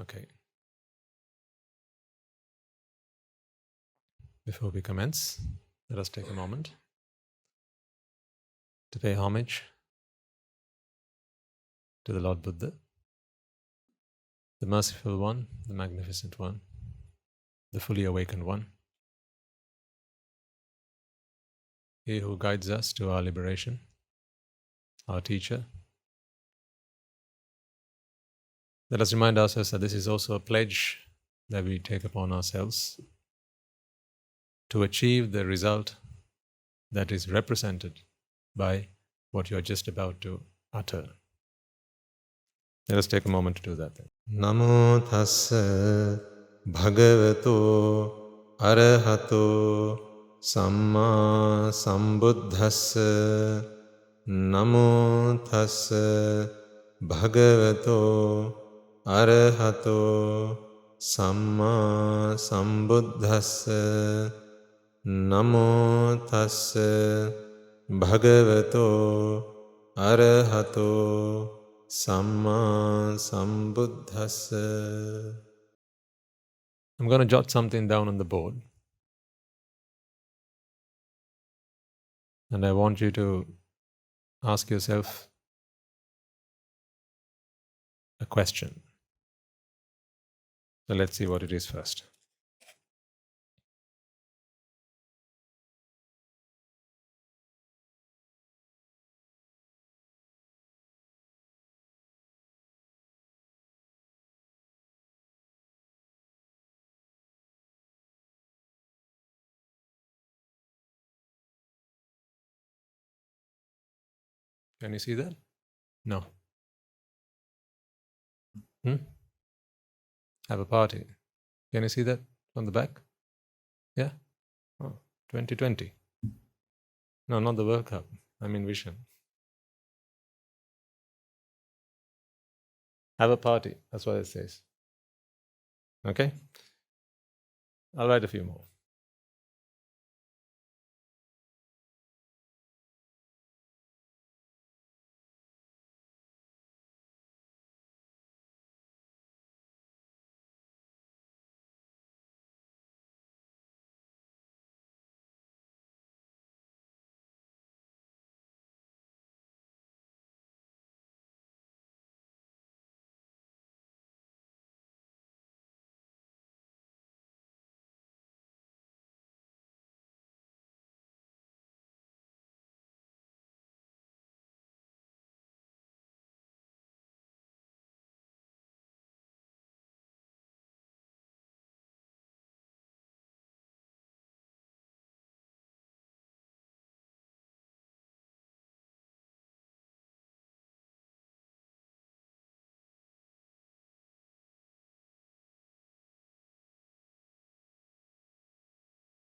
Okay. Before we commence, let us take a moment to pay homage to the Lord Buddha, the merciful one, the magnificent one, the fully awakened one, he who guides us to our liberation, our teacher. Let us remind ourselves that this is also a pledge that we take upon ourselves to achieve the result that is represented by what you are just about to utter. Let us take a moment to do that then. Namo tassa bhagavato arahato samma sambuddhassa. Namo tassa bhagavato arahato samma sambuddhassa. Namo tassa bhagavato arahato samma sambuddhassa. I'm going to jot something down on the board. And I want you to ask yourself a question. So let's see what it is first. Can you see that? No. Have a party. Can you see that from the back? Yeah? Oh, 2020. No, not the World Cup. I mean Vision. Have a party. That's what it says. Okay? I'll write a few more.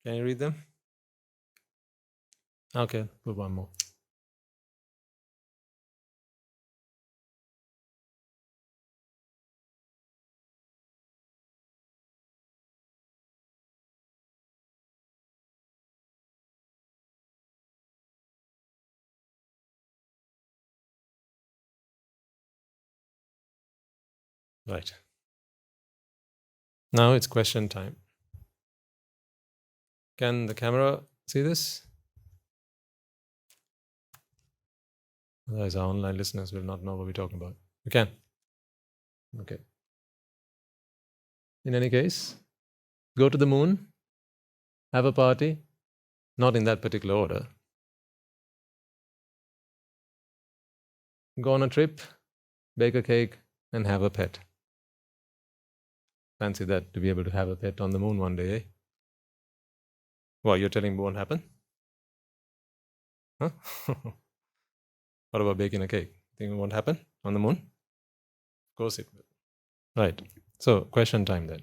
Can you read them? Okay, put one more. Right. Now it's question time. Can the camera see this? Otherwise, our online listeners will not know what we're talking about. You can? Okay. In any case, go to the moon, have a party, not in that particular order. Go on a trip, bake a cake, and have a pet. Fancy that, to be able to have a pet on the moon one day, eh? Well, you're telling me it won't happen? Huh? What about baking a cake? Think it won't happen on the moon? Of course it will. Right. So, question time then.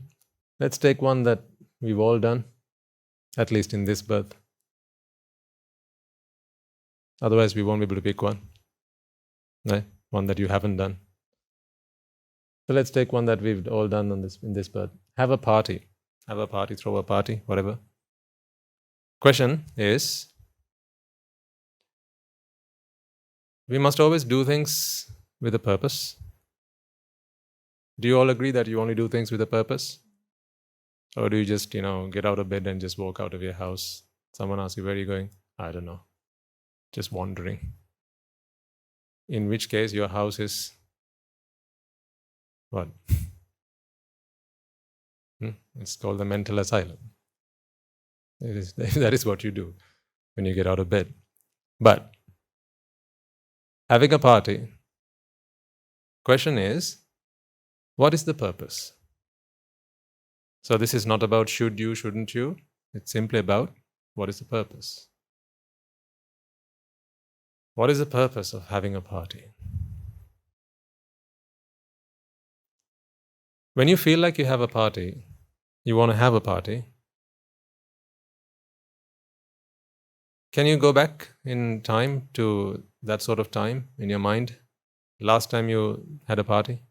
Let's take one that we've all done, at least in this birth. Otherwise, we won't be able to pick one. Right? One that you haven't done. So let's take one that we've all done in this birth. Have a party. Have a party, throw a party, whatever. Question is, we must always do things with a purpose. Do you all agree that you only do things with a purpose? Or do you just, get out of bed and just walk out of your house? Someone asks you, where are you going? I don't know. Just wandering. In which case, your house is what? It's called the mental asylum. That is what you do when you get out of bed. But having a party, question is, what is the purpose? So this is not about should you, shouldn't you. It's simply about what is the purpose. What is the purpose of having a party? When you feel like you have a party, you want to have a party, can you go back in time to that sort of time in your mind? Last time you had a party?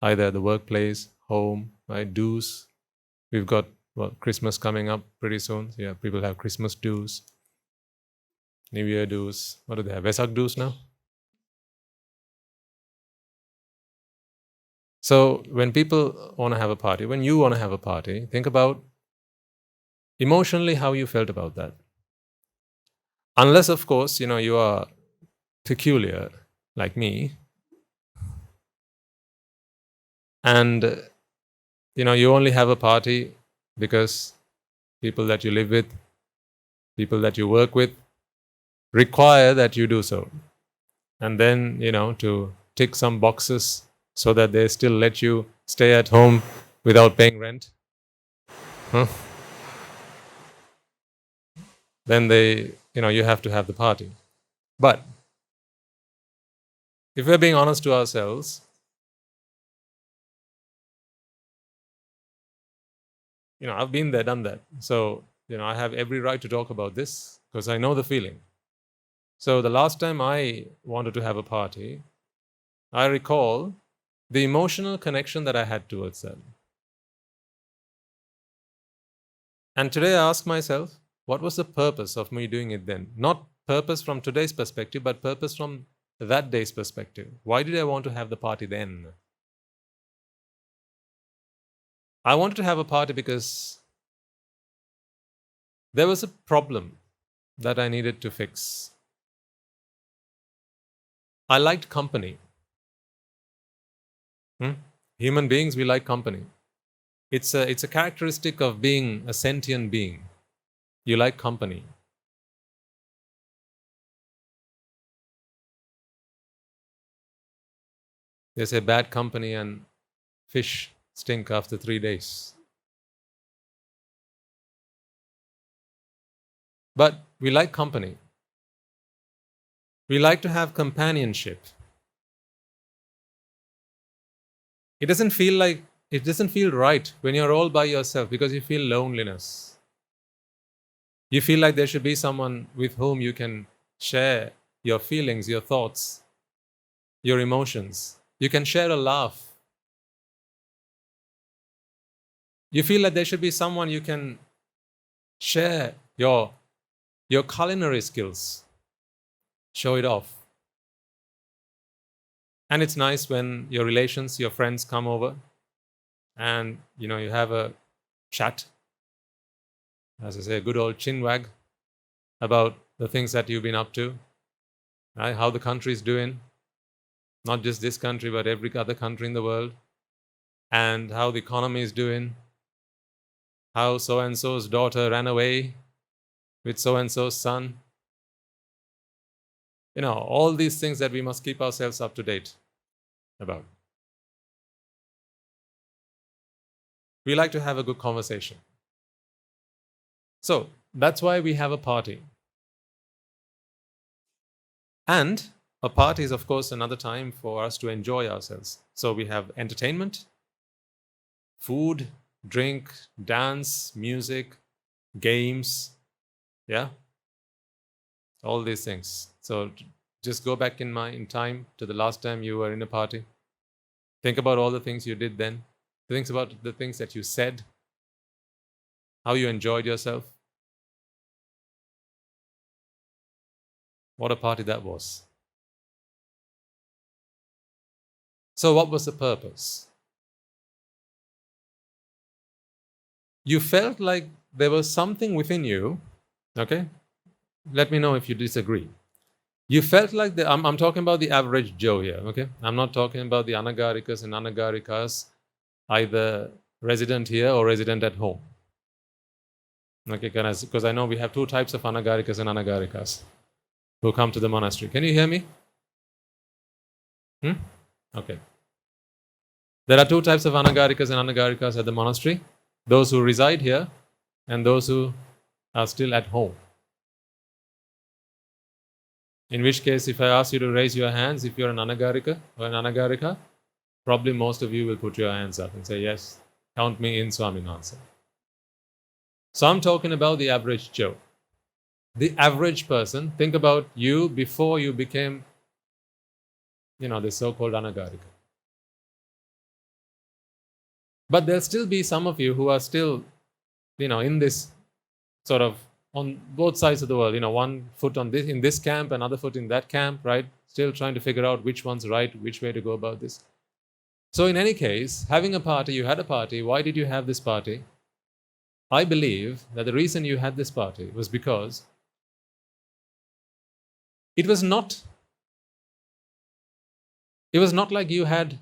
Either at the workplace, home, right? Dues. We've got Christmas coming up pretty soon. Yeah, people have Christmas dues, New Year dues. What do they have? Vesak dues now? So when people want to have a party, when you want to have a party, think about emotionally how you felt about that. Unless, of course, you are peculiar like me, and you only have a party because people that you live with, people that you work with require that you do so. And then, to tick some boxes so that they still let you stay at home without paying rent. Then you have to have the party. But if we're being honest to ourselves, I've been there, done that. So, I have every right to talk about this because I know the feeling. So the last time I wanted to have a party, I recall the emotional connection that I had towards that. And today I ask myself, what was the purpose of me doing it then? Not purpose from today's perspective, but purpose from that day's perspective. Why did I want to have the party then? I wanted to have a party because there was a problem that I needed to fix. I liked company. Human beings, we like company. It's a characteristic of being a sentient being. You like company. They say bad company and fish stink after 3 days. But we like company. We like to have companionship. It doesn't feel right when you're all by yourself because you feel loneliness. You feel like there should be someone with whom you can share your feelings, your thoughts, your emotions. You can share a laugh. You feel like there should be someone you can share your culinary skills. Show it off. And it's nice when your relations, your friends come over and you have a chat, as I say, a good old chin wag about the things that you've been up to, right? How the country's doing, not just this country, but every other country in the world, and how the economy is doing, how so-and-so's daughter ran away with so-and-so's son. All these things that we must keep ourselves up to date about. We like to have a good conversation. So that's why we have a party. And a party is, of course, another time for us to enjoy ourselves. So we have entertainment, food, drink, dance, music, games, yeah? All these things. So just go back in time to the last time you were in a party. Think about all the things you did then. Think about the things that you said, how you enjoyed yourself. What a party that was. So what was the purpose? You felt like there was something within you, okay? Let me know if you disagree. You felt like I'm talking about the average Joe here, okay? I'm not talking about the anagarikas and anagarikas, either resident here or resident at home. Okay, because I know we have two types of anagarikas and anagarikas who come to the monastery. Can you hear me? Okay. There are two types of anagarikas and anagarikas at the monastery. Those who reside here and those who are still at home. In which case, if I ask you to raise your hands, if you're an anagarika or an anagarika, probably most of you will put your hands up and say, yes, count me in, Swaminathan. So I'm talking about the average Joe. The average person, think about you before you became, the so-called anagarika. But there'll still be some of you who are still, in this sort of on both sides of the world, one foot in this camp, another foot in that camp, right? Still trying to figure out which one's right, which way to go about this. So in any case, having a party, you had a party. Why did you have this party? I believe that the reason you had this party was because it was not like you had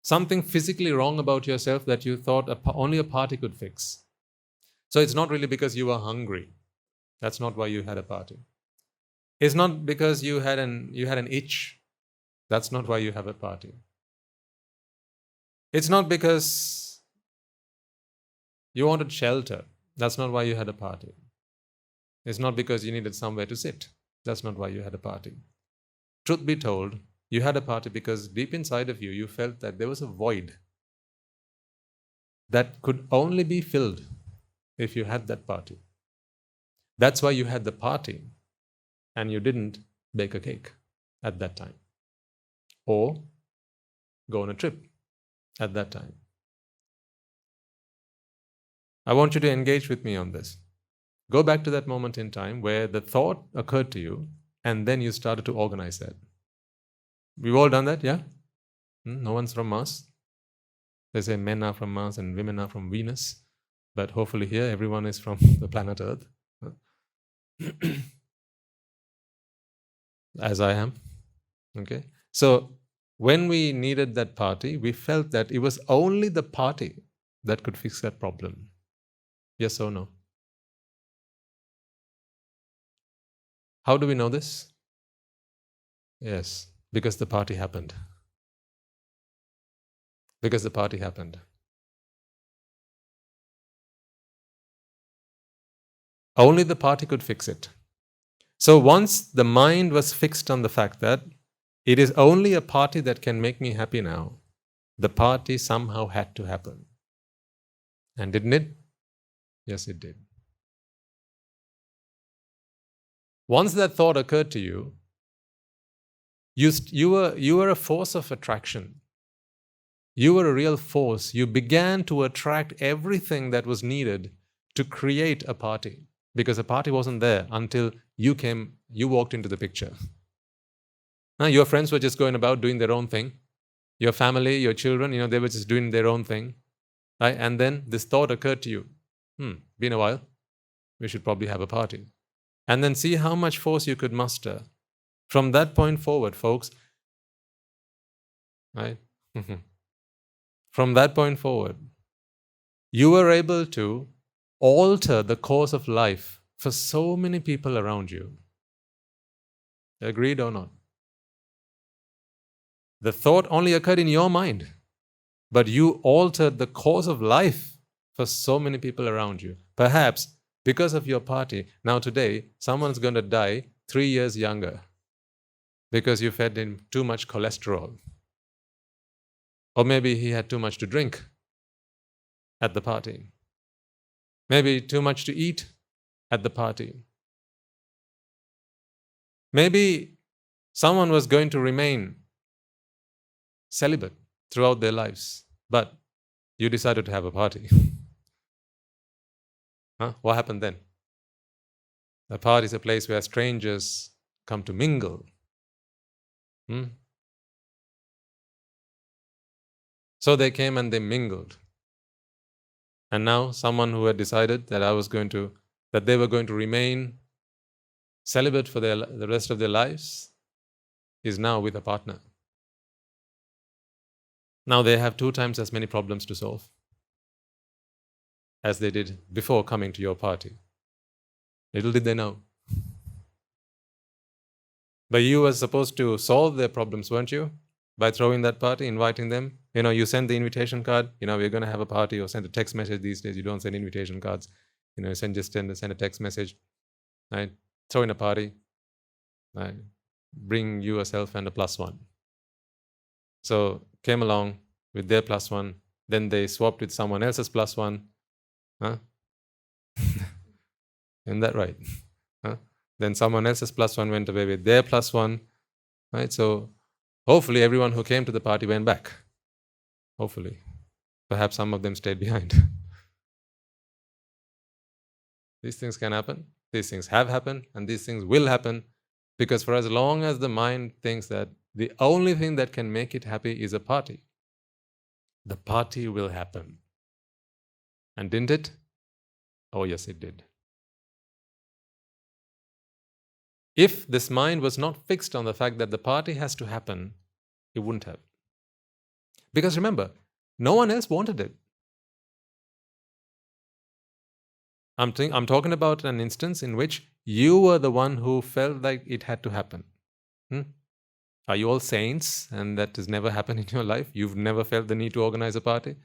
something physically wrong about yourself that you thought only a party could fix. So it's not really because you were hungry. That's not why you had a party. It's not because you had an itch. That's not why you have a party. It's not because you wanted shelter. That's not why you had a party. It's not because you needed somewhere to sit. That's not why you had a party. Truth be told, you had a party because deep inside of you, you felt that there was a void that could only be filled if you had that party. That's why you had the party and you didn't bake a cake at that time or go on a trip at that time. I want you to engage with me on this. Go back to that moment in time where the thought occurred to you and then you started to organize that. We've all done that, yeah? No one's from Mars. They say men are from Mars and women are from Venus. But hopefully here everyone is from the planet Earth. As I am. Okay? So when we needed that party, we felt that it was only the party that could fix that problem. Yes or no? How do we know this? Yes, because the party happened. Because the party happened. Only the party could fix it. So once the mind was fixed on the fact that it is only a party that can make me happy now, the party somehow had to happen. And didn't it? Yes, it did. Once that thought occurred to you, you were a force of attraction. You were a real force. You began to attract everything that was needed to create a party. Because a party wasn't there until you walked into the picture. Your friends were just going about doing their own thing. Your family, your children, they were just doing their own thing. Right? And then this thought occurred to you. Been a while. We should probably have a party. And then see how much force you could muster. From that point forward, folks, right? From that point forward, you were able to alter the course of life for so many people around you. Agreed or not? The thought only occurred in your mind, but you altered the course of life for so many people around you. Perhaps because of your party, now today, someone's going to die 3 years younger because you fed him too much cholesterol. Or maybe he had too much to drink at the party. Maybe too much to eat at the party. Maybe someone was going to remain celibate throughout their lives, but you decided to have a party. What happened then? A party is a place where strangers come to mingle. So they came and they mingled. And now someone who had decided that that they were going to remain celibate for the rest of their lives is now with a partner. Now they have 2 times as many problems to solve as they did before coming to your party. Little did they know. But you were supposed to solve their problems, weren't you? By throwing that party, inviting them. You send the invitation card, we're going to have a party, or send a text message these days. You don't send invitation cards. Send a text message. Right? Throw in a party. Right? Bring yourself and a +1. So came along with their +1. Then they swapped with someone else's +1. Huh? Isn't that right? Huh? Then someone else's +1 went away with their +1. Right? So hopefully everyone who came to the party went back. Hopefully. Perhaps some of them stayed behind. These things can happen. These things have happened, and these things will happen, because for as long as the mind thinks that the only thing that can make it happy is a party, the party will happen. And didn't it? Oh yes, it did. If this mind was not fixed on the fact that the party has to happen, it wouldn't have. Because remember, no one else wanted it. I'm talking about an instance in which you were the one who felt like it had to happen. Are you all saints and that has never happened in your life? You've never felt the need to organize a party?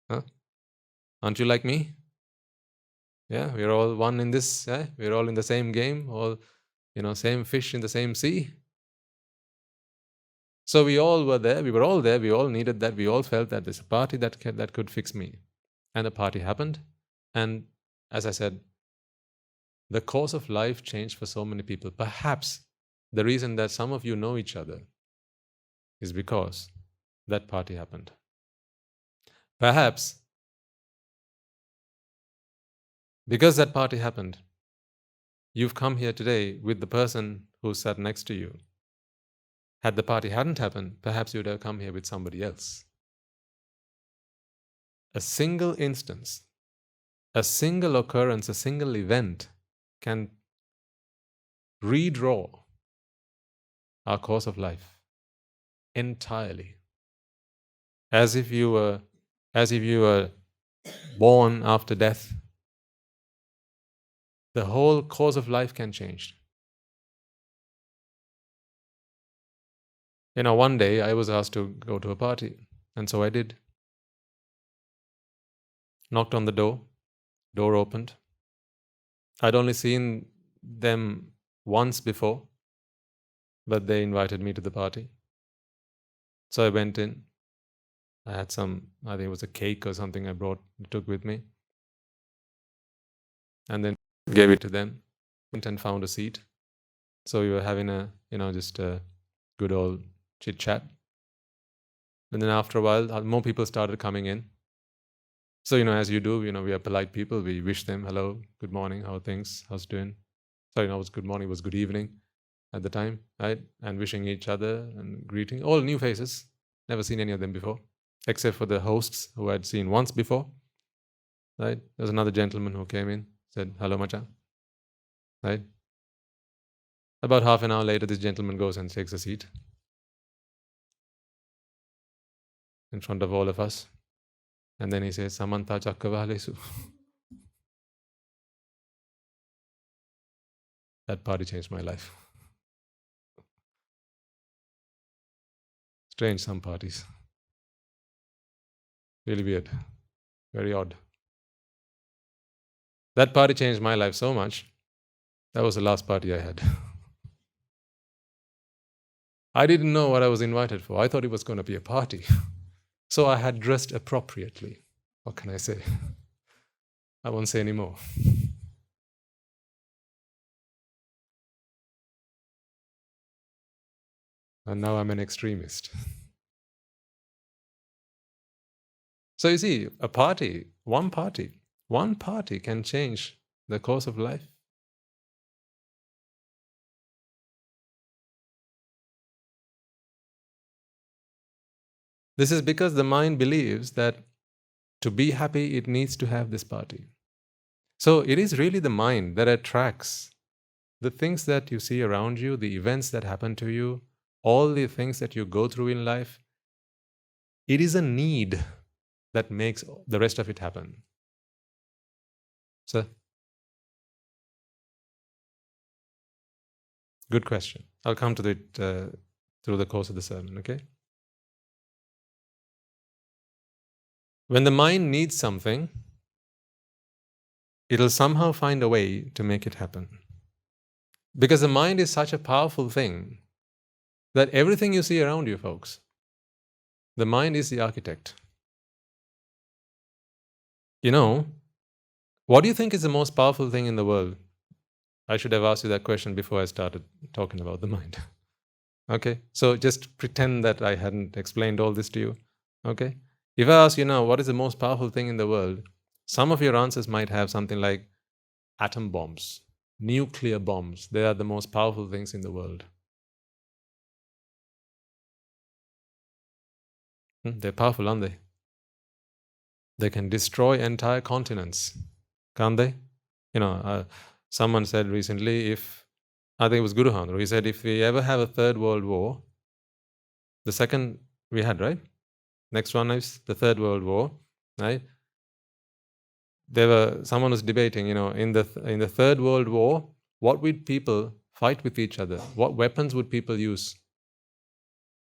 Huh? Aren't you like me? Yeah, we're all one in this. We're all in the same game, all same fish in the same sea. So we all were there. We were all there. We all needed that. We all felt that there's a party that could fix me, and the party happened. And as I said, the course of life changed for so many people. Perhaps the reason that some of you know each other is because that party happened. Perhaps because that party happened, you've come here today with the person who sat next to you. Had the party hadn't happened, perhaps you would have come here with somebody else. A single instance, a single occurrence, a single event can redraw our course of life entirely. As if you were born after death. The whole course of life can change. One day I was asked to go to a party, and so I did. Knocked on the door opened. I'd only seen them once before, but they invited me to the party. So I went in. I had I think it was a cake or something I took with me. And then gave it to them. Went and found a seat. So we were having just a good old chit chat. And then after a while, more people started coming in. So, as you do, we are polite people. We wish them, hello, good morning, how are things, how's it doing? Sorry, no, it was good morning, it was good evening at the time, right? And wishing each other and greeting. All new faces. Never seen any of them before, except for the hosts who I'd seen once before, right? There was another gentleman who came in, said, hello, Macha, right? About half an hour later, this gentleman goes and takes a seat in front of all of us. And then he says, Samanta Chakkavalesu. That party changed my life. Strange, some parties. Really weird. Very odd. That party changed my life so much. That was the last party I had. I didn't know what I was invited for. I thought it was going to be a party. So I had dressed appropriately. What can I say? I won't say any more. And now I'm an extremist. So you see, one party can change the course of life. This is because the mind believes that To be happy, it needs to have this party. So it is really the mind that attracts the things that you see around you, the events that happen to you, all the things that you go through in life. It is a need that makes the rest of it happen. So, good question. I'll come to it through the course of the sermon, okay? When the mind needs something, it'll somehow find a way to make it happen. Because the mind is such a powerful thing that everything you see around you, folks, the mind is the architect. You know, what do you think is the most powerful thing in the world? I should have asked you that question before I started talking about the mind. Okay, so just pretend that I hadn't explained all this to you. Okay, if I ask you now, what is the most powerful thing in the world? Some of your answers might have something like atom bombs, nuclear bombs. They are the most powerful things in the world. They're powerful, aren't they? They can destroy entire continents, can't they? You know, someone said recently, I think it was Guru Handra, he said, if we ever have a third world war, the second we had, right? Next one is the third world war, right? Someone was debating, you know, in the third world war, what would people fight with each other? What weapons would people use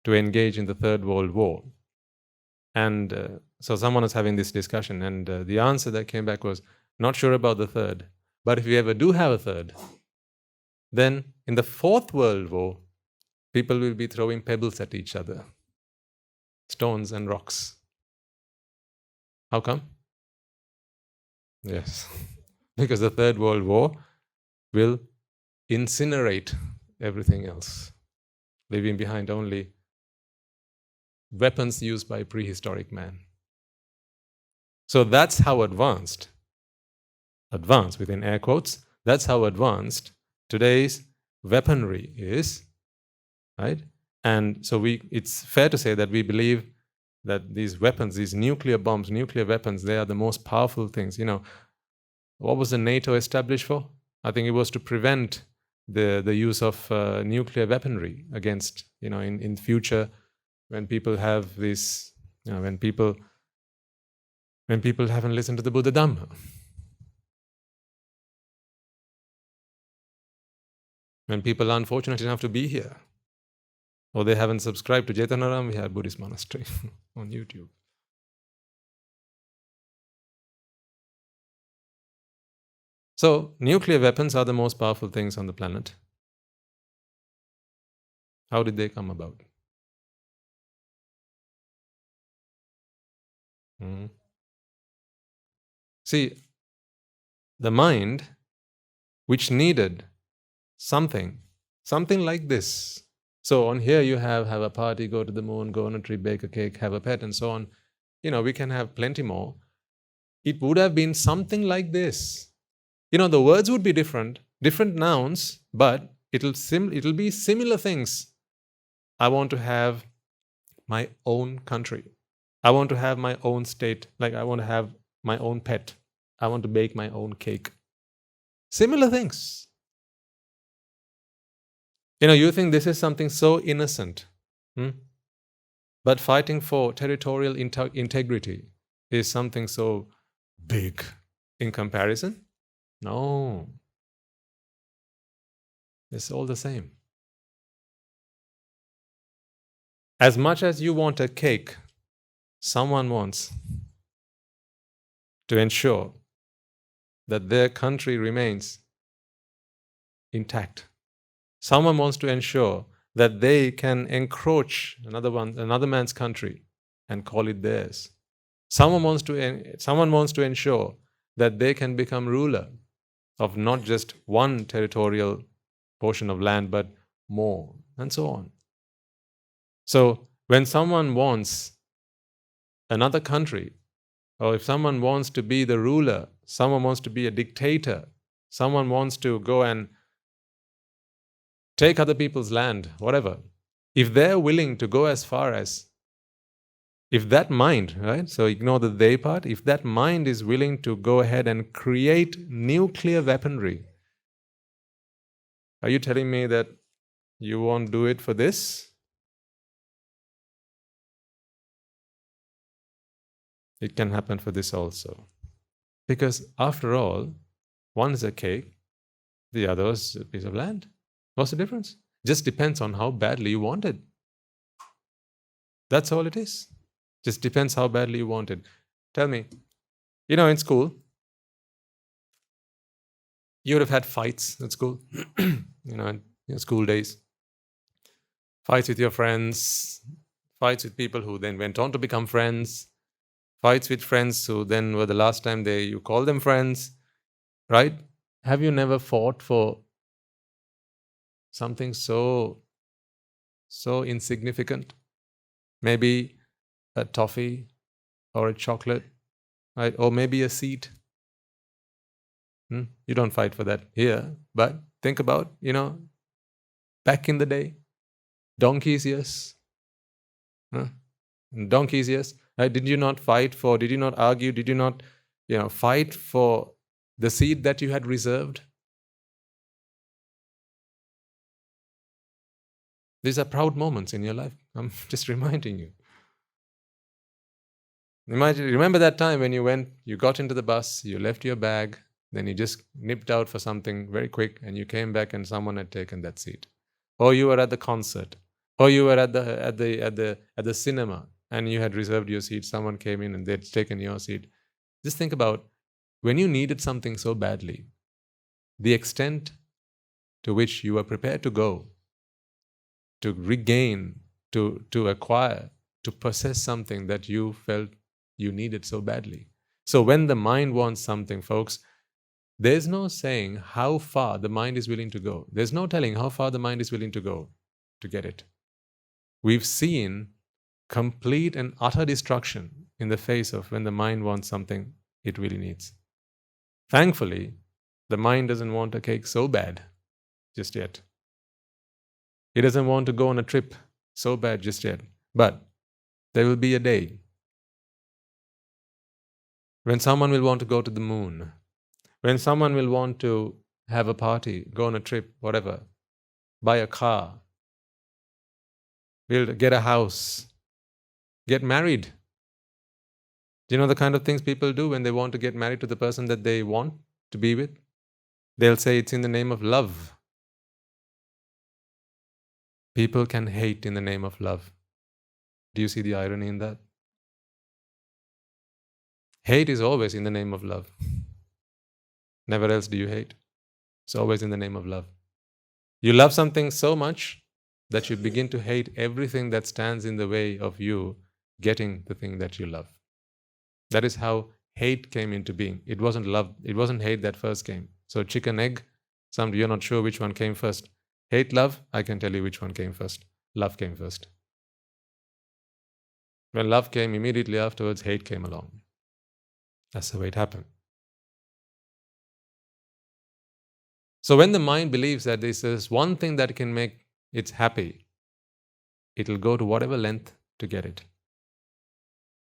to engage in the third world war? And so someone was having this discussion, and the answer that came back was, not sure about the third, but if we ever do have a third, then in the fourth world war, people will be throwing pebbles at each other, stones and rocks. How come? Yes, because the third world war will incinerate everything else, leaving behind only weapons used by prehistoric man. So that's how advanced within air quotes, that's how advanced today's weaponry is, right? And so it's fair to say that we believe that these weapons, these nuclear bombs, nuclear weapons, they are the most powerful things. You know, what was the NATO established for? I think it was to prevent the use of nuclear weaponry against, you know, in future, when people have this, you know, when people haven't listened to the Buddha Dhamma. When people are unfortunate enough to be here, or they haven't subscribed to Jethavanarama, we have Buddhist monastery on YouTube. So, nuclear weapons are the most powerful things on the planet. How did they come about? See, the mind, which needed something like this. So on here you have a party, go to the moon, go on a trip, bake a cake, have a pet, and so on. You know, we can have plenty more. It would have been something like this. You know, the words would be different nouns, but it'll be similar things. I want to have my own country. I want to have my own state. Like, I want to have my own pet. I want to bake my own cake. Similar things. You know, you think this is something so innocent, but fighting for territorial integrity is something so big in comparison? No. It's all the same. As much as you want a cake, someone wants to ensure that their country remains intact. Someone wants to ensure that they can encroach another man's country and call it theirs. Someone wants to ensure that they can become ruler of not just one territorial portion of land, but more, and so on. So when someone wants another country, or if someone wants to be the ruler, someone wants to be a dictator, someone wants to go and take other people's land, whatever, if they're willing to go as far as If that mind, right, so ignore the they part, if that mind is willing to go ahead and create nuclear weaponry, are you telling me that you won't do it for this? It can happen for this also. Because after all, one is a cake, the other is a piece of land. What's the difference? Just depends on how badly you want it. That's all it is. Just depends how badly you want it. Tell me, in school, you would have had fights at school, in your school days. Fights with your friends, fights with people who then went on to become friends, fights with friends who then were the last time you call them friends, right? Have you never fought for something so insignificant? Maybe a toffee or a chocolate, right? Or maybe a seat. You don't fight for that here, but think about, back in the day, donkeys, yes. Donkeys, yes. Right? Did you not argue, did you not, fight for the seat that you had reserved? These are proud moments in your life. I'm just reminding you. Remember that time when you got into the bus, you left your bag, then you just nipped out for something very quick and you came back and someone had taken that seat. Or you were at the concert, or you were at the cinema and you had reserved your seat, someone came in and they'd taken your seat. Just think about when you needed something so badly, the extent to which you were prepared to go, to regain, to acquire, to possess something that you felt you needed so badly. So when the mind wants something, folks, there's no saying how far the mind is willing to go. There's no telling how far the mind is willing to go to get it. We've seen complete and utter destruction in the face of when the mind wants something it really needs. Thankfully, the mind doesn't want a cake so bad just yet. It doesn't want to go on a trip so bad just yet. But there will be a day when someone will want to go to the moon, when someone will want to have a party, go on a trip, whatever, buy a car, get a house, get married. Do you know the kind of things people do when they want to get married to the person that they want to be with? They'll say it's in the name of love. People can hate in the name of love. Do you see the irony in that? Hate is always in the name of love. Never else do you hate. It's always in the name of love. You love something so much that you begin to hate everything that stands in the way of you getting the thing that you love. That is how hate came into being. It wasn't love, it wasn't hate that first came. So chicken, egg, you're not sure which one came first. Hate, love, I can tell you which one came first. Love came first. When love came, immediately afterwards, hate came along. That's the way it happened. So when the mind believes that this is one thing that can make it happy, it'll go to whatever length to get it.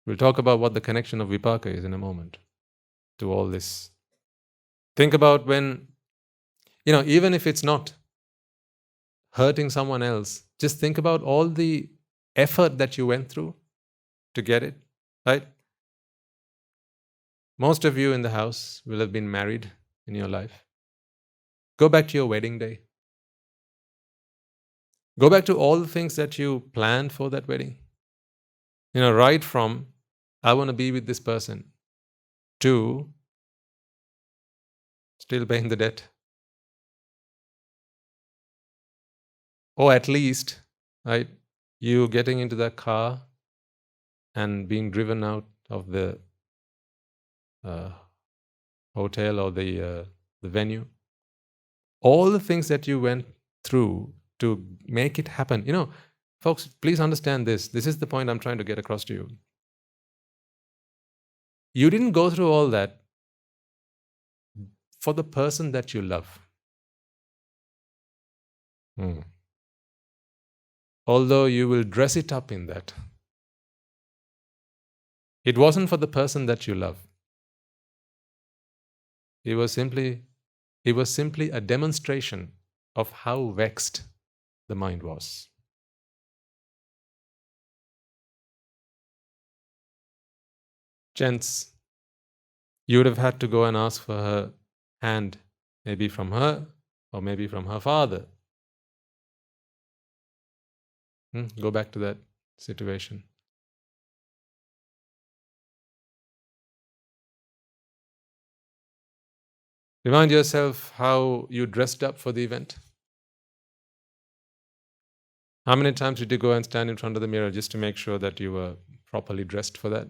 We'll talk about what the connection of wipáka is in a moment to all this. Think about when, even if it's not hurting someone else, just think about all the effort that you went through to get it, right? Most of you in the house will have been married in your life. Go back to your wedding day. Go back to all the things that you planned for that wedding. Right from, I want to be with this person, to still paying the debt. Or at least, right, you getting into that car and being driven out of the hotel or the venue. All the things that you went through to make it happen. Folks, please understand this. This is the point I'm trying to get across to you. You didn't go through all that for the person that you love. Although you will dress it up in that. It wasn't for the person that you love. It was simply a demonstration of how vexed the mind was. Gents, you would have had to go and ask for her hand, maybe from her or maybe from her father. Go back to that situation. Remind yourself how you dressed up for the event. How many times did you go and stand in front of the mirror just to make sure that you were properly dressed for that?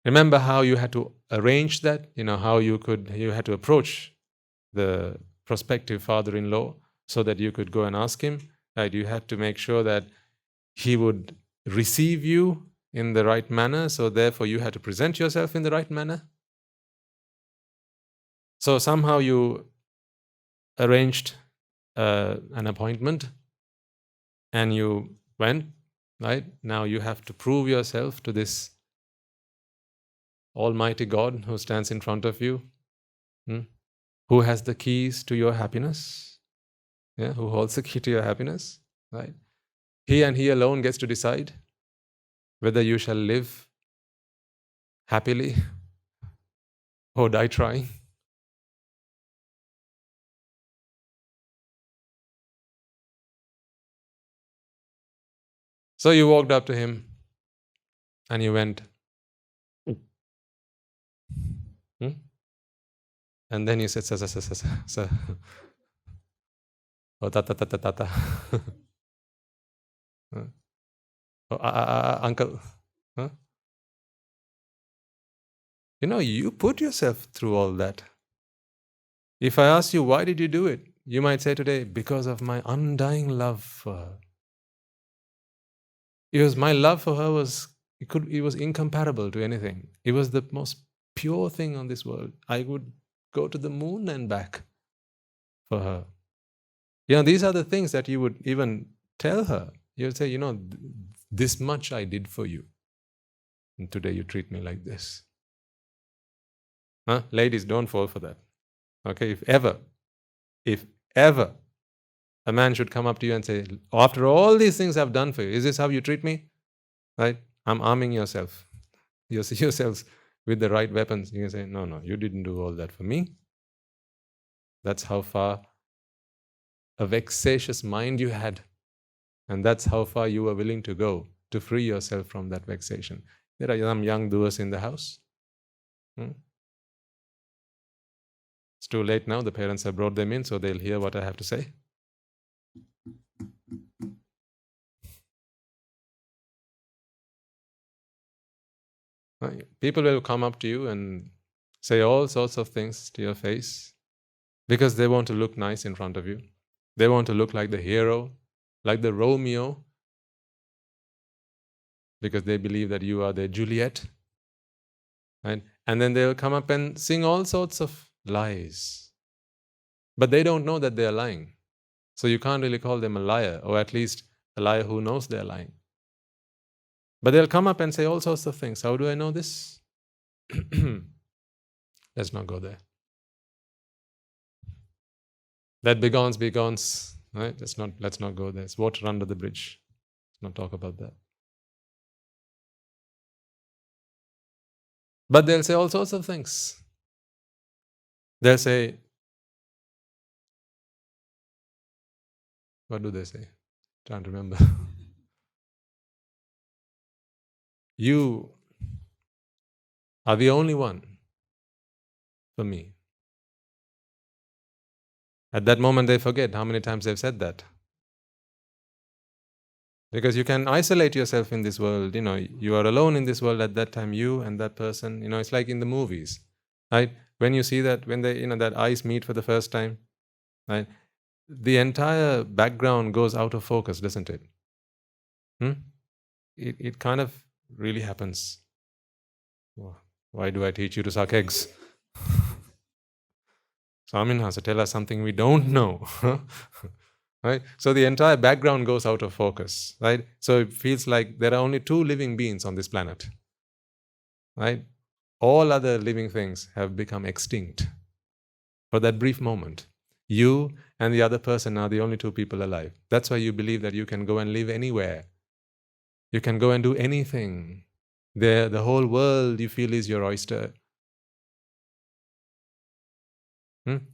Remember how you had to arrange that, how you had to approach the prospective father-in-law so that you could go and ask him, right? You had to make sure that he would receive you in the right manner, so therefore you had to present yourself in the right manner. So somehow you arranged an appointment and you went, right? Now you have to prove yourself to this Almighty God who stands in front of you, who has the keys to your happiness, who holds the key to your happiness, right? He and He alone gets to decide whether you shall live happily or die trying. So you walked up to him and you went, and then you said, sa, oh, tata. Oh, uncle. Huh? You put yourself through all that. If I ask you, why did you do it? You might say today, because of my undying love for her. Because my love for her was incomparable to anything. It was the most pure thing on this world. I would go to the moon and back for her. These are the things that you would even tell her. You would say, this much I did for you. And today you treat me like this. Ladies, don't fall for that. Okay, if ever a man should come up to you and say, after all these things I've done for you, is this how you treat me? Right? I'm arming yourself. Yourselves with the right weapons. You can say, no, you didn't do all that for me. That's how far a vexatious mind you had. And that's how far you were willing to go to free yourself from that vexation. There are some young doers in the house. It's too late now. The parents have brought them in, so they'll hear what I have to say. People will come up to you and say all sorts of things to your face because they want to look nice in front of you. They want to look like the hero, like the Romeo, because they believe that you are their Juliet. Right? And then they'll come up and sing all sorts of lies. But they don't know that they're lying. So you can't really call them a liar, or at least a liar who knows they're lying. But they'll come up and say all sorts of things. How do I know this? Let's not go there. That begons, right? Let's not go there. It's water under the bridge. Let's not talk about that. But they'll say all sorts of things. They'll say, what do they say? Can't remember. You are the only one for me. At that moment they forget how many times they've said that. Because you can isolate yourself in this world, you are alone in this world at that time, you and that person, it's like in the movies, right? When you see that, when they, that eyes meet for the first time, right? The entire background goes out of focus, doesn't it? It kind of really happens. Why do I teach you to suck eggs? Swaminatha, tell us something we don't know. right? So the entire background goes out of focus, right? So it feels like there are only 2 living beings on this planet, right? All other living things have become extinct for that brief moment. You and the other person are the only 2 people alive. That's why you believe that you can go and live anywhere. You can go and do anything. The whole world you feel is your oyster.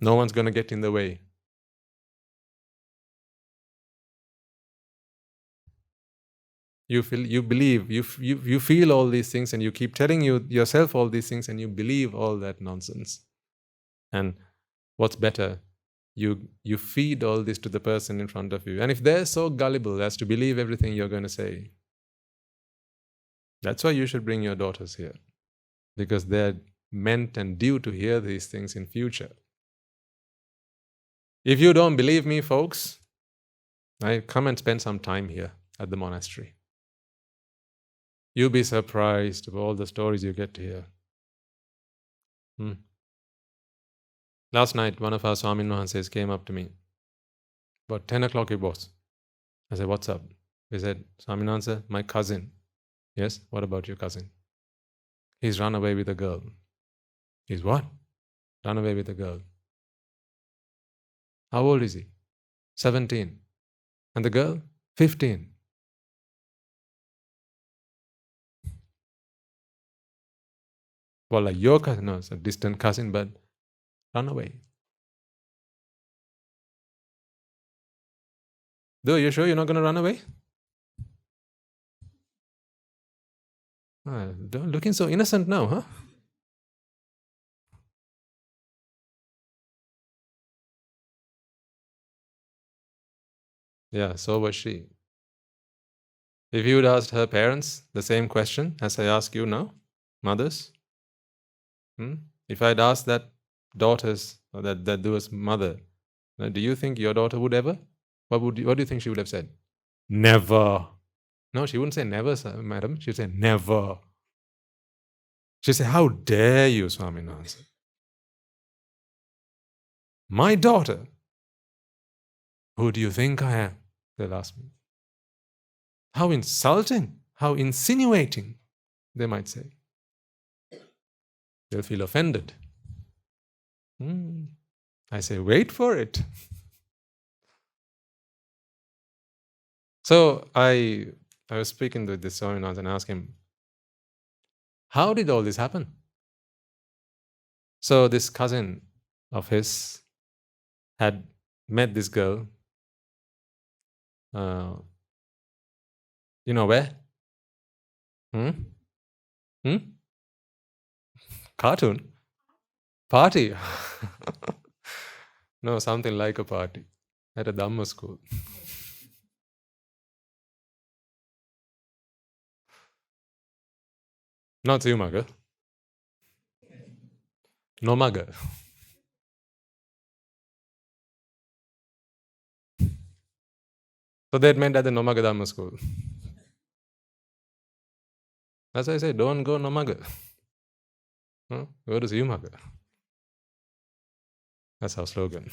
No one's going to get in the way. You believe, you feel all these things, and you keep telling yourself all these things, and you believe all that nonsense. And what's better, you feed all this to the person in front of you. And if they're so gullible as to believe everything you're going to say, that's why you should bring your daughters here, because they're meant and due to hear these things in future. If you don't believe me, folks, come and spend some time here at the monastery. You'll be surprised of all the stories you get to hear. Last night, one of our Swamin Mahanses came up to me. About 10 o'clock it was. I said, "What's up?" He said, "Swamin Mahansa, my cousin." "Yes, what about your cousin?" "He's run away with a girl." "He's what?" "Run away with a girl." "How old is he?" 17. "And the girl?" 15. "Well, like your cousin?" "No, it's a distant cousin, but run away." "Though, you sure you're not going to run away?" Looking so innocent now, huh? Yeah, so was she. If you had asked her parents the same question as I ask you now, mothers, if I'd asked that daughter's or that was mother, do you think your daughter would ever? What do you think she would have said? "Never." No, she wouldn't say never, sir, madam. She'd say never. She'd say, "How dare you, Swaminathan?" "My daughter? Who do you think I am?" they'll ask me. "How insulting, how insinuating," they might say. They'll feel offended. I say, wait for it. So I was speaking with this Swaminathan and asked him, how did all this happen? So this cousin of his had met this girl, you know where? Cartoon? Party? No, something like a party at a Dhamma school. Not Siumaga. Nomaga. So they'd met at the Nomaga Dhamma school. That's why I say, don't go Nomaga. Go to Siumaga. That's our slogan.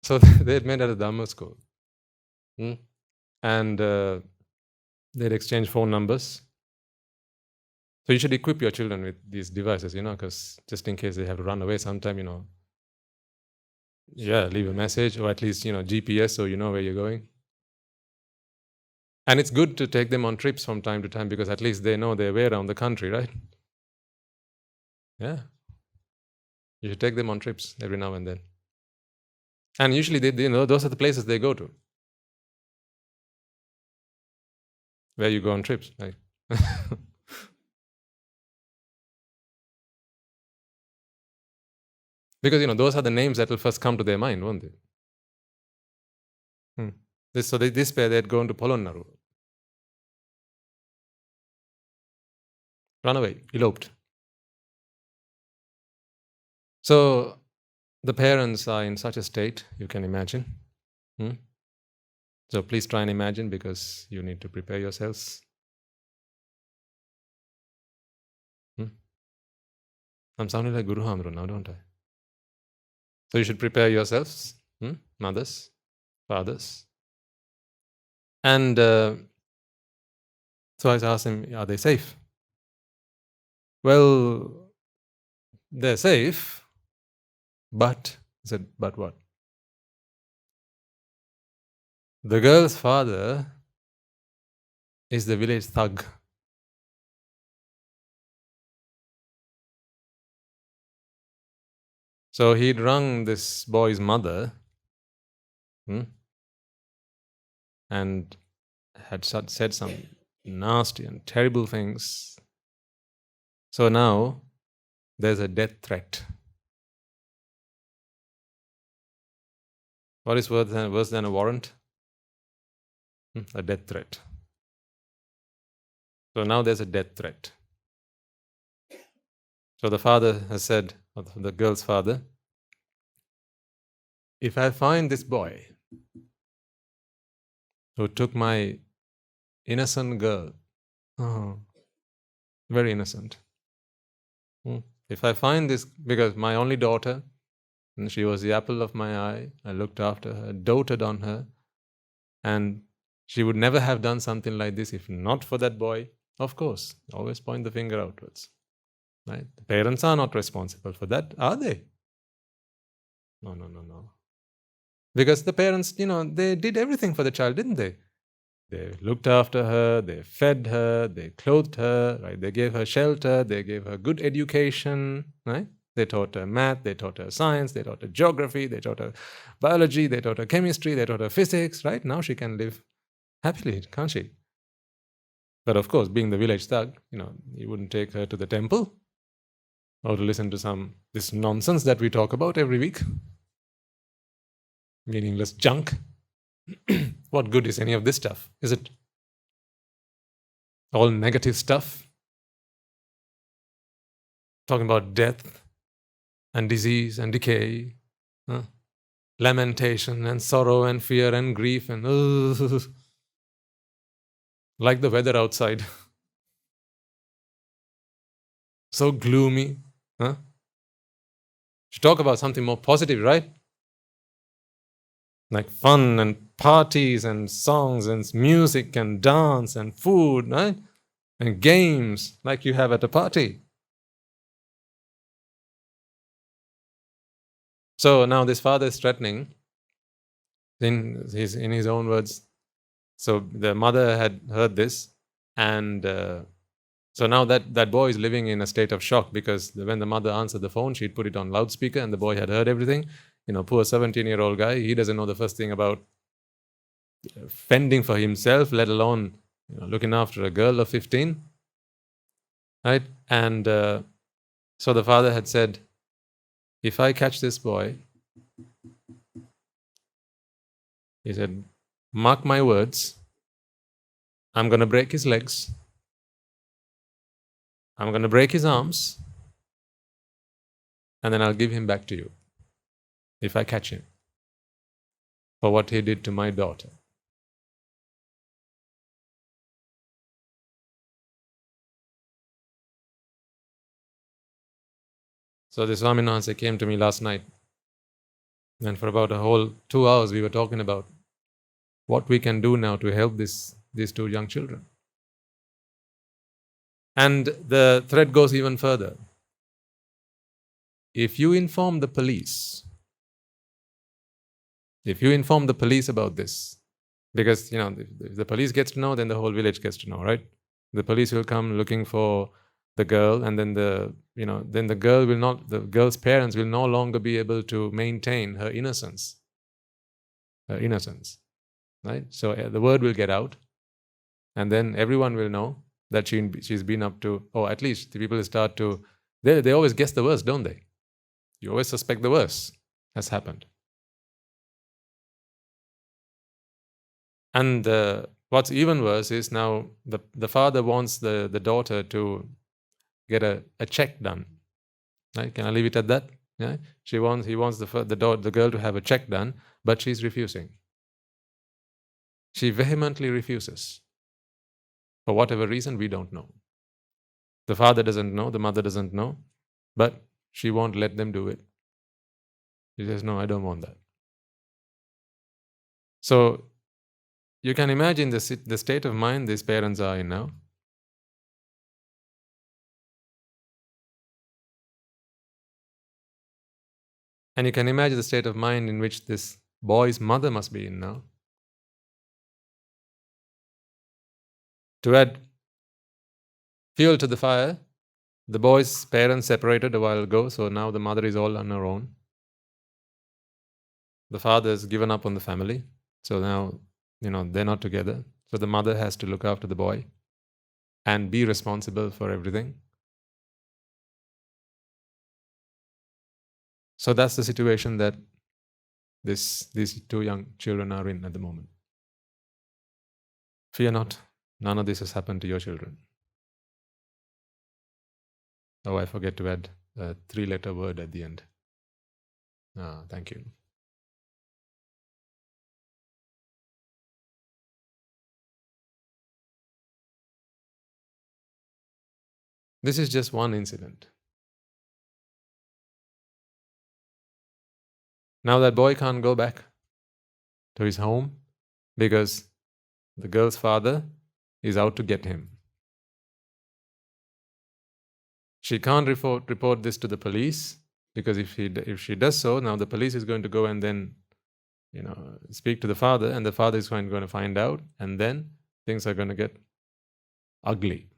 So they'd met at a Dhamma school. And they'd exchange phone numbers. So you should equip your children with these devices, because just in case they have to run away sometime, leave a message, or at least, GPS, so you know where you're going. And it's good to take them on trips from time to time, because at least they know their way around the country, right? Yeah. You should take them on trips every now and then. And usually, those are the places they go to, where you go on trips, right? Because, those are the names that will first come to their mind, won't they? This pair, they'd gone to Polonnaru. Run away, eloped. So the parents are in such a state, you can imagine. So please try and imagine, because you need to prepare yourselves. I'm sounding like Guru Hamro now, don't I? So you should prepare yourselves, mothers, fathers. And so I asked him, are they safe? Well, they're safe, but, I said, but what? The girl's father is the village thug. So he'd rung this boy's mother and had said some nasty and terrible things. So now there's a death threat. What is worse than a warrant? A death threat. So now there's a death threat. So the father has said, or the girl's father, if I find this boy who took my innocent girl, very innocent. If I find this, because my only daughter, and she was the apple of my eye, I looked after her, doted on her, and she would never have done something like this if not for that boy. Of course, always point the finger outwards. Right? The parents are not responsible for that, are they? No. Because the parents, they did everything for the child, didn't they? They looked after her, they fed her, they clothed her, right? They gave her shelter, they gave her good education, right? They taught her math, they taught her science, they taught her geography, they taught her biology, they taught her chemistry, they taught her physics, right? Now she can live happily, can't she? But of course, being the village thug, you wouldn't take her to the temple or to listen to this nonsense that we talk about every week. Meaningless junk. What good is any of this stuff, is it? All negative stuff. Talking about death and disease and decay, lamentation and sorrow and fear and grief and like the weather outside. So gloomy. Should talk about something more positive, right? Like fun and parties and songs and music and dance and food, right? And games like you have at a party. So now this father is threatening, in his own words. So the mother had heard this, and so now that boy is living in a state of shock, because when the mother answered the phone, she'd put it on loudspeaker and the boy had heard everything. Poor 17-year-old guy, he doesn't know the first thing about fending for himself, let alone looking after a girl of 15. Right? And so the father had said, if I catch this boy, he said, mark my words, I'm going to break his legs, I'm going to break his arms, and then I'll give him back to you, if I catch him, for what he did to my daughter. So the Swaminathan came to me last night, and for about a whole 2 hours we were talking about what we can do now to help these two young children. And the thread goes even further. If you inform the police about this, because if the police gets to know, then the whole village gets to know, right? The police will come looking for the girl, and then the girl's parents will no longer be able to maintain her innocence. Right? So the word will get out, and then everyone will know that she's been up to, or at least the people will start to, they always guess the worst, don't they? You always suspect the worst has happened. And what's even worse is now the father wants the daughter to get a check done. Right? Can I leave it at that? Yeah? He wants the girl to have a check done, but she's refusing. She vehemently refuses. For whatever reason, we don't know. The father doesn't know, the mother doesn't know. But she won't let them do it. She says, no, I don't want that. So you can imagine the state of mind these parents are in now. And you can imagine the state of mind in which this boy's mother must be in now. To add fuel to the fire, the boy's parents separated a while ago, so now the mother is all on her own. The father has given up on the family, so now, they're not together. So the mother has to look after the boy and be responsible for everything. So that's the situation that these two young children are in at the moment. Fear not, none of this has happened to your children. Oh, I forget to add a 3-letter word at the end. Thank you. This is just one incident. Now that boy can't go back to his home because the girl's father is out to get him. She can't report this to the police because if she does so, now the police is going to go and then speak to the father, and the father is going to find out, and then things are going to get ugly.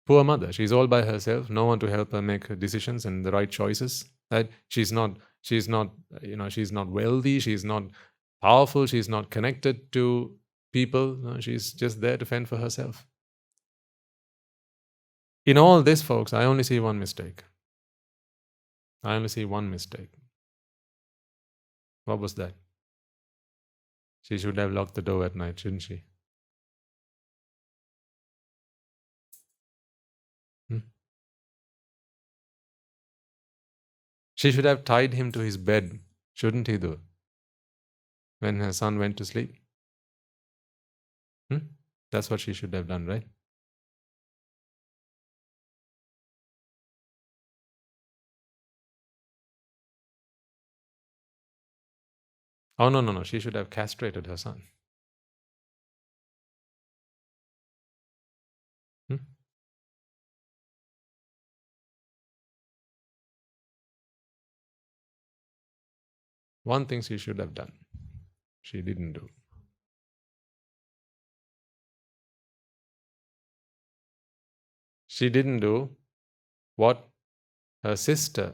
Poor mother, she's all by herself, no one to help her make her decisions and the right choices. Right? She's not wealthy, she's not powerful, she's not connected to people. No, she's just there to fend for herself. In all this, folks, I only see one mistake. I only see one mistake. What was that? She should have locked the door at night, shouldn't she? She should have tied him to his bed, shouldn't he though? When her son went to sleep. That's what she should have done, right? Oh, no. She should have castrated her son. One thing she should have done, she didn't do. She didn't do what her sister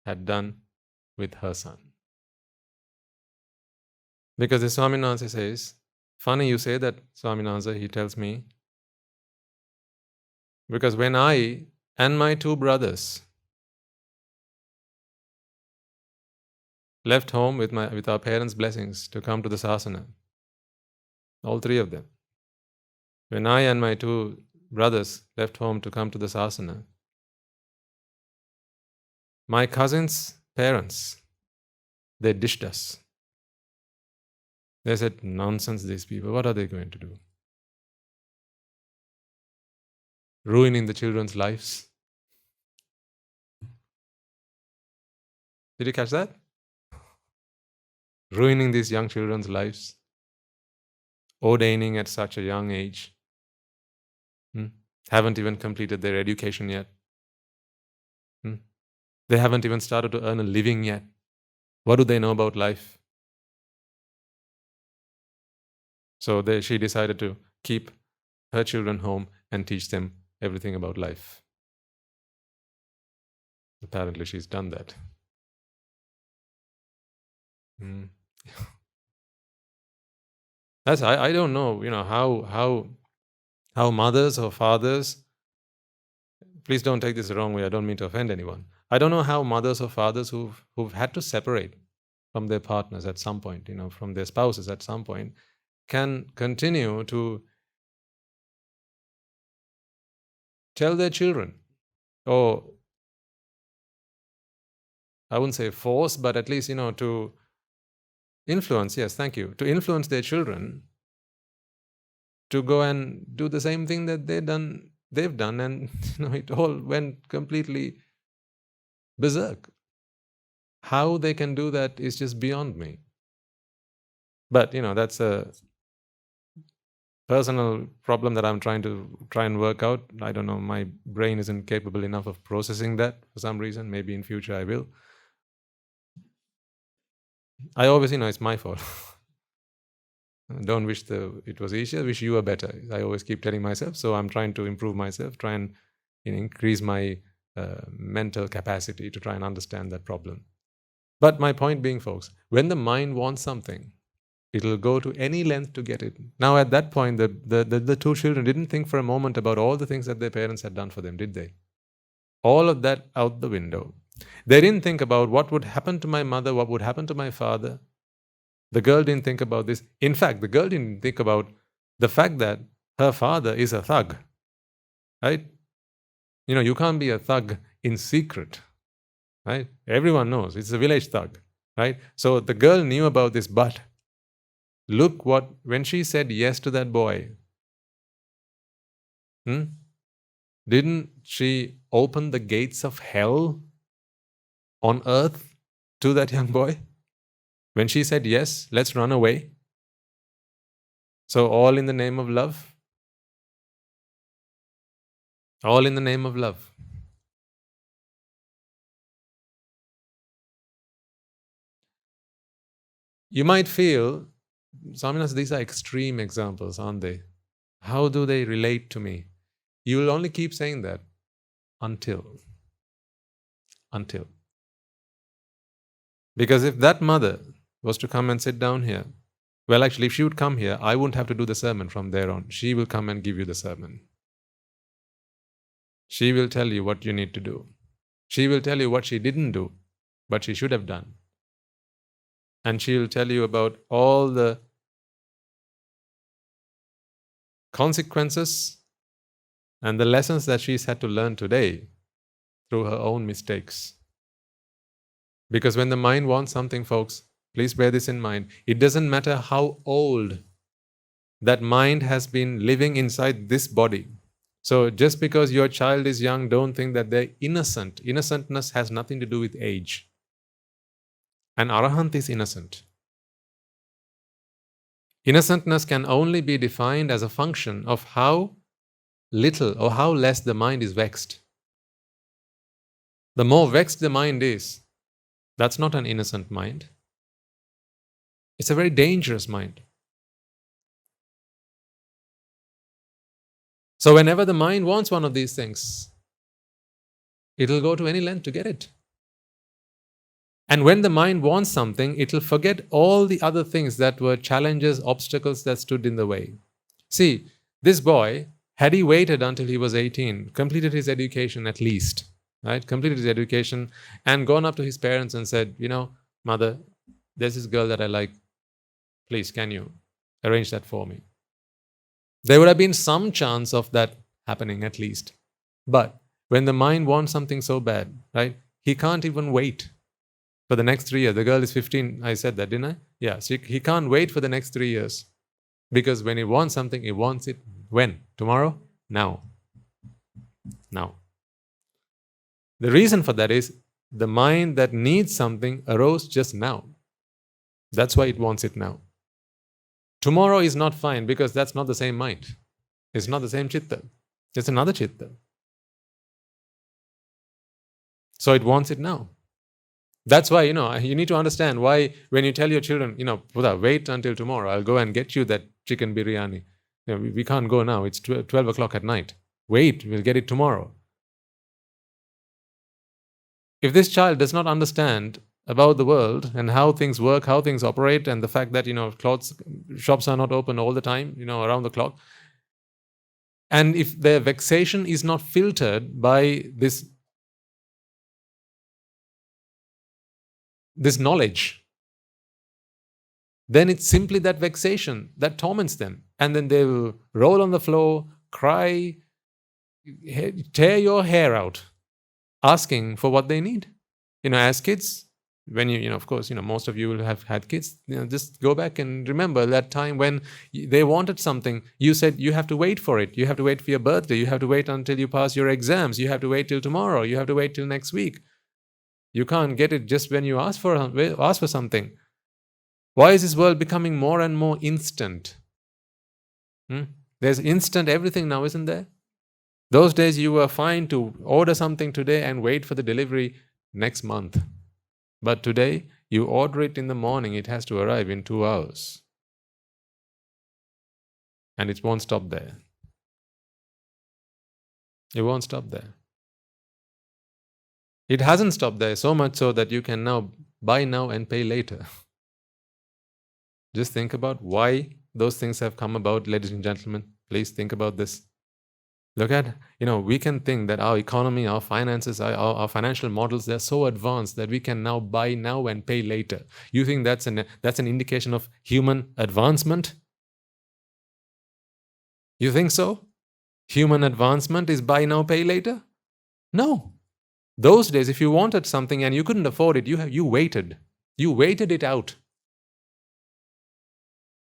had done with her son. Because the Swaminatha says, funny you say that, Swaminatha, he tells me, because when I and my 2 brothers left home with our parents' blessings to come to the sasana, all 3 of them, when I and my 2 brothers left home to come to the sasana, my cousin's parents, they dished us. They said, nonsense, these people, what are they going to do? Ruining the children's lives. Did you catch that? Ruining these young children's lives. Ordaining at such a young age. Haven't even completed their education yet. They haven't even started to earn a living yet. What do they know about life? So she decided to keep her children home and teach them everything about life. Apparently she's done that. I don't know, how mothers or fathers, please don't take this the wrong way, I don't mean to offend anyone. I don't know how mothers or fathers who've had to separate from their partners at some point, from their spouses at some point, can continue to tell their children, or I wouldn't say force, but at least, to influence, yes, thank you, to influence their children to go and do the same thing that they've done they've done, and it all went completely berserk. How they can do that is just beyond me. But that's a personal problem that I'm trying to work out. I don't know, my brain isn't capable enough of processing that for some reason. Maybe in future I will. I always, it's my fault. Don't wish it was easier, wish you were better. I always keep telling myself. So I'm trying to improve myself, try and increase my mental capacity to try and understand that problem. But my point being, folks, when the mind wants something, it'll go to any length to get it. Now, at that point, the two children didn't think for a moment about all the things that their parents had done for them, did they? All of that out the window. They didn't think about what would happen to my mother, what would happen to my father. The girl didn't think about this. In fact, the girl didn't think about the fact that her father is a thug, right? You can't be a thug in secret, right? Everyone knows. It's a village thug, right? So the girl knew about this, but look when she said yes to that boy, didn't she open the gates of hell on earth to that young boy? When she said yes, let's run away. So all in the name of love. All in the name of love. You might feel, Swaminatha, these are extreme examples, aren't they? How do they relate to me? You will only keep saying that until. Because if that mother was to come and sit down here, well, actually, if she would come here, I wouldn't have to do the sermon from there on. She will come and give you the sermon. She will tell you what you need to do. She will tell you what she didn't do, but she should have done. And she will tell you about all the consequences and the lessons that she's had to learn today through her own mistakes. Because when the mind wants something, folks, please bear this in mind, it doesn't matter how old that mind has been living inside this body. So just because your child is young, don't think that they're innocent. Innocentness has nothing to do with age. An arahant is innocent. Innocentness can only be defined as a function of how little or how less the mind is vexed. The more vexed the mind is, that's not an innocent mind. It's a very dangerous mind. So whenever the mind wants one of these things, it'll go to any length to get it. And when the mind wants something, it'll forget all the other things that were challenges, obstacles that stood in the way. See, this boy, had he waited until he was 18, completed his education at least, right? Completed his education and gone up to his parents and said, Mother, there's this girl that I like. Please, can you arrange that for me? There would have been some chance of that happening at least. But when the mind wants something so bad, right? He can't even wait for the next 3 years. The girl is 15. I said that, didn't I? Yeah. So he can't wait for the next 3 years. Because when he wants something, he wants it when? Tomorrow? Now. The reason for that is the mind that needs something arose just now. That's why it wants it now. Tomorrow is not fine because that's not the same mind. It's not the same chitta. It's another chitta. So it wants it now. That's why, you need to understand why when you tell your children, Buddha, wait until tomorrow, I'll go and get you that chicken biryani. We can't go now, it's 12 o'clock at night. Wait, we'll get it tomorrow. If this child does not understand about the world and how things work, how things operate, and the fact that, clothes shops are not open all the time, around the clock, and if their vexation is not filtered by this knowledge, then it's simply that vexation that torments them. And then they will roll on the floor, cry, tear your hair out, asking for what they need. As kids, when of course, most of you will have had kids. Just go back and remember that time when they wanted something. You said you have to wait for it. You have to wait for your birthday. You have to wait until you pass your exams. You have to wait till tomorrow. You have to wait till next week. You can't get it just when you ask for something. Why is this world becoming more and more instant? There's instant everything now, isn't there? Those days you were fine to order something today and wait for the delivery next month. But today, you order it in the morning, it has to arrive in 2 hours. And it won't stop there. It won't stop there. It hasn't stopped there, so much so that you can now buy now and pay later. Just think about why those things have come about, ladies and gentlemen. Please think about this. Look at, we can think that our economy, our finances, our financial models, they're so advanced that we can now buy now and pay later. You think that's an indication of human advancement? You think so? Human advancement is buy now, pay later? No. Those days, if you wanted something and you couldn't afford it, you waited. You waited it out.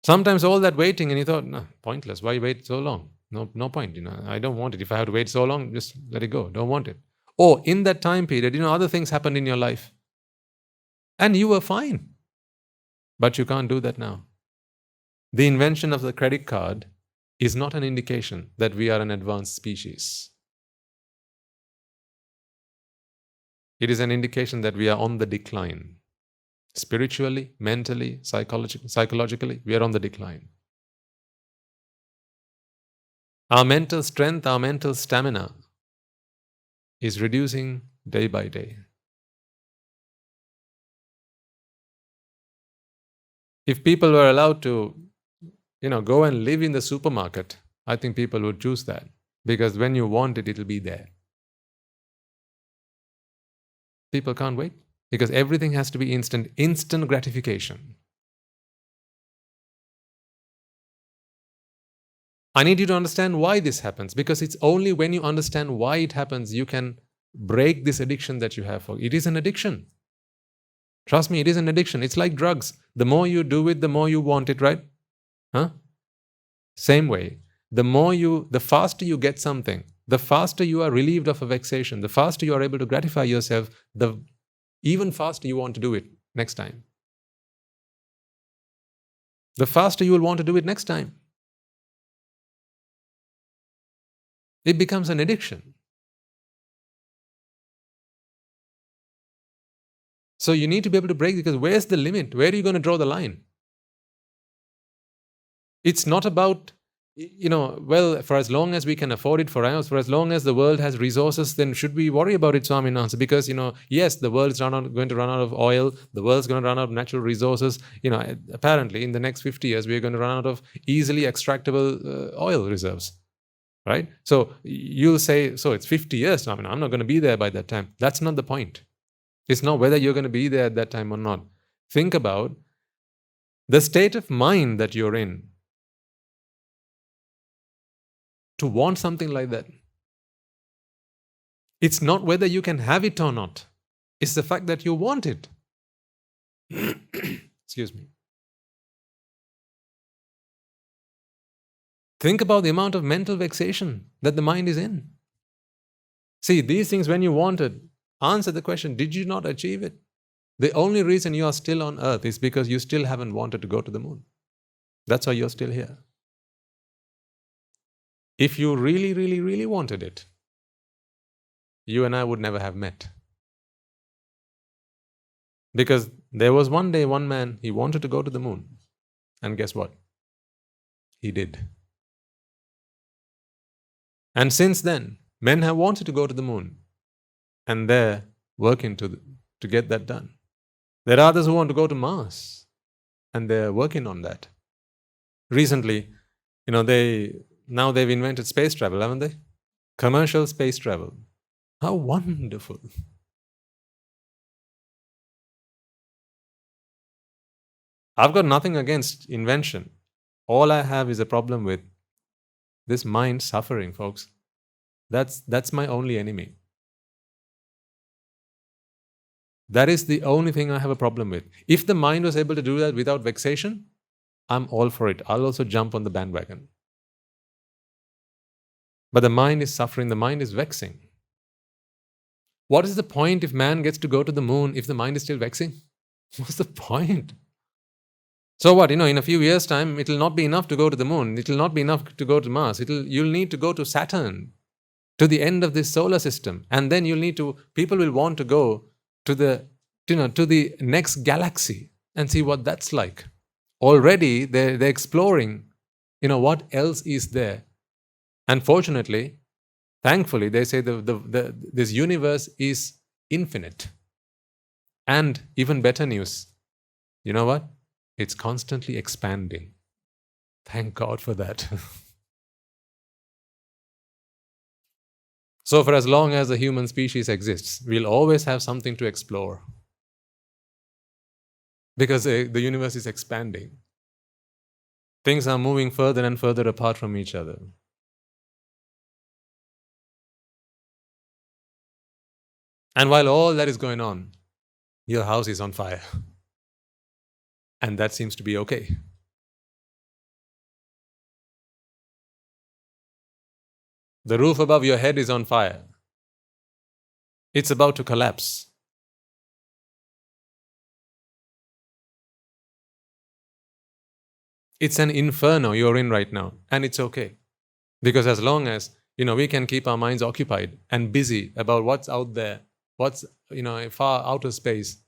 Sometimes all that waiting and you thought, no, pointless. Why wait so long? No point. I don't want it. If I have to wait so long, just let it go. Don't want it. Or in that time period, other things happened in your life. And you were fine. But you can't do that now. The invention of the credit card is not an indication that we are an advanced species. It is an indication that we are on the decline. Spiritually, mentally, psychologically, we are on the decline. Our mental strength, our mental stamina is reducing day by day. If people were allowed to, go and live in the supermarket, I think people would choose that. Because when you want it, it'll be there. People can't wait. Because everything has to be instant gratification. I need you to understand why this happens, because it's only when you understand why it happens you can break this addiction that you have for. It is an addiction. Trust me, it is an addiction. It's like drugs. The more you do it, the more you want it, right? Same way. The faster you get something, the faster you are relieved of a vexation, the faster you are able to gratify yourself, the even faster you want to do it next time. The faster you will want to do it next time. It becomes an addiction. So you need to be able to break, because where's the limit? Where are you going to draw the line? It's not about, for as long as we can afford it, for as long as the world has resources, then should we worry about it, Swaminathan? Because, yes, the world is going to run out of oil, the world's going to run out of natural resources. Apparently in the next 50 years, we're going to run out of easily extractable oil reserves. Right? So you'll say, so it's 50 years. I'm not going to be there by that time. That's not the point. It's not whether you're going to be there at that time or not. Think about the state of mind that you're in to want something like that. It's not whether you can have it or not. It's the fact that you want it. Excuse me. Think about the amount of mental vexation that the mind is in. See, these things, when you want it, answer the question, did you not achieve it? The only reason you are still on earth is because you still haven't wanted to go to the moon. That's why you're still here. If you really, really, really wanted it, you and I would never have met. Because there was one day, one man, he wanted to go to the moon. And guess what? He did. And since then, men have wanted to go to the moon. And they're working to get that done. There are others who want to go to Mars. And they're working on that. Recently, now they've invented space travel, haven't they? Commercial space travel. How wonderful. I've got nothing against invention. All I have is a problem with this mind suffering, folks. That's my only enemy. That is the only thing I have a problem with. If the mind was able to do that without vexation, I'm all for it. I'll also jump on the bandwagon. But the mind is suffering, the mind is vexing. What is the point if man gets to go to the moon if the mind is still vexing? What's the point? So what, in a few years' time, it'll not be enough to go to the moon. It'll not be enough to go to Mars. You'll need to go to Saturn, to the end of this solar system. And then people will want to go to the next galaxy and see what that's like. Already, they're exploring, what else is there. And fortunately, thankfully, they say this universe is infinite. And even better news, you know what? It's constantly expanding. Thank God for that. So for as long as the human species exists, we'll always have something to explore. Because the universe is expanding. Things are moving further and further apart from each other. And while all that is going on, your house is on fire. And that seems to be okay. The roof above your head is on fire. It's about to collapse. It's an inferno you're in right now, and it's okay. Because as long as, we can keep our minds occupied and busy about what's out there, what's, far outer space,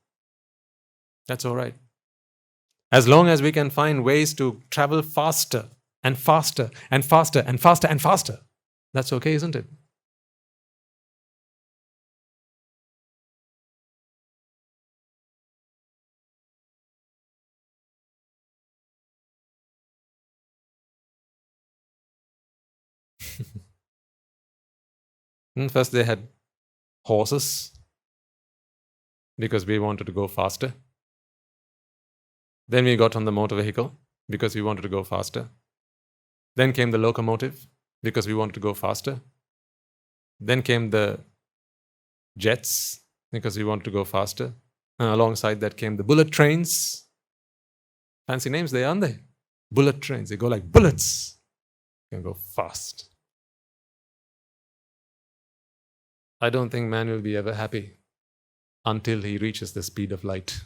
that's all right. As long as we can find ways to travel faster and faster and faster and faster and faster, that's okay, isn't it? First they had horses because we wanted to go faster. Then we got on the motor vehicle because we wanted to go faster. Then came the locomotive because we wanted to go faster. Then came the jets because we wanted to go faster. And alongside that came the bullet trains. Fancy names they, aren't they? Bullet trains. They go like bullets. You can go fast. I don't think man will be ever happy until he reaches the speed of light.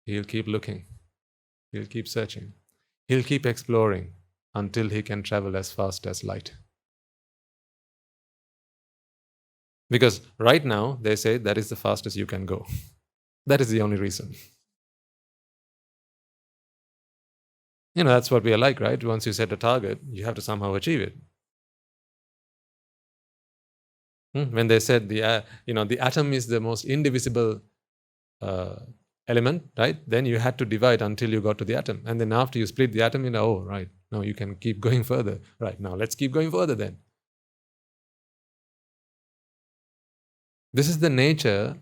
He'll keep looking. He'll keep searching. He'll keep exploring until he can travel as fast as light. Because right now, they say that is the fastest you can go. That is the only reason. That's what we are like, right? Once you set a target, you have to somehow achieve it. When they said the atom is the most indivisible element, right? Then you had to divide until you got to the atom. And then after you split the atom, oh, right, no, you can keep going further. Right, now let's keep going further then. This is the nature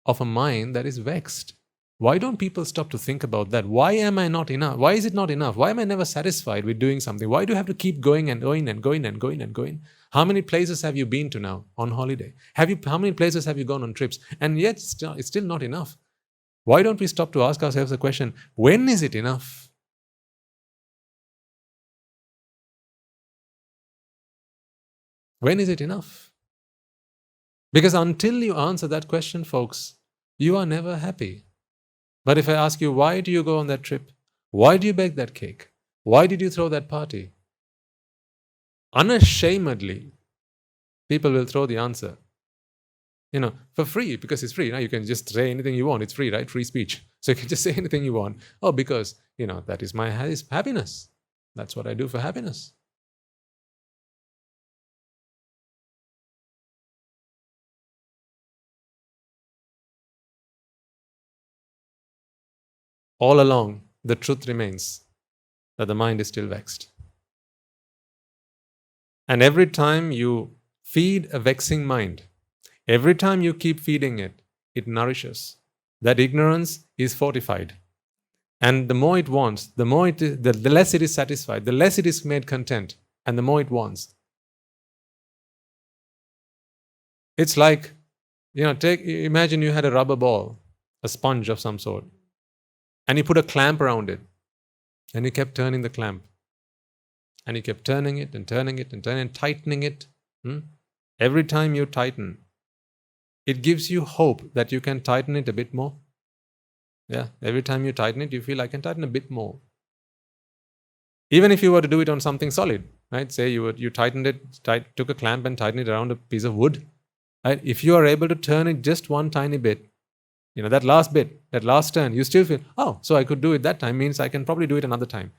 of a mind that is vexed. Why don't people stop to think about that? Why am I not enough? Why is it not enough? Why am I never satisfied with doing something? Why do I have to keep going and going and going and going and going? How many places have you been to now on holiday? How many places have you gone on trips? And yet it's still not enough. Why don't we stop to ask ourselves the question, when is it enough? When is it enough? Because until you answer that question, folks, you are never happy. But if I ask you, why do you go on that trip? Why do you bake that cake? Why did you throw that party? Unashamedly, people will throw the answer. For free, because it's free. You can just say anything you want. It's free, right? Free speech. So you can just say anything you want. Oh, because, that is my happiness. That's what I do for happiness. All along, the truth remains that the mind is still vexed. And every time you feed a vexing mind, every time you keep feeding it, it nourishes. That ignorance is fortified. And the more it wants, the less it is satisfied, the less it is made content, and the more it wants. It's like, imagine you had a rubber ball, a sponge of some sort, and you put a clamp around it, and you kept turning the clamp. And you kept turning it and turning it and turning and tightening it. Every time you tighten, it gives you hope that you can tighten it a bit more. Yeah, every time you tighten it, you feel I can tighten a bit more. Even if you were to do it on something solid, right? Say you tightened it, took a clamp and tightened it around a piece of wood. Right? If you are able to turn it just one tiny bit, that last bit, that last turn, you still feel, oh, so I could do it that time, means I can probably do it another time.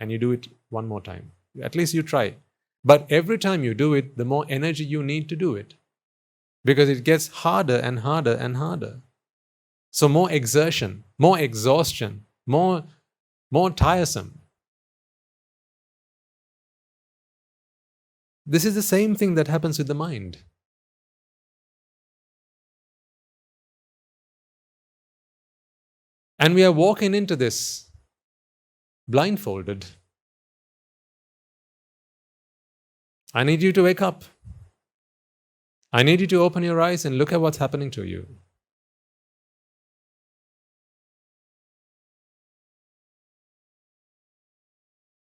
And you do it one more time. At least you try. But every time you do it, the more energy you need to do it. Because it gets harder and harder and harder. So more exertion, more exhaustion, more tiresome. This is the same thing that happens with the mind. And we are walking into this blindfolded. I need you to wake up. I need you to open your eyes and look at what's happening to you.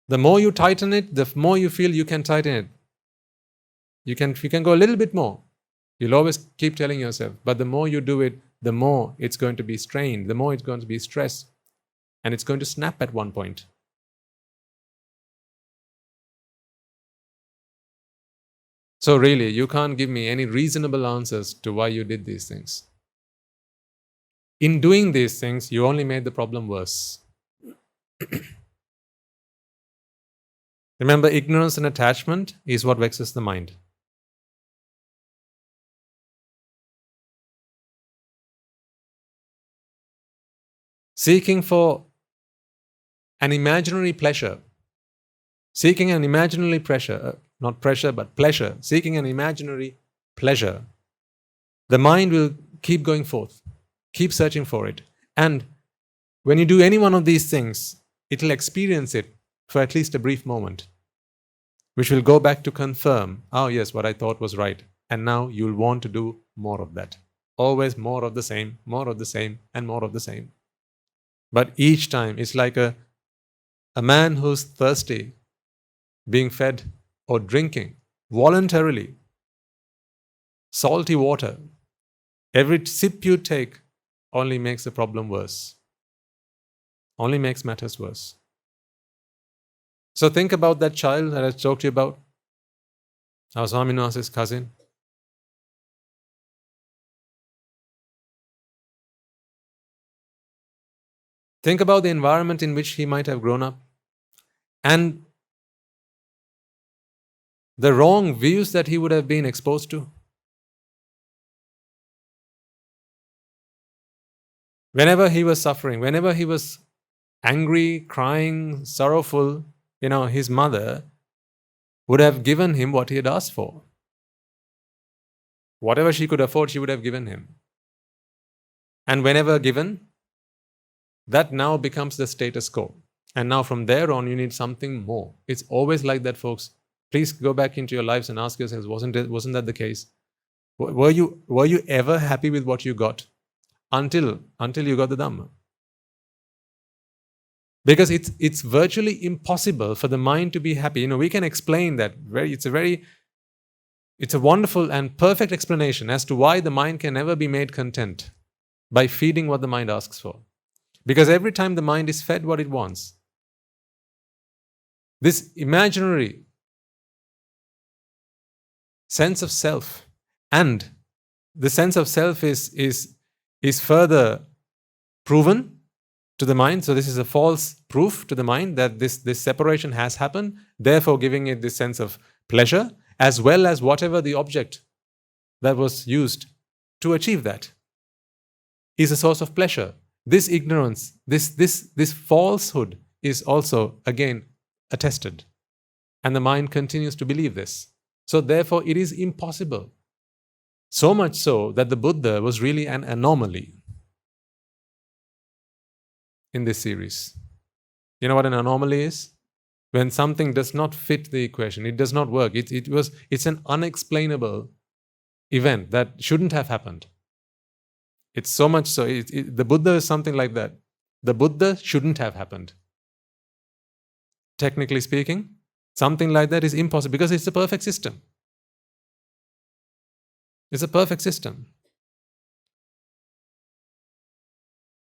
The more you tighten it, the more you feel you can tighten it. You can go a little bit more. You'll always keep telling yourself, but the more you do it, the more it's going to be strained, the more it's going to be stressed, and it's going to snap at one point. So really, you can't give me any reasonable answers to why you did these things. In doing these things, you only made the problem worse. Remember, ignorance and attachment is what vexes the mind. Seeking for an imaginary pleasure, seeking an imaginary pleasure, not pressure, but pleasure, seeking an imaginary pleasure, the mind will keep going forth, keep searching for it. And when you do any one of these things, it will experience it for at least a brief moment, which will go back to confirm, oh yes, what I thought was right. And now you'll want to do more of that. Always more of the same, and more of the same. But each time, it's like a man who's thirsty, being fed or drinking voluntarily salty water. Every sip you take only makes the problem worse, only makes matters worse. So think about that child that I talked to you about, our Swaminatha's cousin. Think about the environment in which he might have grown up and the wrong views that he would have been exposed to. Whenever he was suffering, whenever he was angry, crying, sorrowful, his mother would have given him what he had asked for. Whatever she could afford, she would have given him. And whenever given, that now becomes the status quo. And now from there on, you need something more. It's always like that, folks. Please go back into your lives and ask yourselves, wasn't that the case? Were you ever happy with what you got until you got the Dhamma? Because it's virtually impossible for the mind to be happy. We can explain that. It's a wonderful and perfect explanation as to why the mind can never be made content by feeding what the mind asks for. Because every time the mind is fed what it wants, this imaginary sense of self, and the sense of self is further proven to the mind. So this is a false proof to the mind that this separation has happened, therefore giving it this sense of pleasure, as well as whatever the object that was used to achieve that is a source of pleasure. This ignorance, this falsehood is also again attested, and the mind continues to believe this. So therefore it is impossible. So much so that the Buddha was really an anomaly in this series. You know what an anomaly is? When something does not fit the equation, it does not work. It's an unexplainable event that shouldn't have happened. It's so much so, the Buddha is something like that. The Buddha shouldn't have happened. Technically speaking, something like that is impossible because it's a perfect system. It's a perfect system.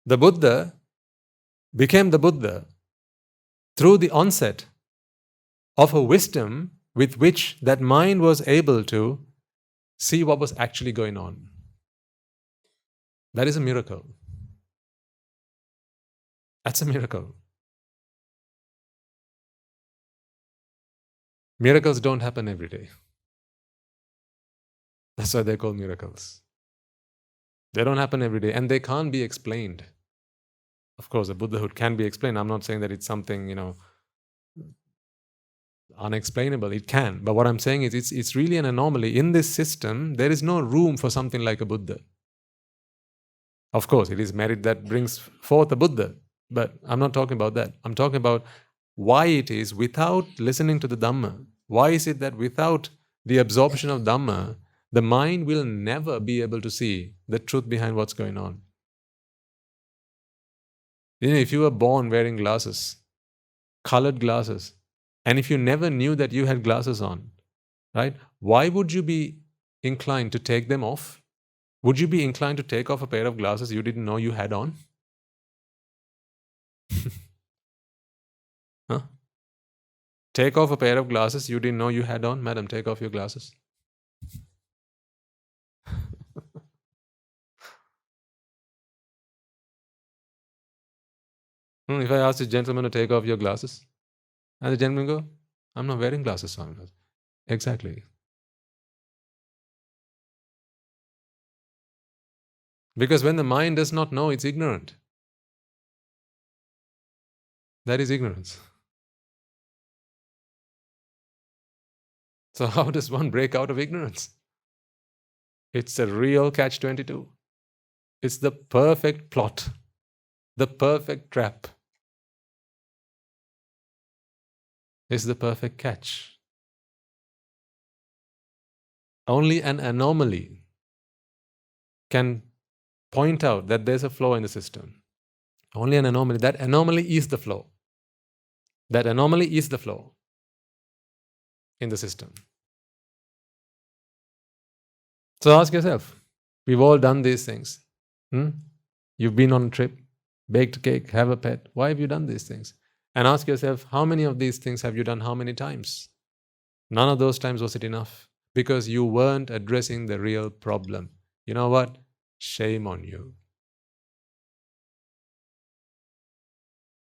The Buddha became the Buddha through the onset of a wisdom with which that mind was able to see what was actually going on. That is a miracle. That's a miracle. Miracles don't happen every day. That's why they're called miracles. They don't happen every day, and they can't be explained. Of course, the Buddhahood can be explained. I'm not saying that it's something, unexplainable. It can. But what I'm saying is it's really an anomaly. In this system, there is no room for something like a Buddha. Of course, it is merit that brings forth a Buddha. But I'm not talking about that. I'm talking about why it is without listening to the Dhamma. Why is it that without the absorption of Dhamma, the mind will never be able to see the truth behind what's going on? If you were born wearing glasses, colored glasses, and if you never knew that you had glasses on, right? Why would you be inclined to take them off? Would you be inclined to take off a pair of glasses you didn't know you had on? Huh? Take off a pair of glasses you didn't know you had on. Madam, take off your glasses. If I ask the gentleman to take off your glasses, and the gentleman go, I'm not wearing glasses on. Exactly. Because when the mind does not know, it's ignorant. That is ignorance. So how does one break out of ignorance? It's a real catch-22. It's the perfect plot, the perfect trap. It's the perfect catch. Only an anomaly can point out that there's a flaw in the system. Only an anomaly. That anomaly is the flaw. That anomaly is the flaw in the system. So ask yourself, we've all done these things. You've been on a trip, baked a cake, have a pet. Why have you done these things? And ask yourself, how many of these things have you done how many times? None of those times was it enough, because you weren't addressing the real problem. You know what? Shame on you.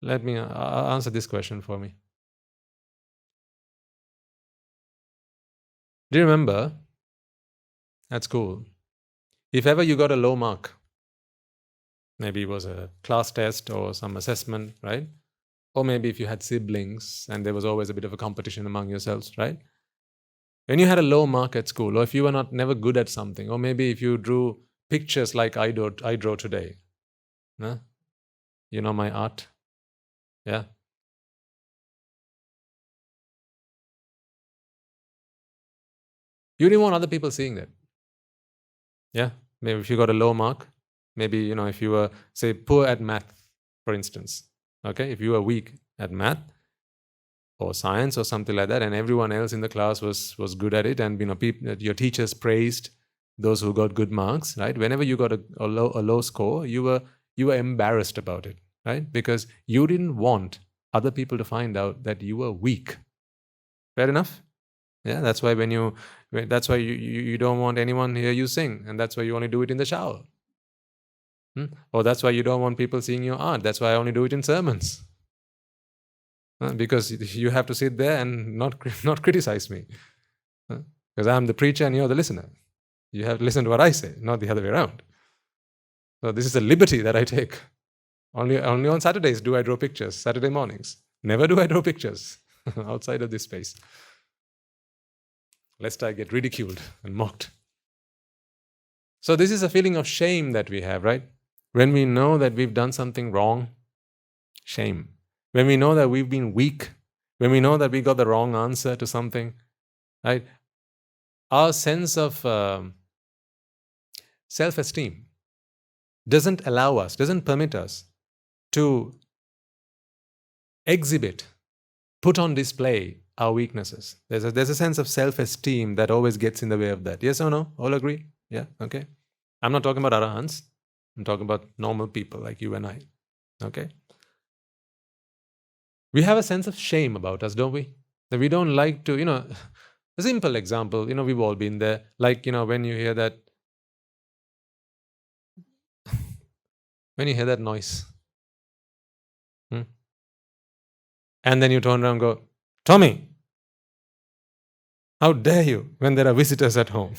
Let me answer this question for me. Do you remember at school, if ever you got a low mark, maybe it was a class test or some assessment, right? Or maybe if you had siblings and there was always a bit of a competition among yourselves, right? When you had a low mark at school, or if you were never good at something, or maybe if you drew pictures like I draw today, you know my art, yeah? You didn't want other people seeing that. Yeah, maybe if you got a low mark, maybe, if you were, say, poor at math, for instance, okay? If you were weak at math or science or something like that, and everyone else in the class was good at it, and your teachers praised those who got good marks, right? Whenever you got a low score, you were embarrassed about it, right? Because you didn't want other people to find out that you were weak. Fair enough? Yeah, that's why you don't want anyone hear you sing, and that's why you only do it in the shower. Or that's why you don't want people seeing your art. That's why I only do it in sermons. Because you have to sit there and not criticize me. Because I'm the preacher and you're the listener. You have to listen to what I say, not the other way around. So this is a liberty that I take. Only on Saturdays do I draw pictures, Saturday mornings. Never do I draw pictures outside of this space, lest I get ridiculed and mocked. So this is a feeling of shame that we have, right? When we know that we've done something wrong, shame. When we know that we've been weak, when we know that we got the wrong answer to something, right? Our sense of self-esteem doesn't allow us, doesn't permit us to exhibit, put on display our weaknesses. There's a sense of self-esteem that always gets in the way of that. Yes or no? All agree? Yeah? Okay. I'm not talking about arahants. I'm talking about normal people like you and I. Okay? We have a sense of shame about us, don't we? That we don't like to, a simple example, we've all been there. Like, when you hear that noise, and then you turn around and go, Tommy, how dare you, when there are visitors at home?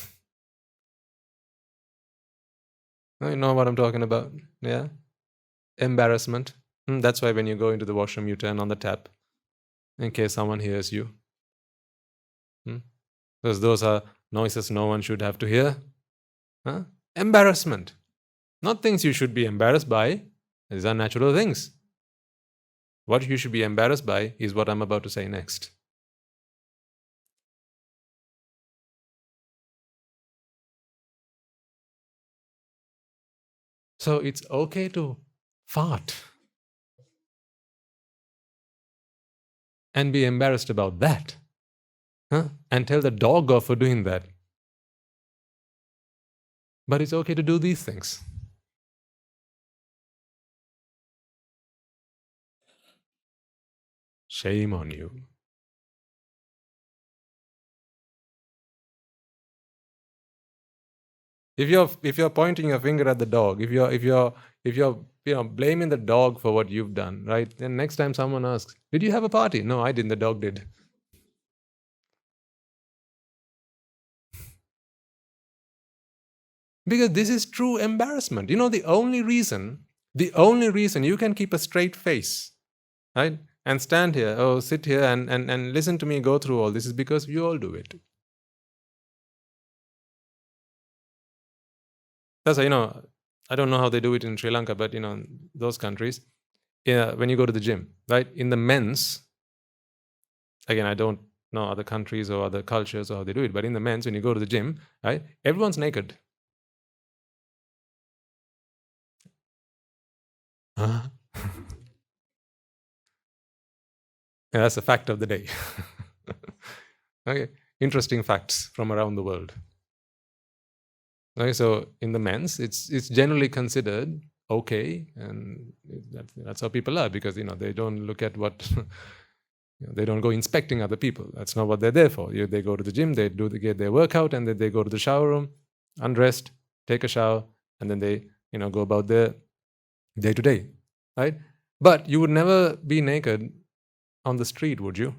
You know what I'm talking about, yeah? Embarrassment. That's why when you go into the washroom, you turn on the tap in case someone hears you. Because those are noises no one should have to hear. Embarrassment. Not things you should be embarrassed by. These are natural things. What you should be embarrassed by is what I'm about to say next. So it's okay to fart and be embarrassed about that, and tell the dog off for doing that. But it's okay to do these things. Shame on you. If you're pointing your finger at the dog, if you're blaming the dog for what you've done, right? Then next time someone asks, "Did you have a party?" No, I didn't. The dog did. Because this is true embarrassment. The only reason you can keep a straight face, right, and stand here or sit here and listen to me go through all this is because you all do it. That's why, I don't know how they do it in Sri Lanka, but those countries, when you go to the gym, right, in the men's, again, I don't know other countries or other cultures or how they do it, but in the men's, when you go to the gym, right, everyone's naked. Yeah, that's a fact of the day. Okay, interesting facts from around the world. Okay, so in the men's, it's generally considered okay, and that's how people are, because they don't look at what they don't go inspecting other people. That's not what they're there for. They go to the gym, they get their workout, and then they go to the shower room, undressed, take a shower, and then they go about their day to day, right? But you would never be naked on the street, would you?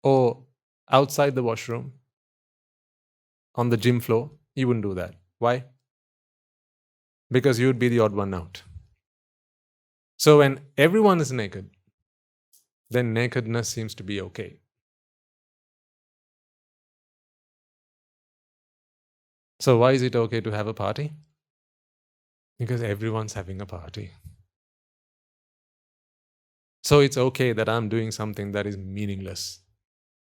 Or outside the washroom, on the gym floor? You wouldn't do that. Why? Because you would be the odd one out. So when everyone is naked, then nakedness seems to be okay. So why is it okay to have a party? Because everyone's having a party. So it's okay that I'm doing something that is meaningless.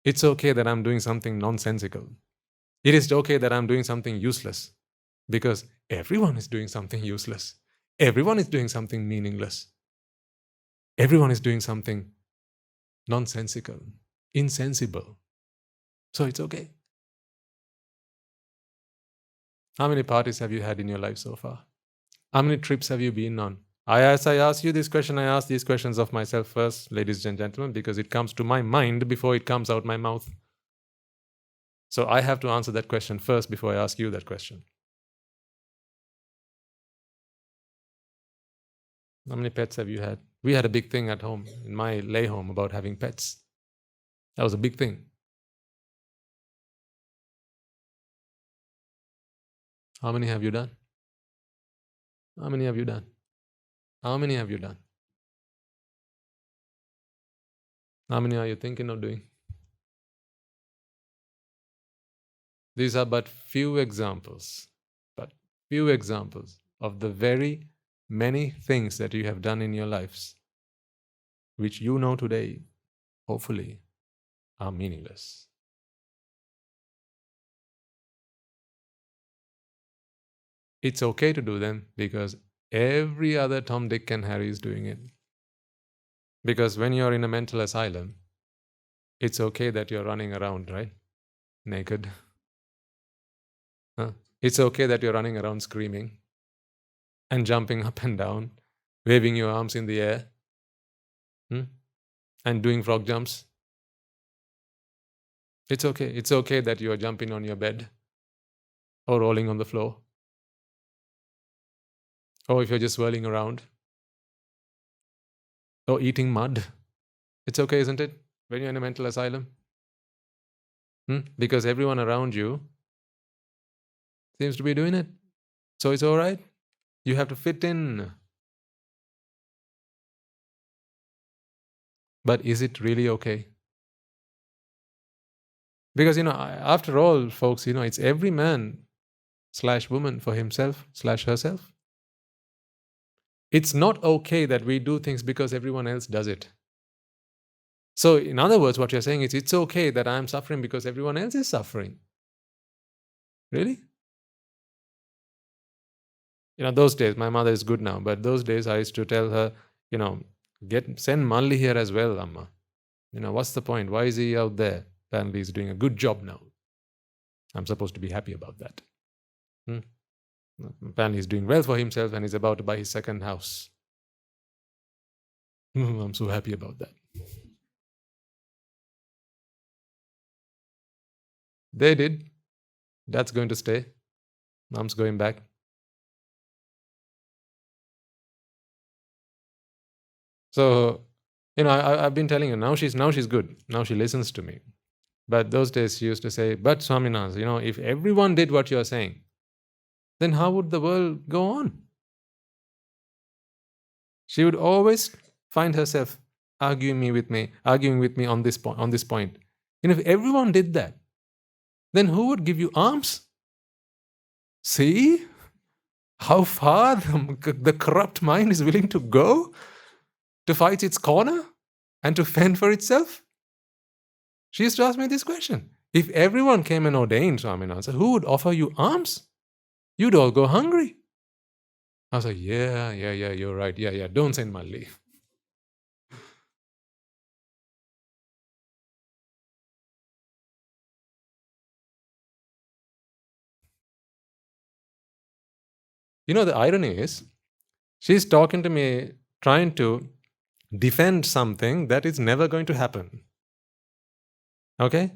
It's okay that I'm doing something nonsensical. It is okay that I'm doing something useless. Because everyone is doing something useless. Everyone is doing something meaningless. Everyone is doing something nonsensical, insensible. So it's okay. How many parties have you had in your life so far? How many trips have you been on? As I ask you this question, I ask these questions of myself first, ladies and gentlemen, because it comes to my mind before it comes out my mouth. So I have to answer that question first before I ask you that question. How many pets have you had? We had a big thing at home, in my lay home, about having pets. That was a big thing. How many have you done? How many have you done? How many have you done? How many are you thinking of doing? These are but few examples of the very many things that you have done in your lives, which you know today, hopefully, are meaningless. it's okay to do them because every other Tom, Dick and Harry is doing it. Because when you're in a mental asylum, it's okay that you're running around, right? Naked. Huh? It's okay that you're running around screaming and jumping up and down, waving your arms in the air, and doing frog jumps. It's okay. It's okay that you're jumping on your bed or rolling on the floor. Or if you're just whirling around. Or eating mud. It's okay, isn't it? When you're in a mental asylum. Because everyone around you seems to be doing it. So it's all right. You have to fit in. But is it really okay? Because, after all, folks, it's every man/woman for himself/herself. It's not okay that we do things because everyone else does it. So, in other words, what you're saying is, it's okay that I'm suffering because everyone else is suffering. Really? Those days, my mother is good now, but those days I used to tell her, send Malli here as well, Amma. What's the point? Why is he out there? Apparently he's doing a good job now. I'm supposed to be happy about that. Apparently he's doing well for himself and he's about to buy his second house. I'm so happy about that. They did. Dad's going to stay. Mom's going back. So, I've been telling her, now she's good. Now she listens to me. But those days she used to say, but Swaminas, if everyone did what you're saying, then how would the world go on? She would always find herself arguing with me on this point. If everyone did that, then who would give you alms? See how far the corrupt mind is willing to go to fight its corner and to fend for itself? She used to ask me this question. If everyone came and ordained, Swaminatha, who would offer you alms? You'd all go hungry. I was like, yeah, you're right. Yeah, don't send Malli. The irony is, she's talking to me, trying to defend something that is never going to happen. Okay?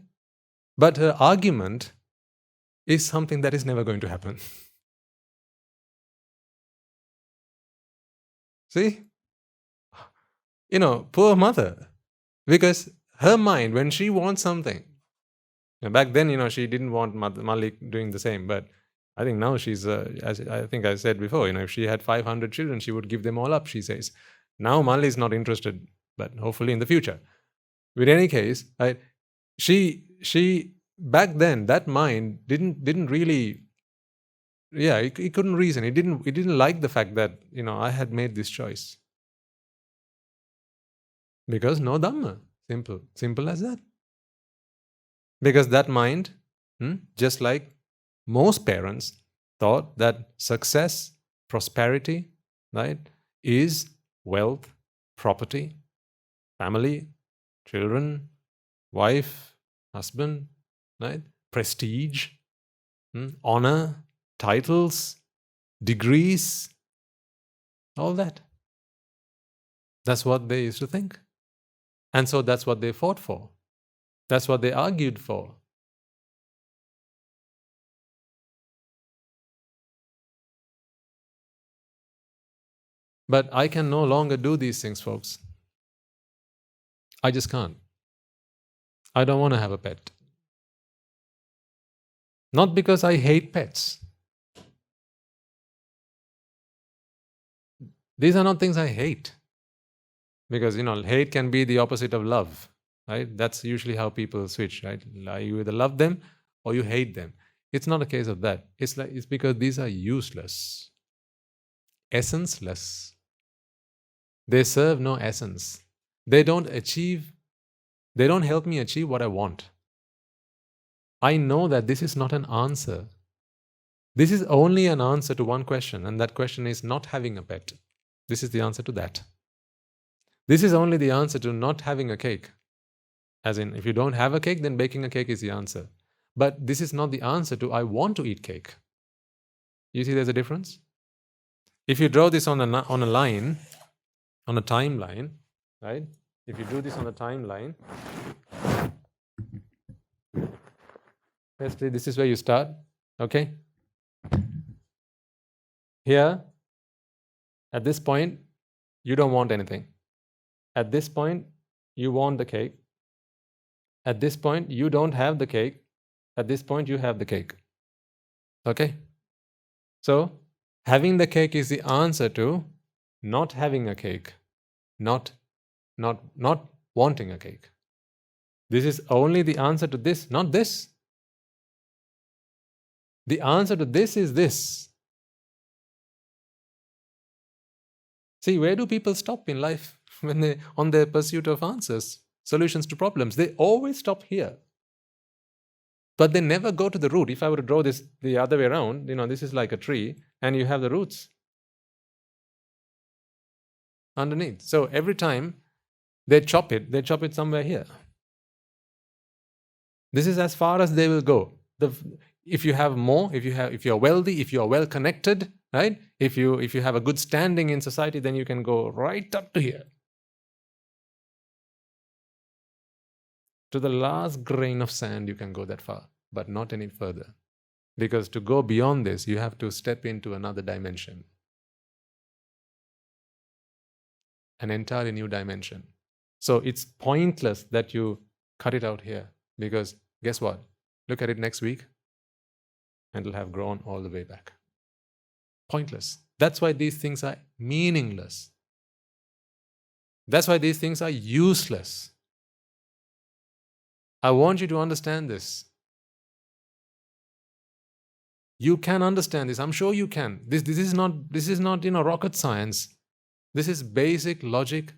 But her argument is something that is never going to happen. See? Poor mother. Because her mind, when she wants something, back then, she didn't want Malli doing the same, but I think now she's, as I think I said before, if she had 500 children, she would give them all up, she says. Now Malli is not interested, but hopefully in the future. But in any case, she back then, that mind didn't really, it couldn't reason. It didn't like the fact that, I had made this choice. Because no Dhamma. Simple as that. Because that mind, just like most parents, thought that success, prosperity, right, is wealth, property, family, children, wife, husband, right, prestige, honor, titles, degrees, all that. That's what they used to think. And so that's what they fought for. That's what they argued for. But I can no longer do these things, folks. I just can't. I don't want to have a pet. Not because I hate pets. These are not things I hate. Because, hate can be the opposite of love, right? That's usually how people switch, right? You either love them or you hate them. It's not a case of that. It's because these are useless, essenceless. They serve no essence. They don't help me achieve what I want. I know that this is not an answer. This is only an answer to one question, and that question is not having a pet. This is the answer to that. This is only the answer to not having a cake. As in, if you don't have a cake, then baking a cake is the answer. But this is not the answer to I want to eat cake. You see there's a difference? If you draw this on a line, on a timeline, right? If you do this on a timeline, firstly, this is where you start, okay? Here, at this point, you don't want anything. At this point, you want the cake. At this point, you don't have the cake. At this point, you have the cake. Okay? So, having the cake is the answer to not having a cake, not wanting a cake. This is only the answer to this, not this. The answer to this is this. See, where do people stop in life when they on their pursuit of answers, solutions to problems? They always stop here. But they never go to the root. If I were to draw this the other way around, this is like a tree, and you have the roots underneath. So every time they chop it somewhere here. This is as far as they will go. If you have more, if you are wealthy, if you are well connected, right? If you have a good standing in society, then you can go right up to here. To the last grain of sand, you can go that far, but not any further. Because to go beyond this, you have to step into another dimension. An entirely new dimension. So it's pointless that you cut it out here. Because guess what? Look at it next week, and it'll have grown all the way back. Pointless. That's why these things are meaningless. That's why these things are useless. I want you to understand this. You can understand this. I'm sure you can. This is not rocket science. This is basic logic.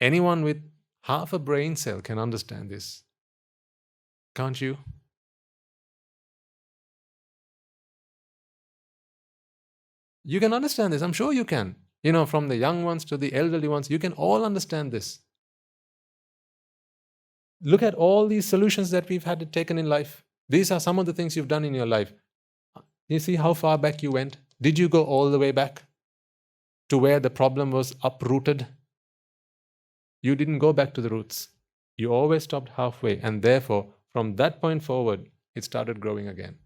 Anyone with half a brain cell can understand this. Can't you? You can understand this. I'm sure you can. From the young ones to the elderly ones, you can all understand this. Look at all these solutions that we've had taken in life. These are some of the things you've done in your life. You see how far back you went? Did you go all the way back to where the problem was uprooted? You didn't go back to the roots. You always stopped halfway, and therefore, from that point forward, it started growing again.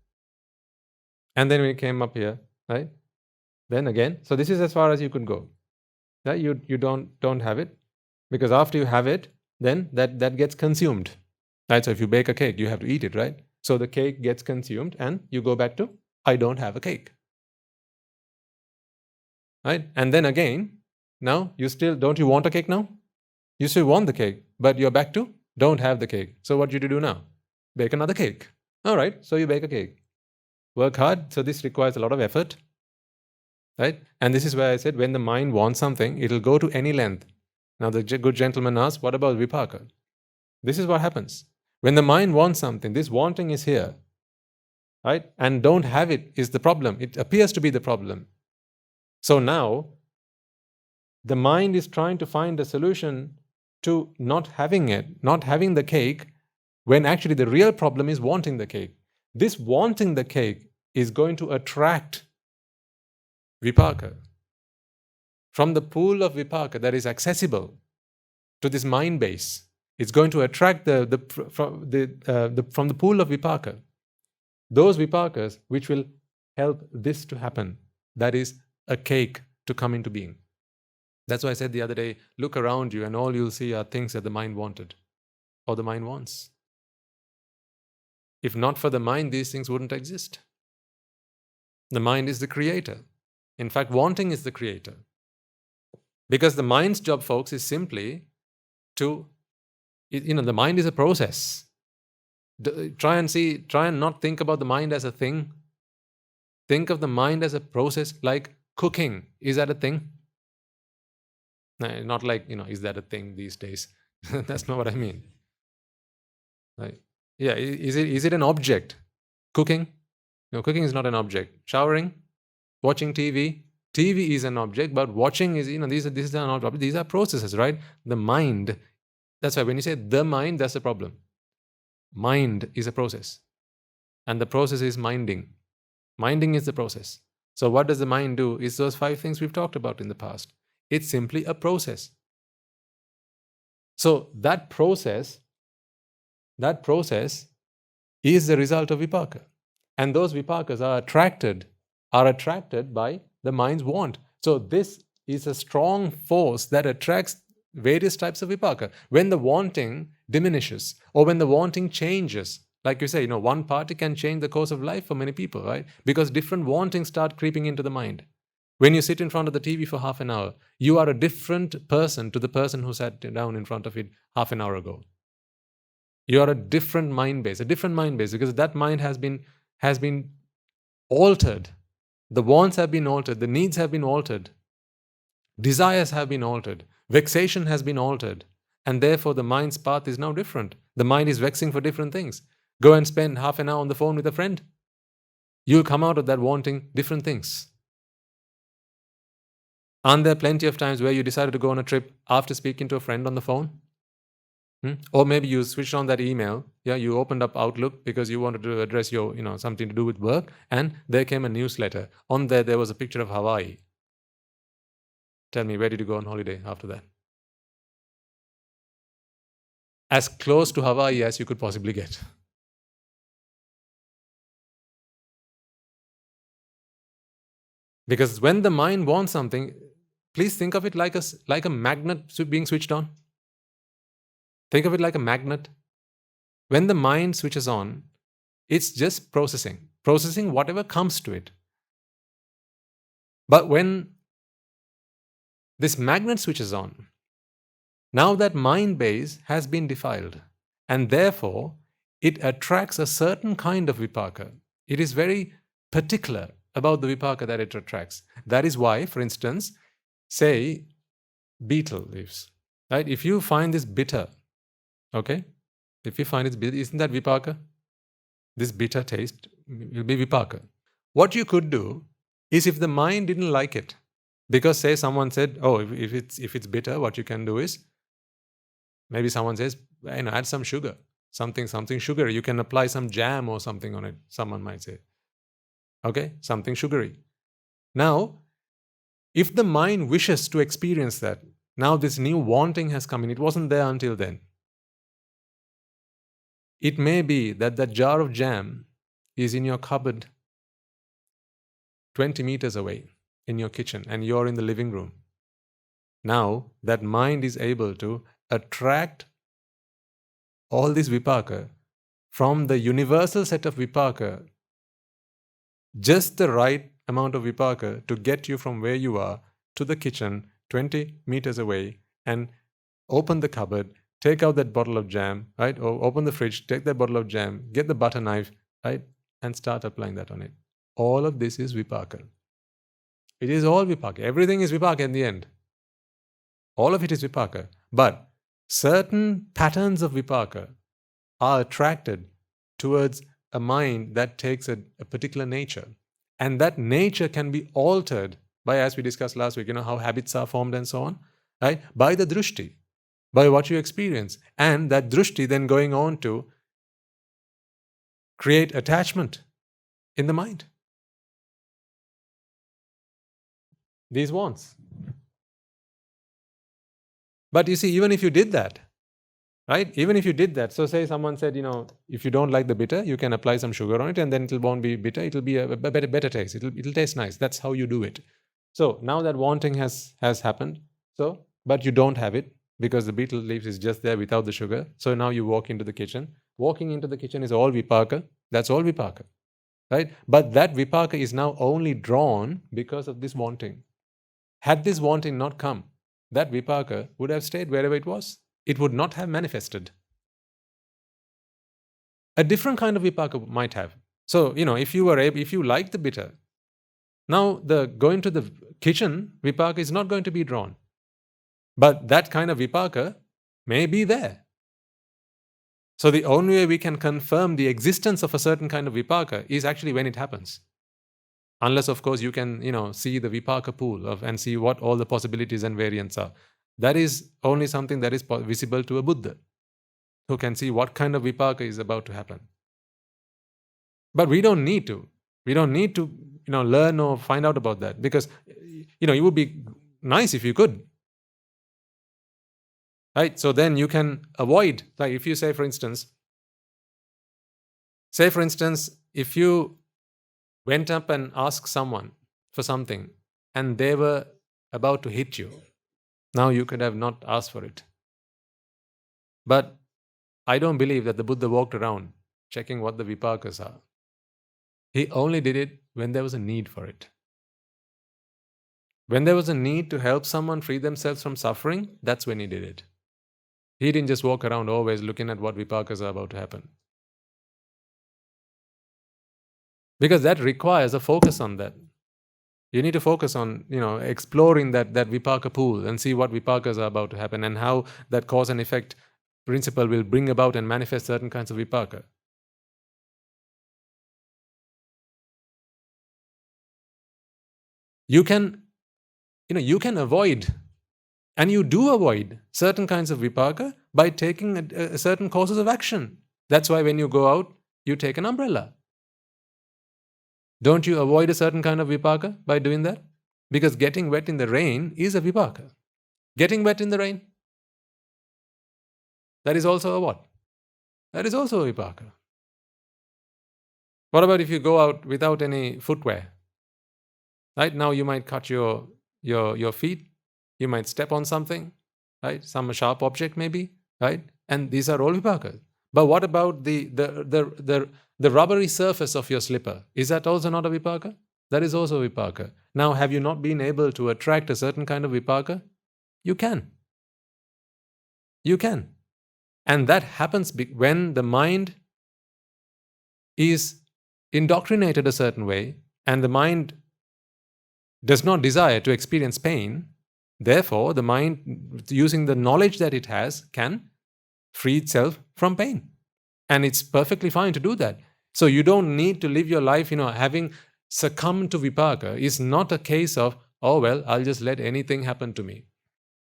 And then we came up here, right? Then again, so this is as far as you could go. Right? You don't have it, because after you have it, then that gets consumed. Right? So if you bake a cake, you have to eat it, right? So the cake gets consumed, and you go back to, I don't have a cake. Right? And then again, now don't you want a cake now? You still want the cake, but you're back to, don't have the cake. So what do you do now? Bake another cake. All right, so you bake a cake. Work hard, so this requires a lot of effort. Right? And this is where I said, when the mind wants something, it'll go to any length. Now the good gentleman asked, what about wipáka? This is what happens. When the mind wants something, this wanting is here. Right? And don't have it is the problem. It appears to be the problem. So now, the mind is trying to find a solution to not having it, not having the cake, when actually the real problem is wanting the cake. This wanting the cake is going to attract wipáka. From the pool of wipáka that is accessible to this mind base, it's going to attract from the pool of wipáka, those wipákas which will help this to happen. That is a cake to come into being. That's why I said the other day, look around you and all you'll see are things that the mind wanted or the mind wants. If not for the mind, these things wouldn't exist. The mind is the creator. In fact, wanting is the creator. Because the mind's job, folks, is simply to, the mind is a process. Try and not think about the mind as a thing. Think of the mind as a process, like cooking. Is that a thing? No, not like, is that a thing these days? That's not what I mean. Right? Yeah, is it an object? Cooking? Cooking is not an object. Showering, watching TV. TV is an object, but watching is, this is not object. These are processes, right? The mind. That's why when you say the mind, that's the problem. Mind is a process. And the process is minding. Minding is the process. So what does the mind do? It's those 5 things we've talked about in the past. It's simply a process. So that process is the result of vipaka. And those vipakas are attracted by the mind's want. So this is a strong force that attracts various types of vipaka. When the wanting diminishes, or when the wanting changes, like you say, one party can change the course of life for many people, right? Because different wantings start creeping into the mind. When you sit in front of the TV for half an hour, you are a different person to the person who sat down in front of it half an hour ago. You are a different mind base, because that mind has been altered. The wants have been altered, the needs have been altered, desires have been altered, vexation has been altered, and therefore the mind's path is now different. The mind is vexing for different things. Go and spend half an hour on the phone with a friend. You'll come out of that wanting different things. Aren't there plenty of times where you decided to go on a trip after speaking to a friend on the phone? Or maybe you switched on that email. Yeah, you opened up Outlook because you wanted to address your, something to do with work, and there came a newsletter. On there was a picture of Hawaii. Tell me, where did you go on holiday after that? As close to Hawaii as you could possibly get. Because when the mind wants something, please think of it like a magnet being switched on. Think of it like a magnet. When the mind switches on, it's just processing whatever comes to it. But when this magnet switches on, now that mind base has been defiled, and therefore it attracts a certain kind of vipaka. It is very particular about the vipaka that it attracts. That is why, for instance, say betel leaves, right? If you find this bitter, okay? If you find it bitter, isn't that vipaka? This bitter taste will be vipaka. What you could do is, if the mind didn't like it, because say someone said, oh, if it's bitter, what you can do is, maybe someone says, add some sugar, something sugary. You can apply some jam or something on it, someone might say. Okay, something sugary. Now, if the mind wishes to experience that, now this new wanting has come in. It wasn't there until then. It may be that jar of jam is in your cupboard 20 meters away in your kitchen, and you're in the living room. Now, that mind is able to attract all this vipaka from the universal set of vipaka, just the right amount of vipaka to get you from where you are to the kitchen 20 meters away, and open the cupboard, take out that bottle of jam, right? Or open the fridge, take that bottle of jam, get the butter knife, right? And start applying that on it. All of this is vipaka. It is all vipaka. Everything is vipaka in the end. All of it is vipaka. But certain patterns of vipaka are attracted towards a mind that takes a particular nature. And that nature can be altered by, as we discussed last week, how habits are formed and so on, right? By the drushti, by what you experience. And that drushti then going on to create attachment in the mind. These wants. But you see, even if you did that, right? Even if you did that, so say someone said, if you don't like the bitter, you can apply some sugar on it, and then it won't be bitter. It'll be a better taste. It'll taste nice. That's how you do it. So now that wanting has happened. So, but you don't have it because the betel leaves is just there without the sugar. So now you walk into the kitchen. Walking into the kitchen is all vipaka. That's all vipaka, right? But that vipaka is now only drawn because of this wanting. Had this wanting not come, that vipaka would have stayed wherever it was. It would not have manifested. A different kind of vipaka might have. So, if you like the bitter, now going to the kitchen vipaka is not going to be drawn. But that kind of vipaka may be there. So the only way we can confirm the existence of a certain kind of vipaka is actually when it happens. Unless, of course, you can, see the vipaka pool and see what all the possibilities and variants are. That is only something that is visible to a Buddha, who can see what kind of vipaka is about to happen. But we don't need to. We don't need to, learn or find out about that, because, it would be nice if you could. Right? So then you can avoid, like if you say, for instance, if you went up and asked someone for something and they were about to hit you, now you could have not asked for it. But I don't believe that the Buddha walked around checking what the vipakas are. He only did it when there was a need for it. When there was a need to help someone free themselves from suffering, that's when he did it. He didn't just walk around always looking at what vipakas are about to happen. Because that requires a focus on that. You need to focus on, exploring that vipaka pool and see what vipakas are about to happen and how that cause and effect principle will bring about and manifest certain kinds of vipaka. You can avoid, and you do avoid, certain kinds of vipaka by taking certain courses of action. That's why when you go out, you take an umbrella. Don't you avoid a certain kind of vipaka by doing that? Because getting wet in the rain is a vipaka. Getting wet in the rain, that is also a what? That is also a vipaka. What about if you go out without any footwear? Right? Now you might cut your feet, you might step on something, right? Some sharp object maybe, right? And these are all vipakas. But what about the rubbery surface of your slipper? Is that also not a vipaka? That is also a vipaka. Now, have you not been able to attract a certain kind of vipaka? You can. You can. And that happens when the mind is indoctrinated a certain way and the mind does not desire to experience pain. Therefore, the mind, using the knowledge that it has, can free itself from pain. And it's perfectly fine to do that. So you don't need to live your life, having succumbed to vipaka is not a case of, oh, well, I'll just let anything happen to me.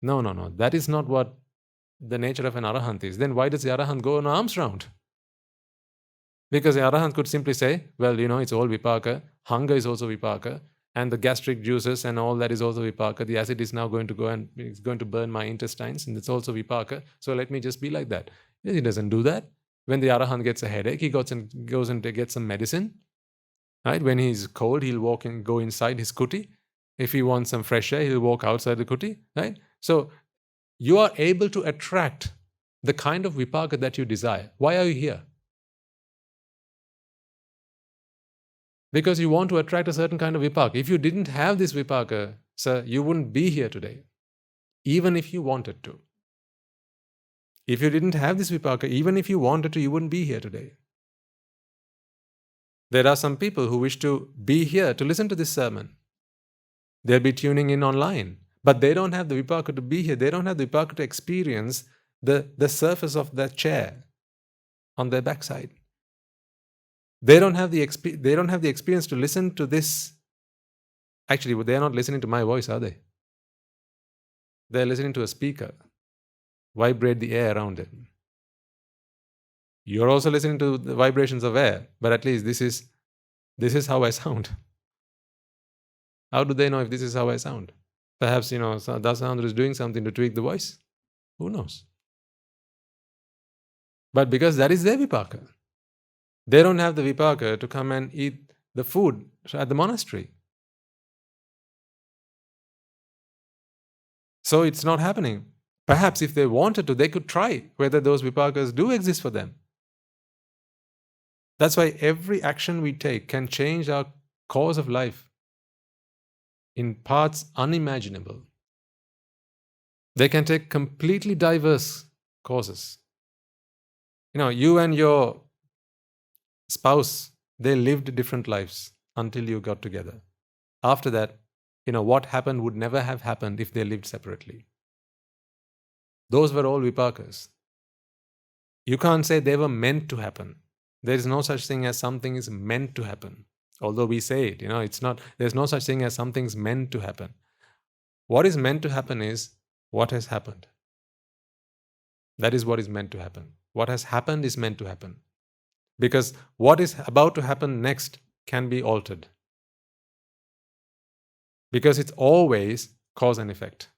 No. That is not what the nature of an arahant is. Then why does the arahant go on arms round? Because the arahant could simply say, well, it's all vipaka. Hunger is also vipaka. And the gastric juices and all that is also vipaka. The acid is now going to go and it's going to burn my intestines, and it's also vipaka. So let me just be like that. He doesn't do that. When the arahant gets a headache, he goes and gets some medicine. Right? When he's cold, he'll go inside his kuti. If he wants some fresh air, he'll walk outside the kuti. Right? So you are able to attract the kind of vipaka that you desire. Why are you here? Because you want to attract a certain kind of vipaka. If you didn't have this vipaka, sir, you wouldn't be here today, even if you wanted to. If you didn't have this vipaka, even if you wanted to, you wouldn't be here today. There are some people who wish to be here to listen to this sermon. They'll be tuning in online, but they don't have the vipaka to be here. They don't have the vipaka to experience the surface of that chair on their backside. They don't have the experience to listen to this. Actually, they're not listening to my voice, are they? They're listening to a speaker. Vibrate the air around it. You're also listening to the vibrations of air, but at least this is how I sound. How do they know if this is how I sound? Perhaps, Dasandra is doing something to tweak the voice. Who knows? But because that is their vipaka. They don't have the vipaka to come and eat the food at the monastery. So it's not happening. Perhaps if they wanted to, they could try whether those vipakas do exist for them. That's why every action we take can change our course of life in parts unimaginable. They can take completely diverse courses. You and your spouse, they lived different lives until you got together. After that, what happened would never have happened if they lived separately. Those were all vipakas. You can't say they were meant to happen. There is no such thing as something is meant to happen. Although we say it, it's not, there's no such thing as something's meant to happen. What is meant to happen is what has happened. That is what is meant to happen. What has happened is meant to happen. Because what is about to happen next can be altered. Because it's always cause and effect.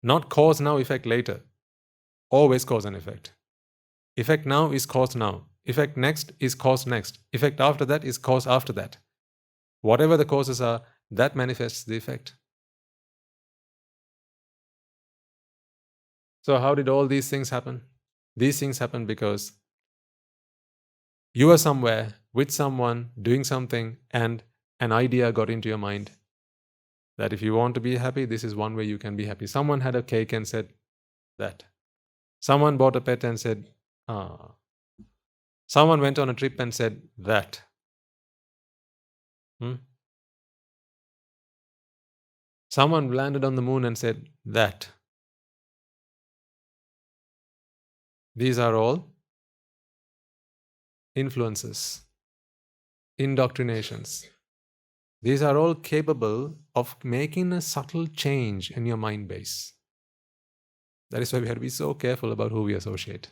Not cause now, effect later. Always cause and effect. Effect now is cause now. Effect next is cause next. Effect after that is cause after that. Whatever the causes are, that manifests the effect. So how did all these things happen? These things happen because you are somewhere with someone doing something and an idea got into your mind that if you want to be happy, this is one way you can be happy. Someone had a cake and said that. Someone bought a pet and said, ah. Someone went on a trip and said that. Someone landed on the moon and said that. These are all influences, indoctrinations. These are all capable of making a subtle change in your mind base. That is why we have to be so careful about who we associate.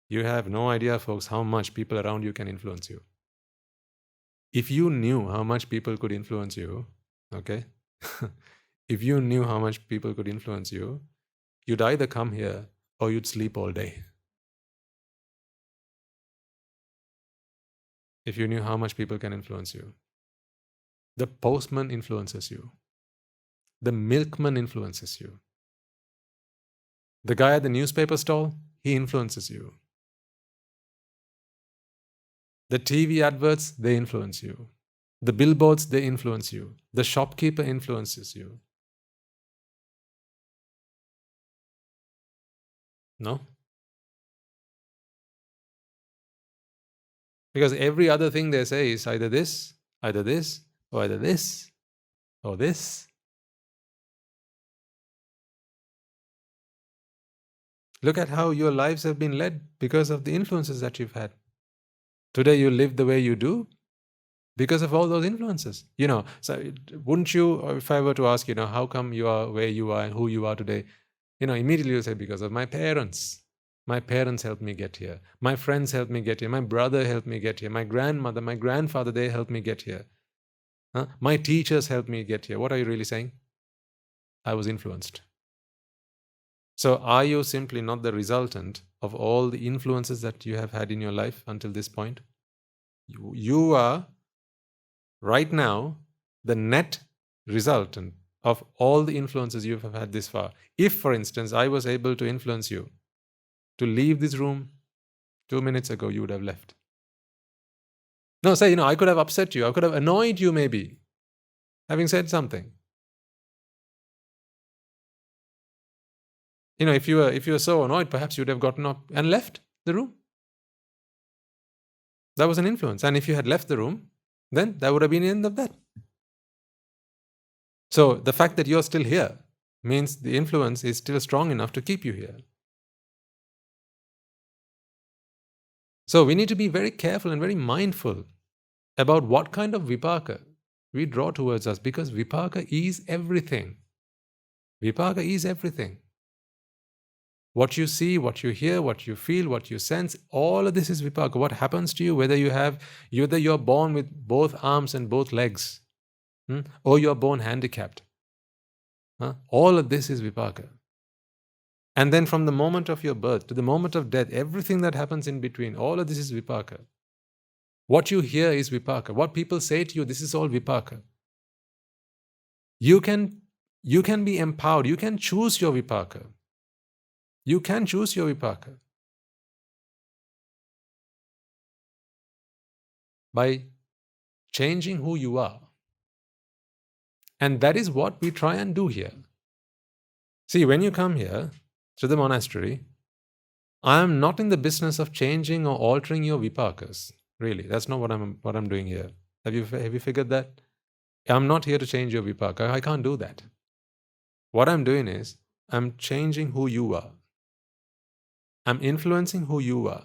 You have no idea, folks, how much people around you can influence you. If you knew how much people could influence you, okay? If you knew how much people could influence you, you'd either come here or you'd sleep all day. If you knew how much people can influence you. The postman influences you. The milkman influences you. The guy at the newspaper stall, he influences you. The TV adverts, they influence you. The billboards, they influence you. The shopkeeper influences you. No? Because every other thing they say is either this, or either this, or this. Look at how your lives have been led because of the influences that you've had. Today you live the way you do because of all those influences. So wouldn't you, if I were to ask, how come you are where you are and who you are today, immediately you'll say, because of my parents. My parents helped me get here. My friends helped me get here. My brother helped me get here. My grandmother, my grandfather, they helped me get here. My teachers helped me get here. What are you really saying? I was influenced. So are you simply not the resultant of all the influences that you have had in your life until this point? You are, right now, the net resultant of all the influences you have had this far. If, for instance, I was able to influence you to leave this room 2 minutes ago, you would have left. No, say, I could have upset you. I could have annoyed you maybe, having said something. If you were so annoyed, perhaps you'd have gotten up and left the room. That was an influence. And if you had left the room, then that would have been the end of that. So the fact that you're still here means the influence is still strong enough to keep you here. So we need to be very careful and very mindful about what kind of vipaka we draw towards us, because vipaka is everything. Vipaka is everything. What you see, what you hear, what you feel, what you sense, all of this is vipaka. What happens to you, whether you're born with both arms and both legs, or you're born handicapped. All of this is vipaka. And then from the moment of your birth to the moment of death, everything that happens in between, all of this is vipaka. What you hear is vipaka. What people say to you, this is all vipaka. You can be empowered. You can choose your vipaka. You can choose your vipaka by changing who you are. And that is what we try and do here. See, when you come here to the monastery, I am not in the business of changing or altering your vipakas. Really, that's not what I'm doing here. Have you figured that? I'm not here to change your vipaka. I can't do that. What I'm doing is I'm changing who you are. I'm influencing who you are.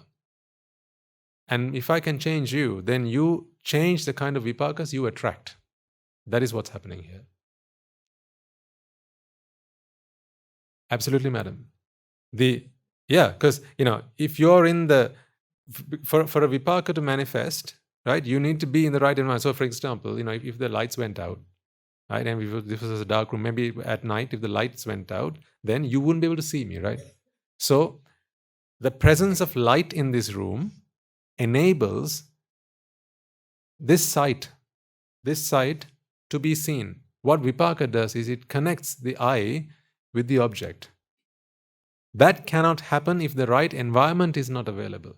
And if I can change you, then you change the kind of vipākas you attract. That is what's happening here. Absolutely, madam. Because, if you're in for a vipāka to manifest, right, you need to be in the right environment. So, for example, if the lights went out, right, and if this was a dark room, maybe at night, if the lights went out, then you wouldn't be able to see me, right? So, the presence of light in this room enables this sight to be seen. What vipāka does is it connects the eye with the object. That cannot happen if the right environment is not available.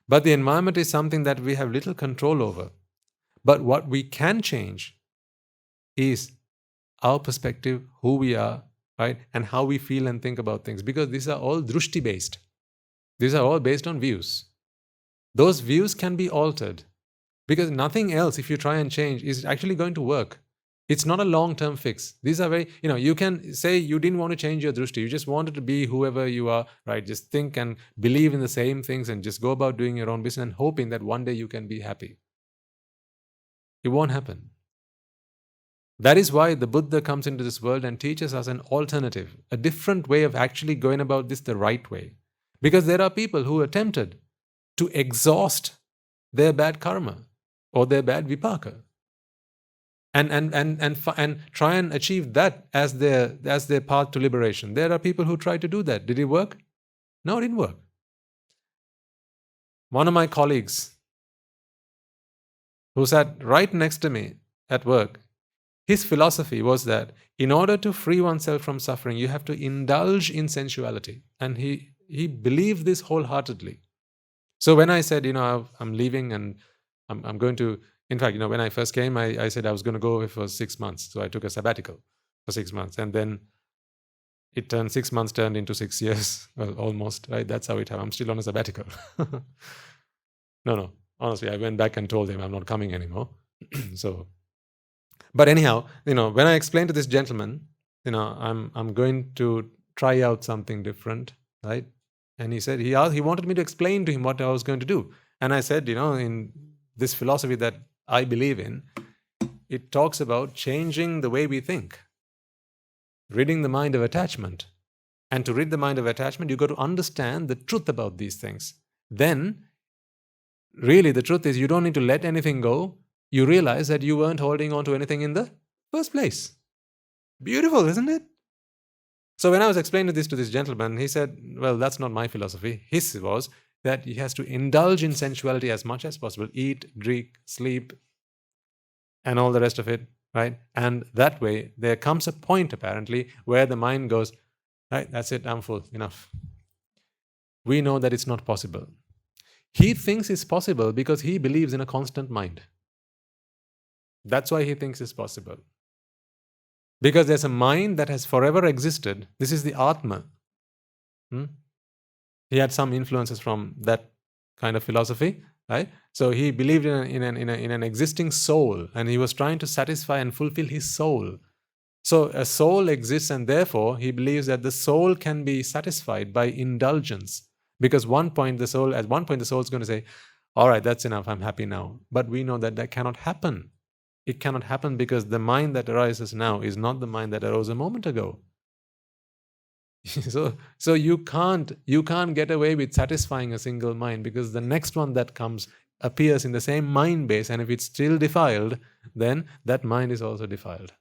But the environment is something that we have little control over. But what we can change is our perspective, who we are, right, and how we feel and think about things. Because these are all drushti based. These are all based on views. Those views can be altered. Because nothing else, if you try and change, is actually going to work. It's not a long-term fix. These are very, you can say you didn't want to change your drushti. You just wanted to be whoever you are, right? Just think and believe in the same things and just go about doing your own business and hoping that one day you can be happy. It won't happen. That is why the Buddha comes into this world and teaches us an alternative, a different way of actually going about this the right way. Because there are people who attempted to exhaust their bad karma or their bad vipāka. And try and achieve that as their path to liberation. There are people who try to do that. Did it work? No, it didn't work. One of my colleagues who sat right next to me at work, his philosophy was that in order to free oneself from suffering, you have to indulge in sensuality. And he believed this wholeheartedly. So when I said, I'm leaving and I'm going to... In fact, when I first came, I said I was going to go away for 6 months. So I took a sabbatical for 6 months. And then 6 months turned into 6 years. Well, almost, right? That's how it happened. I'm still on a sabbatical. No. Honestly, I went back and told him I'm not coming anymore. But anyhow, when I explained to this gentleman, I'm going to try out something different, right? And he said, he wanted me to explain to him what I was going to do. And I said, in this philosophy that I believe in, it talks about changing the way we think, ridding the mind of attachment. And to rid the mind of attachment, you've got to understand the truth about these things. Then, really, the truth is you don't need to let anything go. You realize that you weren't holding on to anything in the first place. Beautiful, isn't it? So when I was explaining this to this gentleman, he said, well, that's not my philosophy. His was that he has to indulge in sensuality as much as possible, eat, drink, sleep, and all the rest of it, right? And that way, there comes a point, apparently, where the mind goes, right, that's it, I'm full, enough. We know that it's not possible. He thinks it's possible because he believes in a constant mind. That's why he thinks it's possible. Because there's a mind that has forever existed. This is the Atma. He had some influences from that kind of philosophy, right? So he believed in an existing soul, and he was trying to satisfy and fulfill his soul. So a soul exists, and therefore he believes that the soul can be satisfied by indulgence. Because at one point the soul is going to say, all right, that's enough, I'm happy now. But we know that cannot happen. It cannot happen because the mind that arises now is not the mind that arose a moment ago. So you can't get away with satisfying a single mind, because the next one that comes appears in the same mind base, and if it's still defiled, then that mind is also defiled.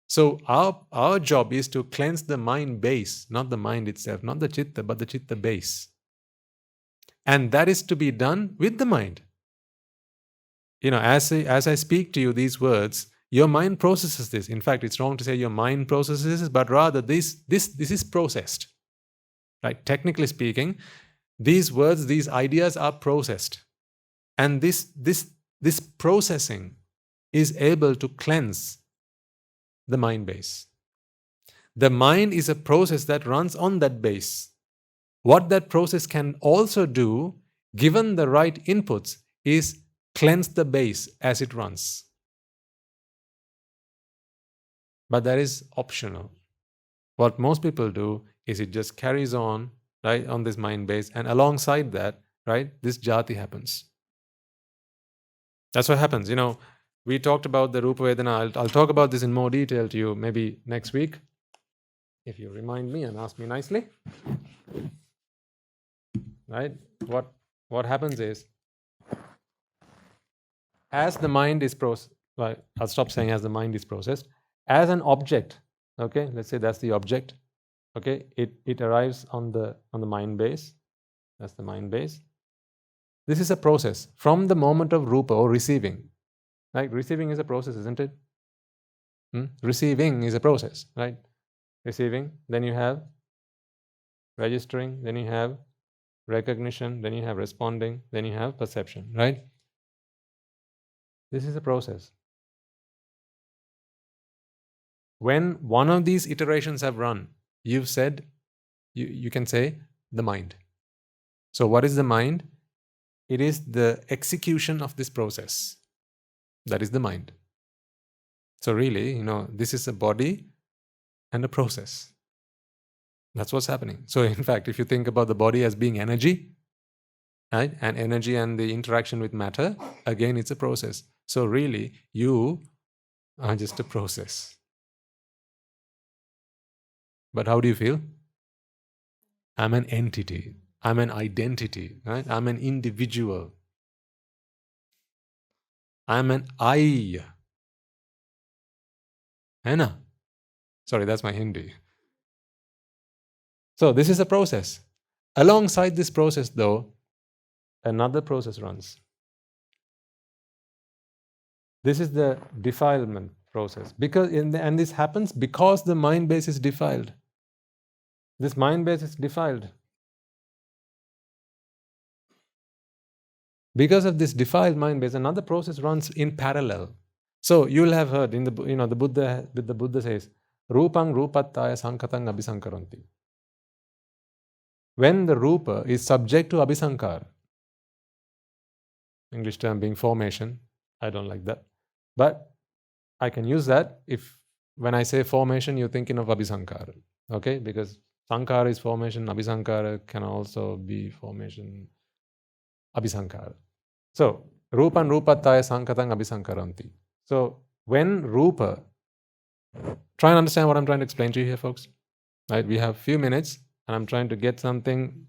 So our job is to cleanse the mind base, not the mind itself, not the chitta, but the chitta base. And that is to be done with the mind. As I speak to you these words, your mind processes this. In fact, it's wrong to say your mind processes this, but rather this is processed. Right? Technically speaking, these words, these ideas are processed. And this processing is able to cleanse the mind base. The mind is a process that runs on that base. What that process can also do, given the right inputs, is cleanse the base as it runs. But that is optional. What most people do is it just carries on, right, on this mind base, and alongside that, right, this jati happens. That's what happens. We talked about the Rupa Vedana. I'll talk about this in more detail to you maybe next week, if you remind me and ask me nicely. Right? What happens is, as the mind is processed, well, I'll stop saying as the mind is processed, as an object, okay, let's say that's the object, okay, it arrives on the mind base. That's the mind base. This is a process from the moment of Rupa, or receiving. Right? Receiving is a process, isn't it? Receiving is a process, right? Receiving, then you have registering, then you have recognition, then you have responding, then you have perception, right? This is a process. When one of these iterations have run, you've said, you can say the mind. So what is the mind? It is the execution of this process. That is the mind. So really, this is a body and a process. That's what's happening. So in fact, if you think about the body as being energy, right, and energy and the interaction with matter, again, it's a process. So really, you are just a process. But how do you feel? I'm an entity. I'm an identity. Right? I'm an individual. I'm an I. Anna. Sorry, that's my Hindi. So this is a process. Alongside this process, though, another process runs. This is the defilement process. And this happens because the mind base is defiled. This mind base is defiled. Because of this defiled mind base, another process runs in parallel. So you'll have heard in the Buddha says, Rupang rupattaya sankatang abhisankaranti. When the rupa is subject to abhisankar, English term being formation, I don't like that, but I can use that if when I say formation, you're thinking of abhisankara, okay? Because sankara is formation, abhisankara can also be formation, abhisankara. So, rupan rupattaya sankatang abhisankaranti. So, when rupa, try and understand what I'm trying to explain to you here, folks. Right? We have a few minutes, and I'm trying to get something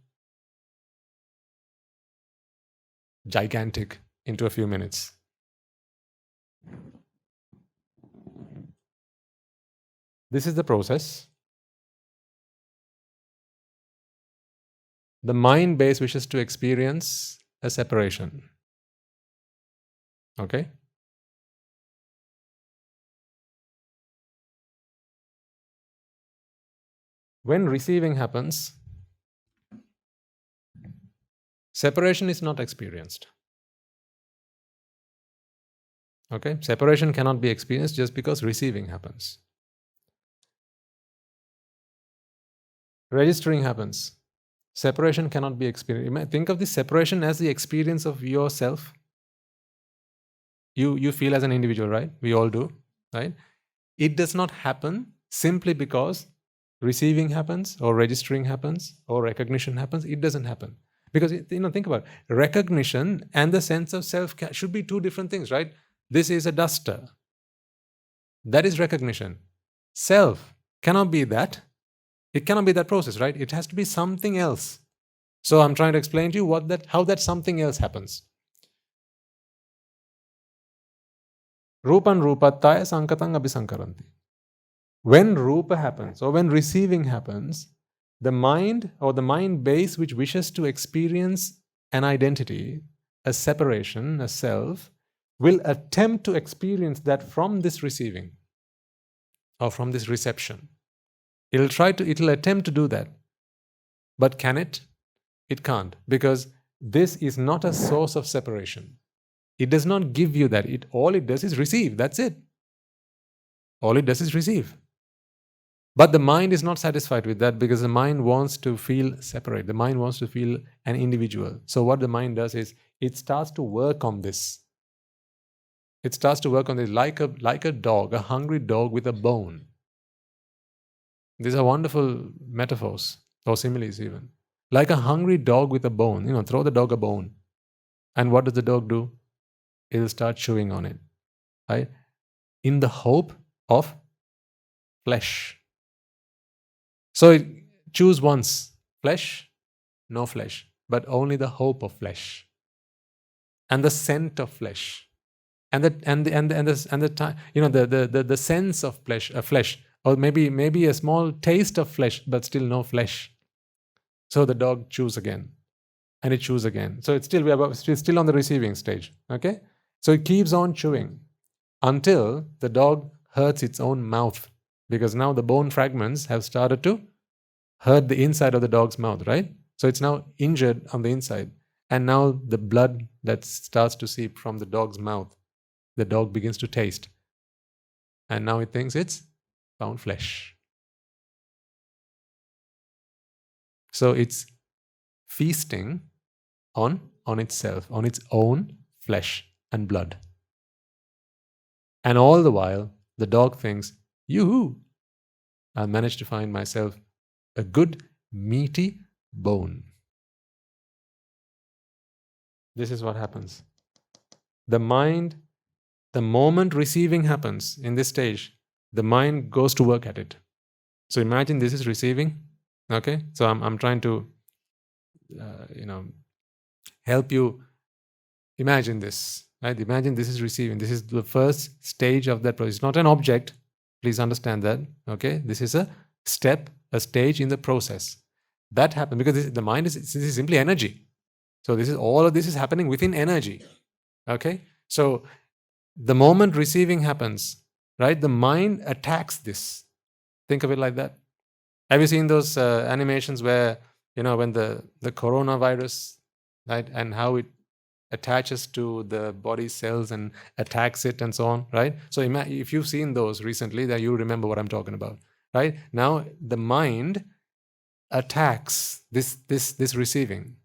gigantic into a few minutes. This is the process. The mind base wishes to experience a separation. Okay? When receiving happens, separation is not experienced. Okay? Separation cannot be experienced just because receiving happens. Registering happens. Separation cannot be experienced. Think of this separation as the experience of yourself. You feel as an individual, right? We all do, right? It does not happen simply because receiving happens, or registering happens, or recognition happens. It doesn't happen. Because, think about it. Recognition and the sense of self should be two different things, right? This is a duster. That is recognition. Self cannot be that. It cannot be that process, right? It has to be something else. So I'm trying to explain to you how that something else happens. Rupan rupattaya sankatang abhisankaranti. When rupa happens, or when receiving happens, the mind, or the mind base which wishes to experience an identity, a separation, a self, will attempt to experience that from this receiving, or from this reception. It'll attempt to do that. But can it? It can't, because this is not a source of separation. It does not give you that. All it does is receive. That's it. All it does is receive. But the mind is not satisfied with that, because the mind wants to feel separate. The mind wants to feel an individual. So what the mind does is, it starts to work on this. It starts to work on this like a dog, a hungry dog with a bone. These are wonderful metaphors or similes even. Like a hungry dog with a bone. Throw the dog a bone. And what does the dog do? It'll start chewing on it. Right? In the hope of flesh. So it chews once. Flesh, no flesh. But only the hope of flesh. And the scent of flesh. And the sense of flesh. Or maybe a small taste of flesh, but still no flesh. So the dog chews again, and it chews again. So it's still on the receiving stage. Okay, so it keeps on chewing until the dog hurts its own mouth, because now the bone fragments have started to hurt the inside of the dog's mouth, right? So it's now injured on the inside, and now the blood that starts to seep from the dog's mouth, the dog begins to taste, and now it thinks it's found flesh. So it's feasting on itself, on its own flesh and blood. And all the while, the dog thinks, yoo-hoo, I managed to find myself a good meaty bone. This is what happens. The mind, the moment receiving happens in this stage, the mind goes to work at it. So imagine this is receiving. Okay, so I'm trying to, help you imagine this. Right? Imagine this is receiving. This is the first stage of that process. It's not an object. Please understand that. Okay, this is a step, a stage in the process. That happens because the mind is simply energy. So all of this is happening within energy. Okay, so the moment receiving happens, right? The mind attacks this. Think of it like that. Have you seen those animations where, when the coronavirus, right, and how it attaches to the body cells and attacks it and so on, right? So if you've seen those recently, then you remember what I'm talking about, right? Now the mind attacks this receiving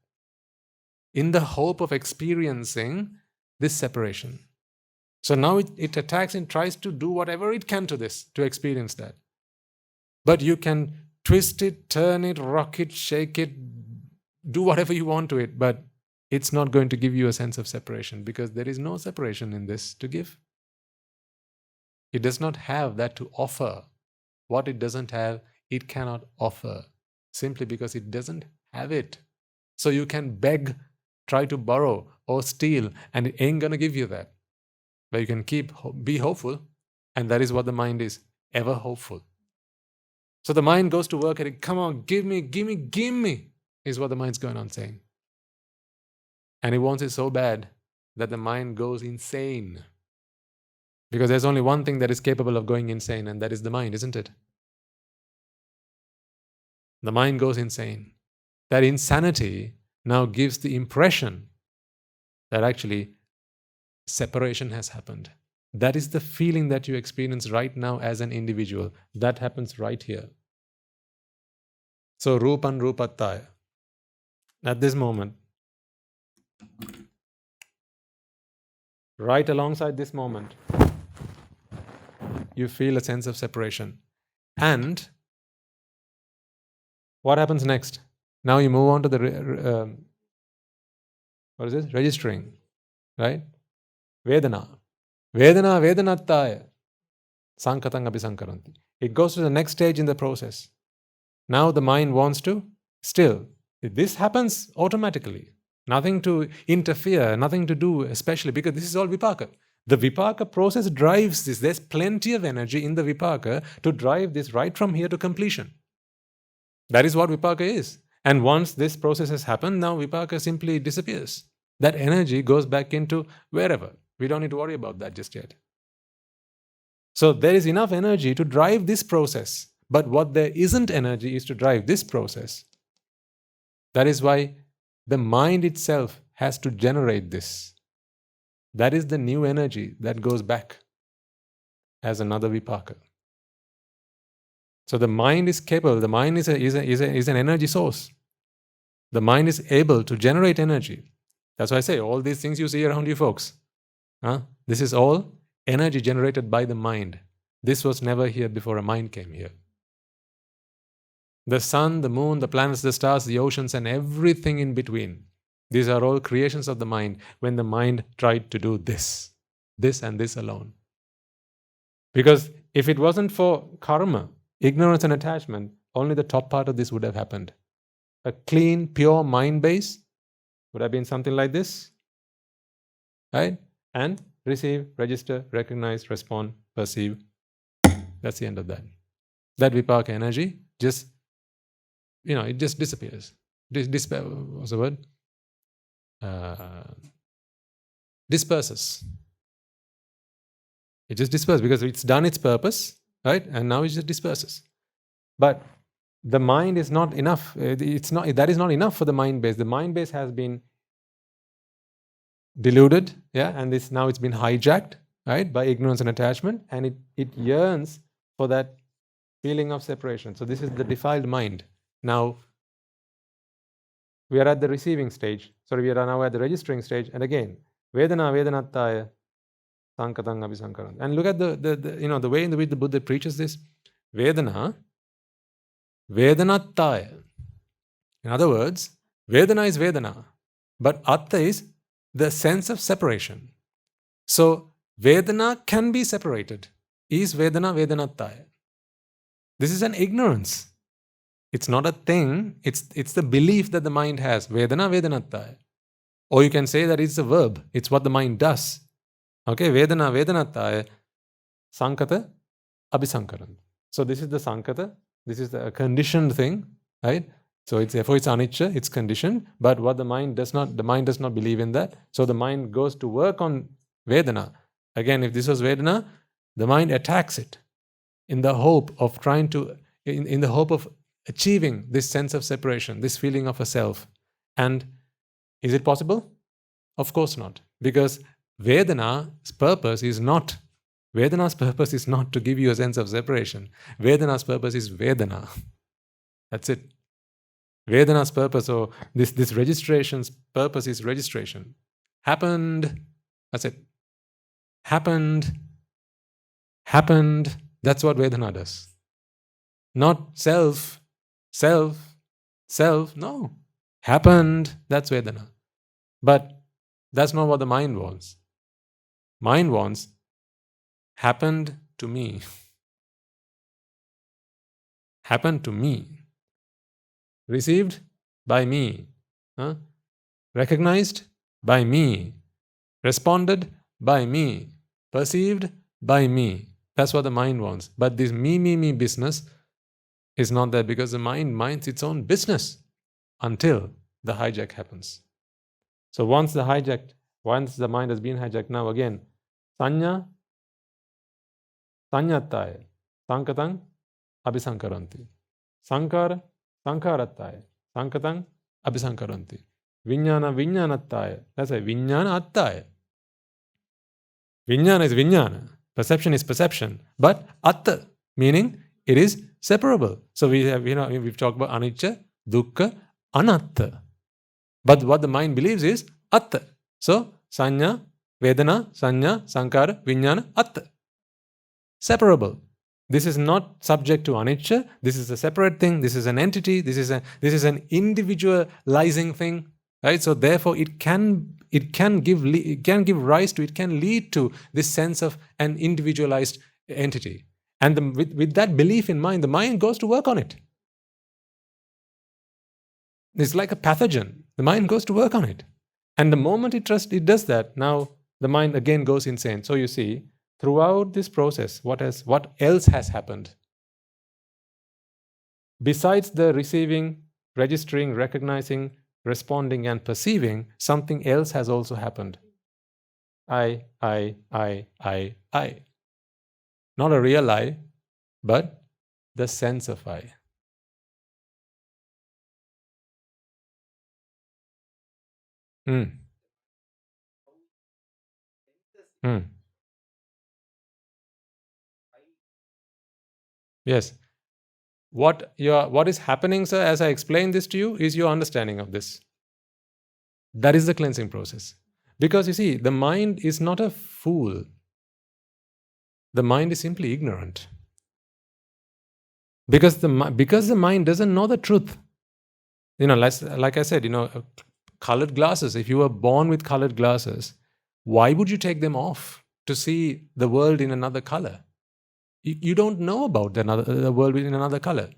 in the hope of experiencing this separation. So now it attacks and tries to do whatever it can to this, to experience that. But you can twist it, turn it, rock it, shake it, do whatever you want to it, but it's not going to give you a sense of separation, because there is no separation in this to give. It does not have that to offer. What it doesn't have, it cannot offer, simply because it doesn't have it. So you can beg, try to borrow or steal, and it ain't going to give you that. But you can be hopeful, and that is what the mind is, ever hopeful. So the mind goes to work at it. Come on, give me, is what the mind's going on saying. And it wants it so bad that the mind goes insane. Because there's only one thing that is capable of going insane, and that is the mind, isn't it? The mind goes insane. That insanity now gives the impression that actually separation has happened. That is the feeling that you experience right now as an individual. That happens right here. So rupan rupattaya. At this moment, right alongside this moment, you feel a sense of separation. And what happens next? Now you move on to the registering, right? Vedana. Vedana vedanattaya. Sankatang abhisankaranti. It goes to the next stage in the process. Now the mind wants to still. This happens automatically. Nothing to interfere, nothing to do especially, because this is all vipāka. The vipāka process drives this. There's plenty of energy in the vipāka to drive this right from here to completion. That is what vipāka is. And once this process has happened, now vipāka simply disappears. That energy goes back into wherever. We don't need to worry about that just yet. So there is enough energy to drive this process. But what there isn't energy is to drive this process. That is why the mind itself has to generate this. That is the new energy that goes back as another vipāka. So the mind is capable. The mind is an energy source. The mind is able to generate energy. That's why I say all these things you see around you folks. This is all energy generated by the mind. This was never here before a mind came here. The sun, the moon, the planets, the stars, the oceans, and everything in between. These are all creations of the mind when the mind tried to do this and this alone. Because if it wasn't for karma, ignorance and attachment, only the top part of this would have happened. A clean, pure mind base would have been something like this, right? And receive, register, recognize, respond, perceive. That's the end of that. That vipāka energy just, it just disappears. What's the word? Disperses. It just disperses because it's done its purpose, right? And now it just disperses. But the mind is not enough. That is not enough for the mind base. The mind base has been deluded, and now it's been hijacked, right, by ignorance and attachment, and it yearns for that feeling of separation. So this is the defiled mind. Now we are at the receiving stage. We are now at the registering stage, and again, Vedana Vedanattaya Sankatang Abhisankaran. And look at the way in which the Buddha preaches this. Vedana Vedanattaya. In other words, Vedana is Vedana, but Atta is the sense of separation. So Vedana can be separated. Is Vedana Vedanattaya. This is an ignorance. It's not a thing. It's the belief that the mind has. Vedana Vedanattaya. Or you can say that it's a verb. It's what the mind does. Okay, Vedana Vedanattaya Sankata Abhisankaran. So this is the Sankata. This is the conditioned thing, right? So therefore it's anicca, it's conditioned. But what the mind does not believe in that. So the mind goes to work on Vedana. Again, if this was Vedana, the mind attacks it in the hope of in the hope of achieving this sense of separation, this feeling of a self. And is it possible? Of course not. Because Vedana's purpose is not to give you a sense of separation. Vedana's purpose is Vedana. That's it. Vedana's purpose, or this registration's purpose is registration. Happened. That's it. Happened. That's what Vedana does. Not self. No. Happened. That's Vedana. But that's not what the mind wants. Mind wants happened to me. Happened to me. Received by me. Recognized by me. Responded by me. Perceived by me. That's what the mind wants. But this me business is not there, because the mind minds its own business until the hijack happens. So once the mind has been hijacked, now again, Sanya Sanyattaya Sankatang Abhisankaranti. Sankara Sankarattaya Sankatang Abhisankaranti. Vijnana Vijnanattaya. That's why Vijnana Attaya. Vijnana is Vijnana. Perception is perception. But Atta, meaning it is separable. So we've talked about anicca, dukkha, anatta. But what the mind believes is Atta. So Sanya, Vedana, Sanya, Sankara, Vijnana, Atta. Separable. This is not subject to anicca. This is a separate thing. This is an entity. This is an individualizing thing, right? So therefore, it can lead to this sense of an individualized entity. And with that belief in mind, the mind goes to work on it. It's like a pathogen. The mind goes to work on it. And the moment it does that, now the mind again goes insane. So you see, throughout this process, what else has happened? Besides the receiving, registering, recognizing, responding, and perceiving, something else has also happened. I. Not a real I, but the sense of I. Yes. What is happening, sir, as I explain this to you, is your understanding of this. That is the cleansing process. Because you see, the mind is not a fool. The mind is simply ignorant. Because the mind doesn't know the truth. Like I said, colored glasses. If you were born with colored glasses, why would you take them off to see the world in another color? You don't know about the world in another color.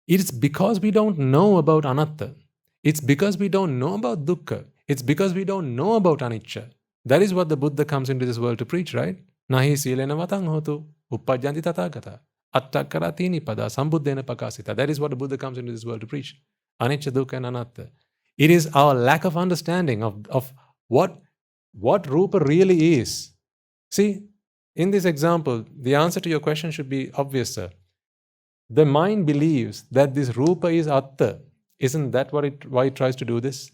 It's because we don't know about anatta. It's because we don't know about dukkha. It's because we don't know about anicca. That is what the Buddha comes into this world to preach, right? Nahi silena vatang hotu uppajjanti tathagata attakkarati nipada sambuddhena pakasita. That is what the Buddha comes into this world to preach. Anicca, dukkha and anatta. It is our lack of understanding of what rupa really is. See, in this example, the answer to your question should be obvious, sir. The mind believes that this rupa is atta. Isn't that why it tries to do this?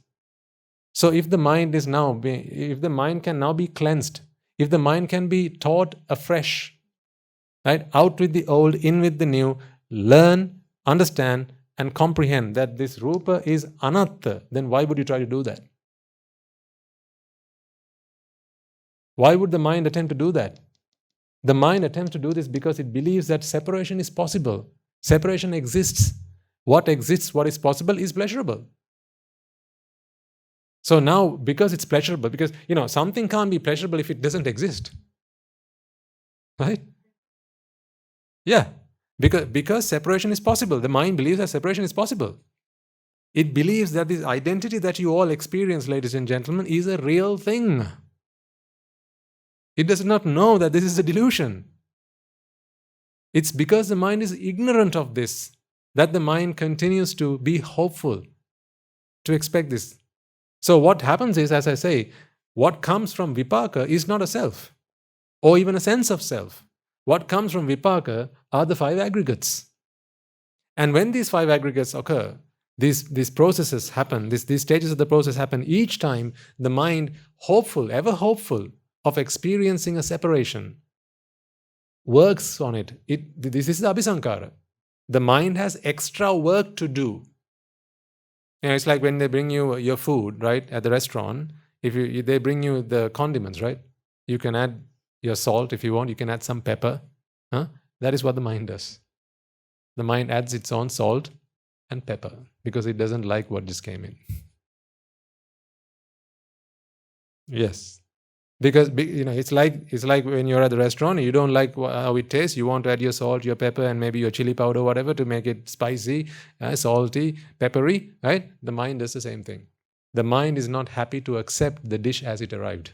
So if the mind can now be cleansed, if the mind can be taught afresh, right, out with the old, in with the new, learn, understand, and comprehend that this rupa is anatta, then why would you try to do that? Why would the mind attempt to do that? The mind attempts to do this because it believes that separation is possible. Separation exists. What exists, what is possible, is pleasurable. So now, because it's pleasurable, because something can't be pleasurable if it doesn't exist. Right? Yeah. Because separation is possible. The mind believes that separation is possible. It believes that this identity that you all experience, ladies and gentlemen, is a real thing. It does not know that this is a delusion. It's because the mind is ignorant of this that the mind continues to be hopeful, to expect this. So what happens is, as I say, what comes from vipāka is not a self, or even a sense of self. What comes from vipāka are the 5 aggregates. And when these 5 aggregates occur, these processes happen, these stages of the process happen each time the mind, hopeful, ever hopeful, of experiencing a separation, works on it. This is abhisankara. The mind has extra work to do. It's like when they bring you your food, right, at the restaurant. If they bring you the condiments, right? You can add your salt if you want. You can add some pepper. That is what the mind does. The mind adds its own salt and pepper because it doesn't like what just came in. Yes. Because it's like when you're at the restaurant, you don't like how it tastes. You want to add your salt, your pepper, and maybe your chili powder, whatever, to make it spicy, salty, peppery. Right? The mind does the same thing. The mind is not happy to accept the dish as it arrived.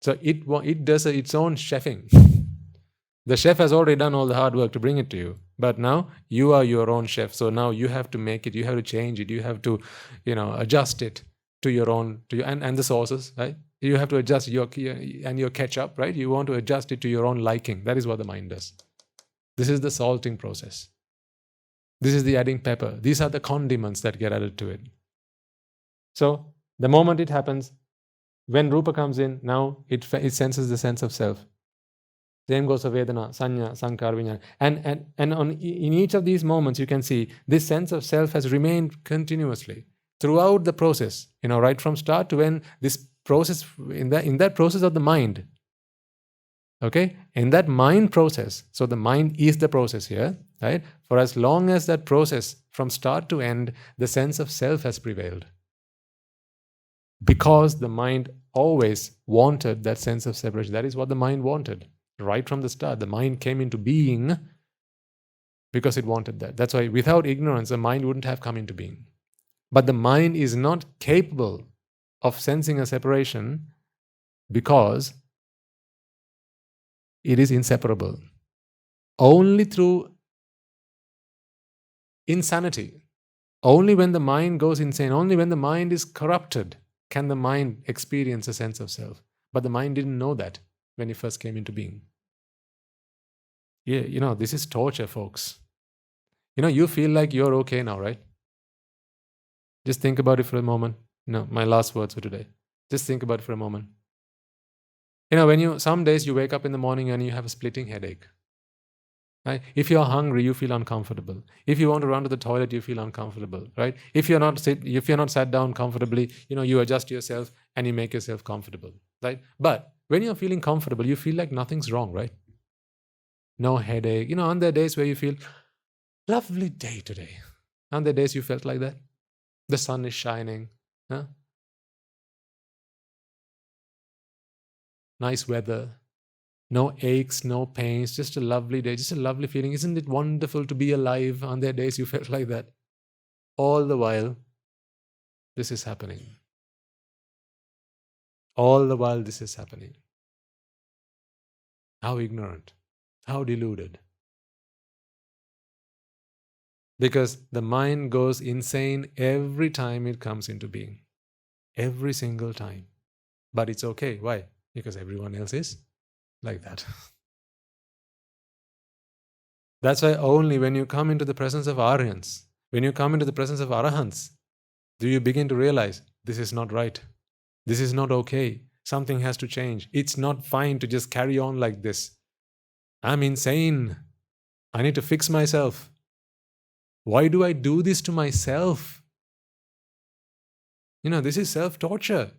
So it does its own chefing. The chef has already done all the hard work to bring it to you, but now you are your own chef. So now you have to make it. You have to change it. You have to, adjust it to your own and the sauces, right? You have to adjust your ketchup, right? You want to adjust it to your own liking. That is what the mind does. This is the salting process. This is the adding pepper. These are the condiments that get added to it. So the moment it happens, when rupa comes in, now it senses the sense of self. Same goes for Vedana, Sanya, Sankara, Vijnana. And in each of these moments, you can see this sense of self has remained continuously throughout the process, right from start to end. This process, in that process of the mind, okay, in that mind process. So the mind is the process here, right? For as long as that process from start to end, the sense of self has prevailed, because the mind always wanted that sense of separation. That is what the mind wanted right from the start. The mind came into being because it wanted that. That's why without ignorance, the mind wouldn't have come into being. But the mind is not capable of sensing a separation because it is inseparable. Only through insanity, only when the mind goes insane, only when the mind is corrupted, can the mind experience a sense of self. But the mind didn't know that when it first came into being. Yeah, this is torture, folks. You feel like you're okay now, right? Just think about it for a moment. My last words for today. Just think about it for a moment. Some days you wake up in the morning and you have a splitting headache. Right? If you're hungry, you feel uncomfortable. If you want to run to the toilet, you feel uncomfortable. Right? If you're not sat down comfortably, you adjust yourself and you make yourself comfortable. Right? But when you're feeling comfortable, you feel like nothing's wrong, right? No headache. On there are days where you feel, Lovely day today. Aren't there days you felt like that? The sun is shining. Huh? Nice weather. No aches, no pains. Just a lovely day. Just a lovely feeling. Isn't it wonderful to be alive? Aren't there days you felt like that? All the while, this is happening. All the while, this is happening. How ignorant. How deluded. Because the mind goes insane every time it comes into being. Every single time. But it's okay. Why? Because everyone else is like that. That's why only when you come into the presence of Aryans, when you come into the presence of Arahants, do you begin to realize this is not right. This is not okay. Something has to change. It's not fine to just carry on like this. I'm insane. I need to fix myself. Why do I do this to myself? This is self-torture.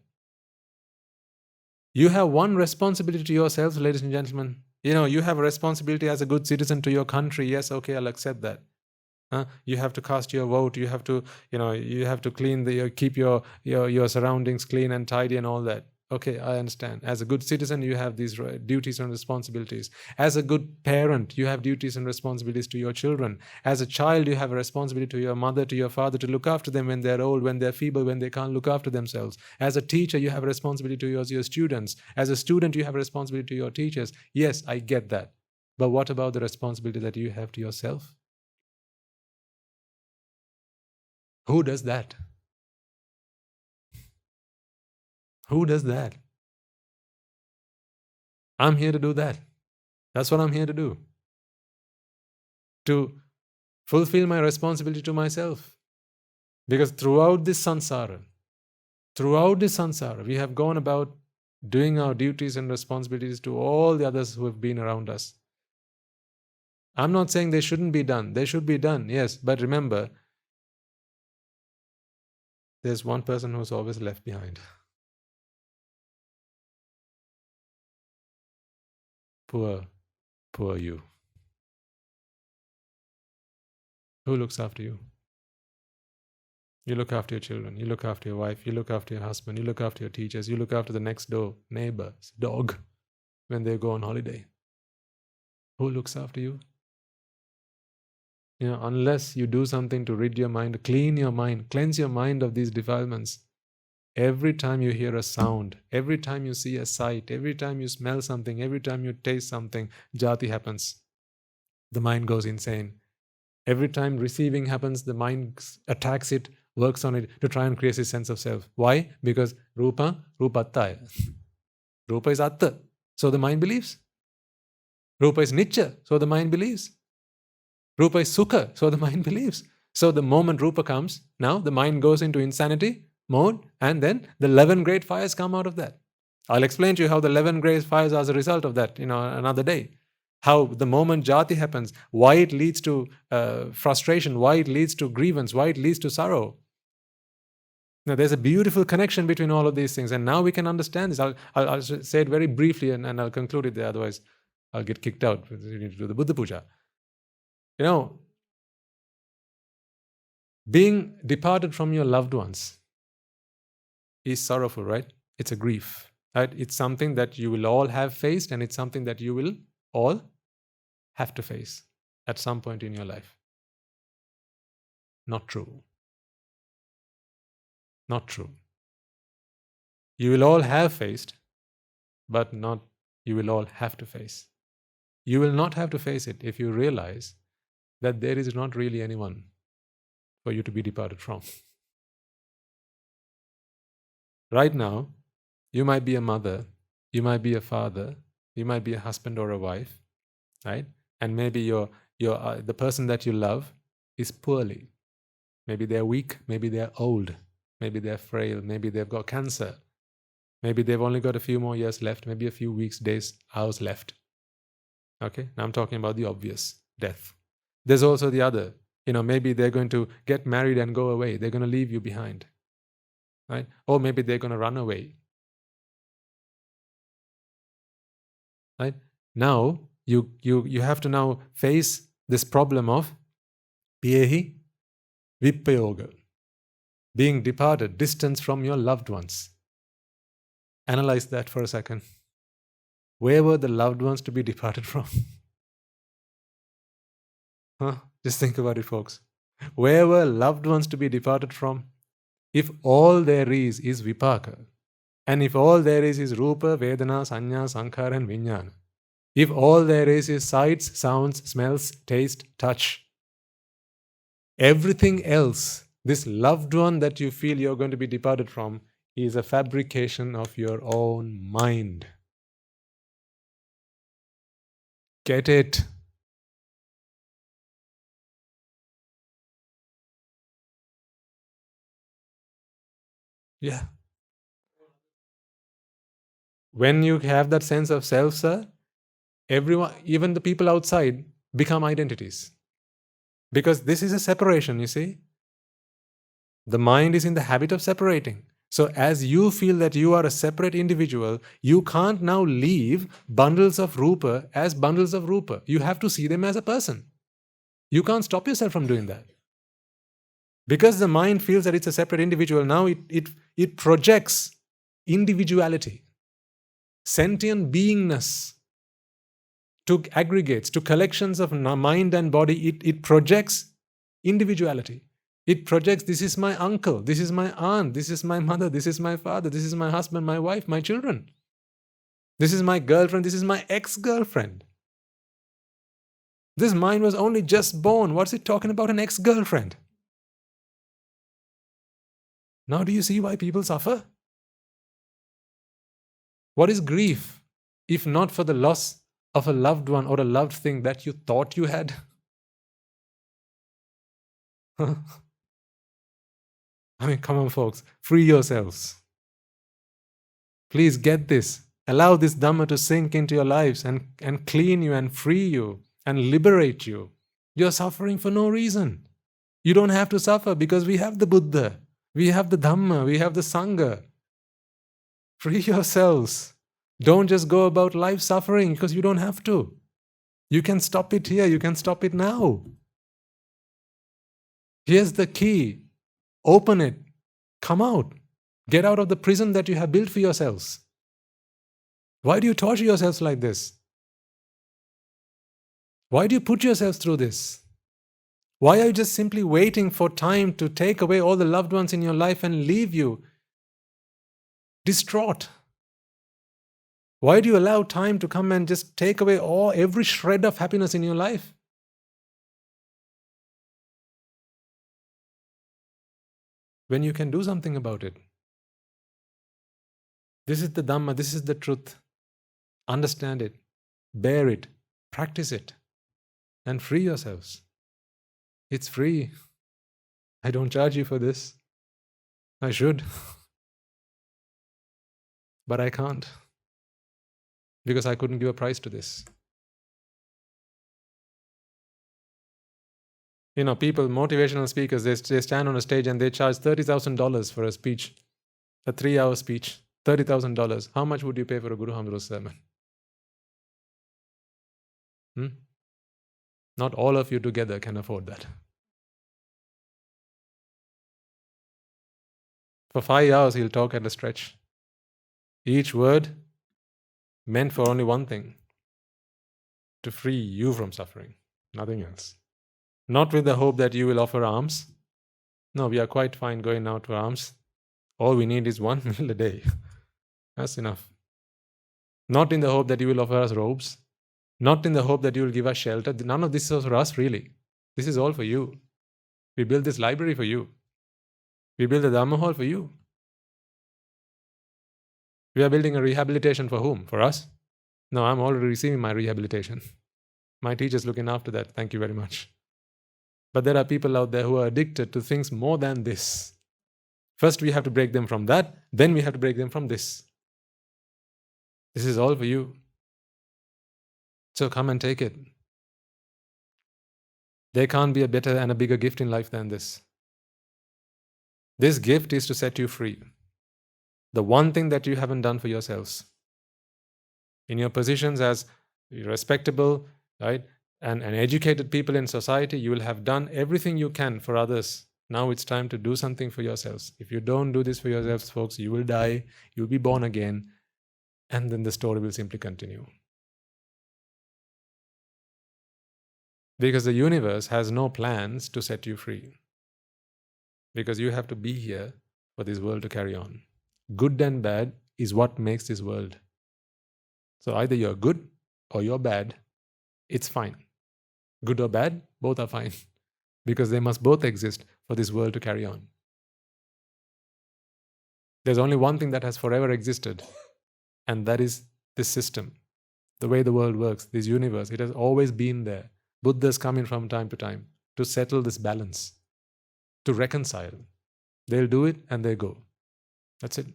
You have one responsibility to yourself, ladies and gentlemen. You have a responsibility as a good citizen to your country. Yes, okay, I'll accept that. You have to cast your vote. You have to, you have to keep your surroundings clean and tidy and all that. Okay, I understand. As a good citizen, you have these duties and responsibilities. As a good parent, you have duties and responsibilities to your children. As a child, you have a responsibility to your mother, to your father, to look after them when they're old, when they're feeble, when they can't look after themselves. As a teacher, you have a responsibility to your students. As a student, you have a responsibility to your teachers. Yes, I get that. But what about the responsibility that you have to yourself? Who does that? Who does that? I'm here to do that. That's what I'm here to do. To fulfill my responsibility to myself. Because throughout this samsara, we have gone about doing our duties and responsibilities to all the others who have been around us. I'm not saying they shouldn't be done. They should be done, yes. But remember, there's one person who's always left behind. Poor you. Who looks after you? You look after your children, you look after your wife, you look after your husband, you look after your teachers, you look after the next door neighbor's dog when they go on holiday. Who looks after you? Unless you do something to rid your mind, clean your mind, cleanse your mind of these defilements. Every time you hear a sound, every time you see a sight, every time you smell something, every time you taste something, jati happens. The mind goes insane. Every time receiving happens, the mind attacks it, works on it to try and create a sense of self. Why? Because rupa atta. Rupa is atta, so the mind believes. Rupa is nitya, so the mind believes. Rupa is sukha, so the mind believes. So the moment rupa comes, now the mind goes into insanity mode, and then the 11 great fires come out of that. I'll explain to you how the 11 great fires are as a result of that, another day. How the moment jati happens, why it leads to frustration, why it leads to grievance, why it leads to sorrow. Now, there's a beautiful connection between all of these things, and now we can understand this. I'll say it very briefly, and I'll conclude it there, otherwise I'll get kicked out. We need to do the Buddha Puja. Being departed from your loved ones is sorrowful, right? It's a grief, right? It's something that you will all have faced, and it's something that you will all have to face at some point in your life. Not true. Not true. You will all have faced, but not you will all have to face. You will not have to face it if you realize that there is not really anyone for you to be departed from. Right now, you might be a mother, you might be a father, you might be a husband or a wife, right? And maybe the person that you love is poorly. Maybe they're weak, maybe they're old, maybe they're frail, maybe they've got cancer. Maybe they've only got a few more years left, maybe a few weeks, days, hours left. Okay, now I'm talking about the obvious, death. There's also the other, maybe they're going to get married and go away. They're going to leave you behind, right? Or maybe they're going to run away, right? Now, you have to now face this problem of Piyehi vipayoga. Being departed, distance from your loved ones. Analyze that for a second. Where were the loved ones to be departed from? Just think about it, folks. Where were loved ones to be departed from? If all there is vipaka, and if all there is rupa, vedana, sanya, sankhara and vijnana, if all there is sights, sounds, smells, taste, touch, everything else, this loved one that you feel you're going to be departed from, is a fabrication of your own mind. Get it? Yeah. When you have that sense of self, sir, everyone, even the people outside, become identities. Because this is a separation, you see. The mind is in the habit of separating. So as you feel that you are a separate individual, you can't now leave bundles of rupa as bundles of rupa. You have to see them as a person. You can't stop yourself from doing that. Because the mind feels that it's a separate individual, now it projects individuality, sentient beingness to aggregates, to collections of mind and body. It projects individuality. It projects, this is my uncle, this is my aunt, this is my mother, this is my father, this is my husband, my wife, my children. This is my girlfriend, this is my ex-girlfriend. This mind was only just born. What's it talking about an ex-girlfriend? Now do you see why people suffer? What is grief if not for the loss of a loved one or a loved thing that you thought you had? I mean, come on, folks. Free yourselves. Please get this. Allow this Dhamma to sink into your lives and clean you and free you and liberate you. You're suffering for no reason. You don't have to suffer because we have the Buddha. We have the Dhamma, we have the Sangha. Free yourselves. Don't just go about life suffering because you don't have to. You can stop it here, you can stop it now. Here's the key. Open it. Come out. Get out of the prison that you have built for yourselves. Why do you torture yourselves like this? Why do you put yourselves through this? Why are you just simply waiting for time to take away all the loved ones in your life and leave you distraught? Why do you allow time to come and just take away every shred of happiness in your life? When you can do something about it. This is the Dhamma, this is the truth. Understand it, bear it, practice it, and free yourselves. It's free. I don't charge you for this. I should. But I can't. Because I couldn't give a price to this. You know, people, motivational speakers, they stand on a stage and they charge $30,000 for a speech, a 3-hour speech, $30,000. How much would you pay for a Guru Hamdu's sermon? Not all of you together can afford that. For 5 hours, he'll talk at a stretch. Each word meant for only one thing, to free you from suffering, nothing else. Not with the hope that you will offer alms. No, we are quite fine going out for alms. All we need is 1 meal a day. That's enough. Not in the hope that you will offer us robes. Not in the hope that you will give us shelter. None of this is for us, really. This is all for you. We built this library for you. We built a Dhamma hall for you. We are building a rehabilitation for whom? For us? No, I'm already receiving my rehabilitation. My teacher's looking after that. Thank you very much. But there are people out there who are addicted to things more than this. First we have to break them from that, then we have to break them from this. This is all for you. So come and take it. There can't be a better and a bigger gift in life than this. This gift is to set you free. The one thing that you haven't done for yourselves. In your positions as respectable, right, and educated people in society, you will have done everything you can for others. Now it's time to do something for yourselves. If you don't do this for yourselves, folks, you will die, you'll be born again, and then the story will simply continue. Because the universe has no plans to set you free. Because you have to be here for this world to carry on. Good and bad is what makes this world. So either you're good or you're bad, it's fine. Good or bad, both are fine. Because they must both exist for this world to carry on. There's only one thing that has forever existed, and that is this system. The way the world works, this universe, it has always been there. Buddhas come in from time to time to settle this balance, to reconcile. They'll do it and they go. That's it.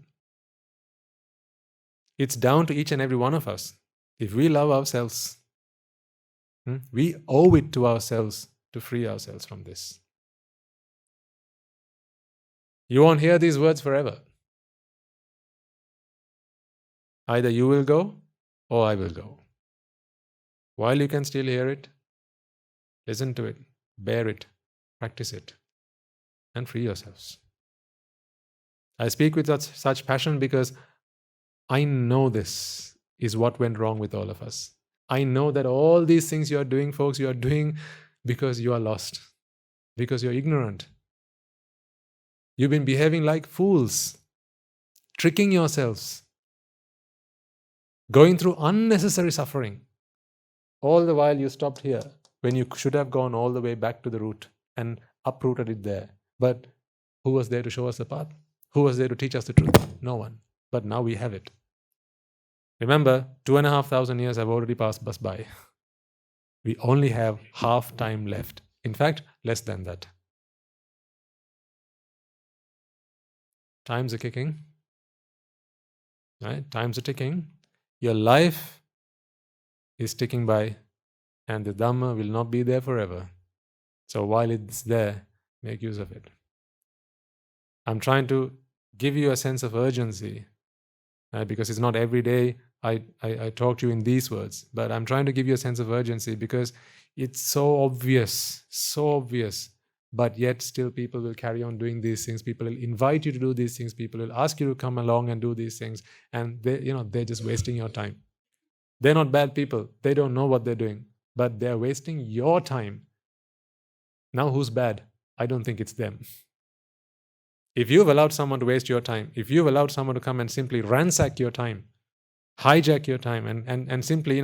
It's down to each and every one of us. If we love ourselves, we owe it to ourselves to free ourselves from this. You won't hear these words forever. Either you will go or I will go. While you can still hear it, listen to it, bear it, practice it, and free yourselves. I speak with such passion because I know this is what went wrong with all of us. I know that all these things you are doing, folks, you are doing because you are lost, because you're ignorant. You've been behaving like fools, tricking yourselves, going through unnecessary suffering. All the while you stopped here when you should have gone all the way back to the root and uprooted it there. But who was there to show us the path? Who was there to teach us the truth? No one. But now we have it. Remember, 2,500 years have already passed us by. We only have half time left. In fact, less than that. Times are kicking. Right? Times are ticking. Your life is ticking by, and the Dhamma will not be there forever. So while it's there, make use of it. I'm trying to give you a sense of urgency, because it's not every day I talk to you in these words, but I'm trying to give you a sense of urgency because it's so obvious, but yet still people will carry on doing these things. People will invite you to do these things. People will ask you to come along and do these things, and they're just wasting your time. They're not bad people. They don't know what they're doing, but they're wasting your time. Now who's bad? I don't think it's them. If you've allowed someone to waste your time, if you've allowed someone to come and simply ransack your time, hijack your time, and simply,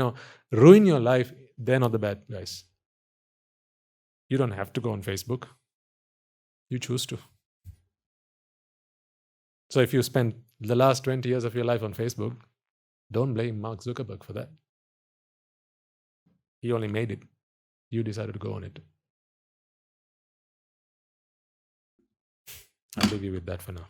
ruin your life, they're not the bad guys. You don't have to go on Facebook. You choose to. So if you spend the last 20 years of your life on Facebook, don't blame Mark Zuckerberg for that. He only made it. You decided to go on it. I'll leave you with that for now.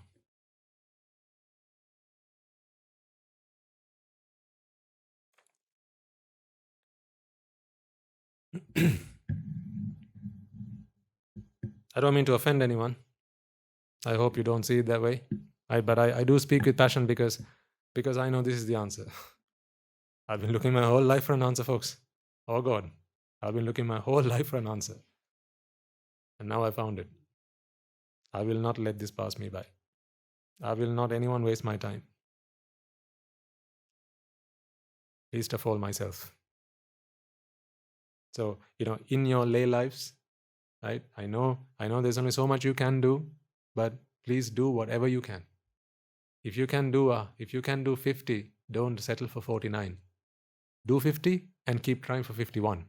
I don't mean to offend anyone. I hope you don't see it that way. But I do speak with passion because I know this is the answer. I've been looking my whole life for an answer, folks. Oh God, I've been looking my whole life for an answer. And now I found it. I will not let this pass me by. I will not anyone waste my time. Least of all myself. So, in your lay lives, right? I know there's only so much you can do, but please do whatever you can. If you can do 50, don't settle for 49. Do 50 and keep trying for 51.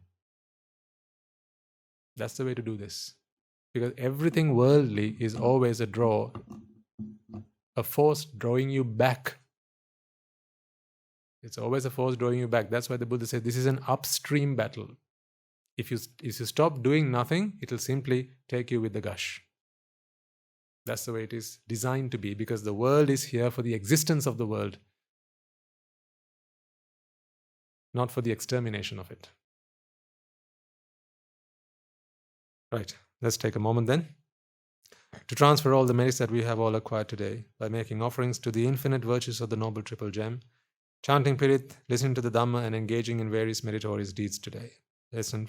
That's the way to do this. Because everything worldly is always a draw, a force drawing you back. It's always a force drawing you back. That's why the Buddha said this is an upstream battle. If you stop doing nothing, it'll simply take you with the gush. That's the way it is designed to be, because the world is here for the existence of the world, not for the extermination of it. Right, let's take a moment then to transfer all the merits that we have all acquired today by making offerings to the infinite virtues of the Noble Triple Gem, chanting Pirit, listening to the Dhamma, and engaging in various meritorious deeds today. Listen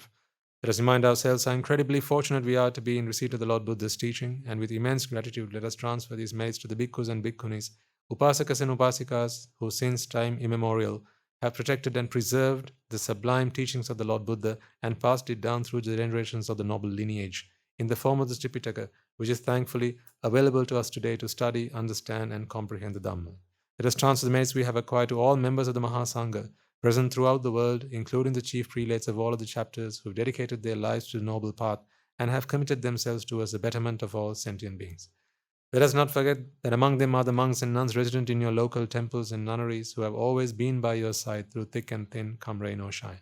Let us remind ourselves how incredibly fortunate we are to be in receipt of the Lord Buddha's teaching, and with immense gratitude, let us transfer these merits to the bhikkhus and bhikkhunis, upasakas and upasikas, who since time immemorial have protected and preserved the sublime teachings of the Lord Buddha and passed it down through the generations of the noble lineage in the form of the Tripitaka, which is thankfully available to us today to study, understand, and comprehend the Dhamma. Let us transfer the merits we have acquired to all members of the Mahasangha, present throughout the world, including the chief prelates of all of the chapters who have dedicated their lives to the noble path and have committed themselves towards the betterment of all sentient beings. Let us not forget that among them are the monks and nuns resident in your local temples and nunneries who have always been by your side through thick and thin, come rain or shine.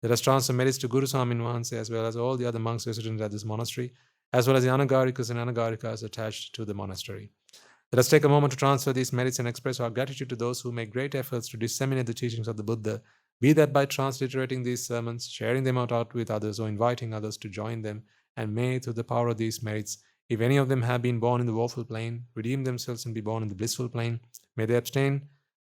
Let us transfer merits to Guru Swamin Wahanse as well as all the other monks resident at this monastery, as well as the Anagarikas and Anagarikas attached to the monastery. Let us take a moment to transfer these merits and express our gratitude to those who make great efforts to disseminate the teachings of the Buddha, be that by transliterating these sermons, sharing them out with others, or inviting others to join them, and may, through the power of these merits, if any of them have been born in the woeful plane, redeem themselves and be born in the blissful plane, may they abstain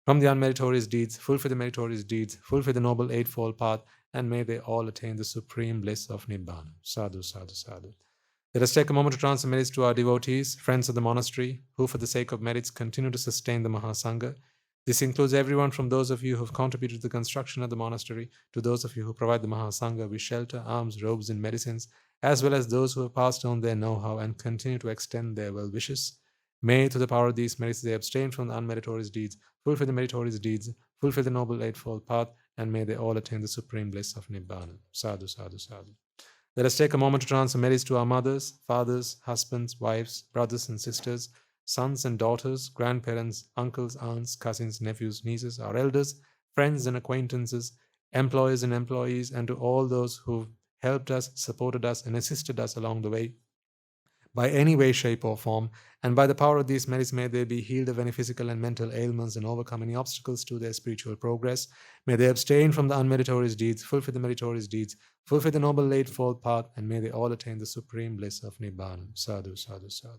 from the unmeritorious deeds, fulfill the meritorious deeds, fulfill the noble eightfold path, and may they all attain the supreme bliss of Nibbana. Sadhu, sadhu, sadhu. Let us take a moment to transfer merits to our devotees, friends of the monastery, who for the sake of merits continue to sustain the Mahasangha. This includes everyone from those of you who have contributed to the construction of the monastery to those of you who provide the Mahasangha with shelter, alms, robes, and medicines, as well as those who have passed on their know-how and continue to extend their well wishes. May, through the power of these merits, they abstain from the unmeritorious deeds, fulfill the meritorious deeds, fulfill the noble eightfold path, and may they all attain the supreme bliss of Nibbana. Sadhu, sadhu, sadhu. Let us take a moment to transfer merits to our mothers, fathers, husbands, wives, brothers and sisters, sons and daughters, grandparents, uncles, aunts, cousins, nephews, nieces, our elders, friends and acquaintances, employers and employees, and to all those who've helped us, supported us, and assisted us along the way by any way, shape, or form, and by the power of these merits may they be healed of any physical and mental ailments and overcome any obstacles to their spiritual progress. May they abstain from the unmeritorious deeds, fulfill the meritorious deeds, fulfill the noble eightfold path, and may they all attain the supreme bliss of Nibbana. Sadhu, sadhu, sadhu.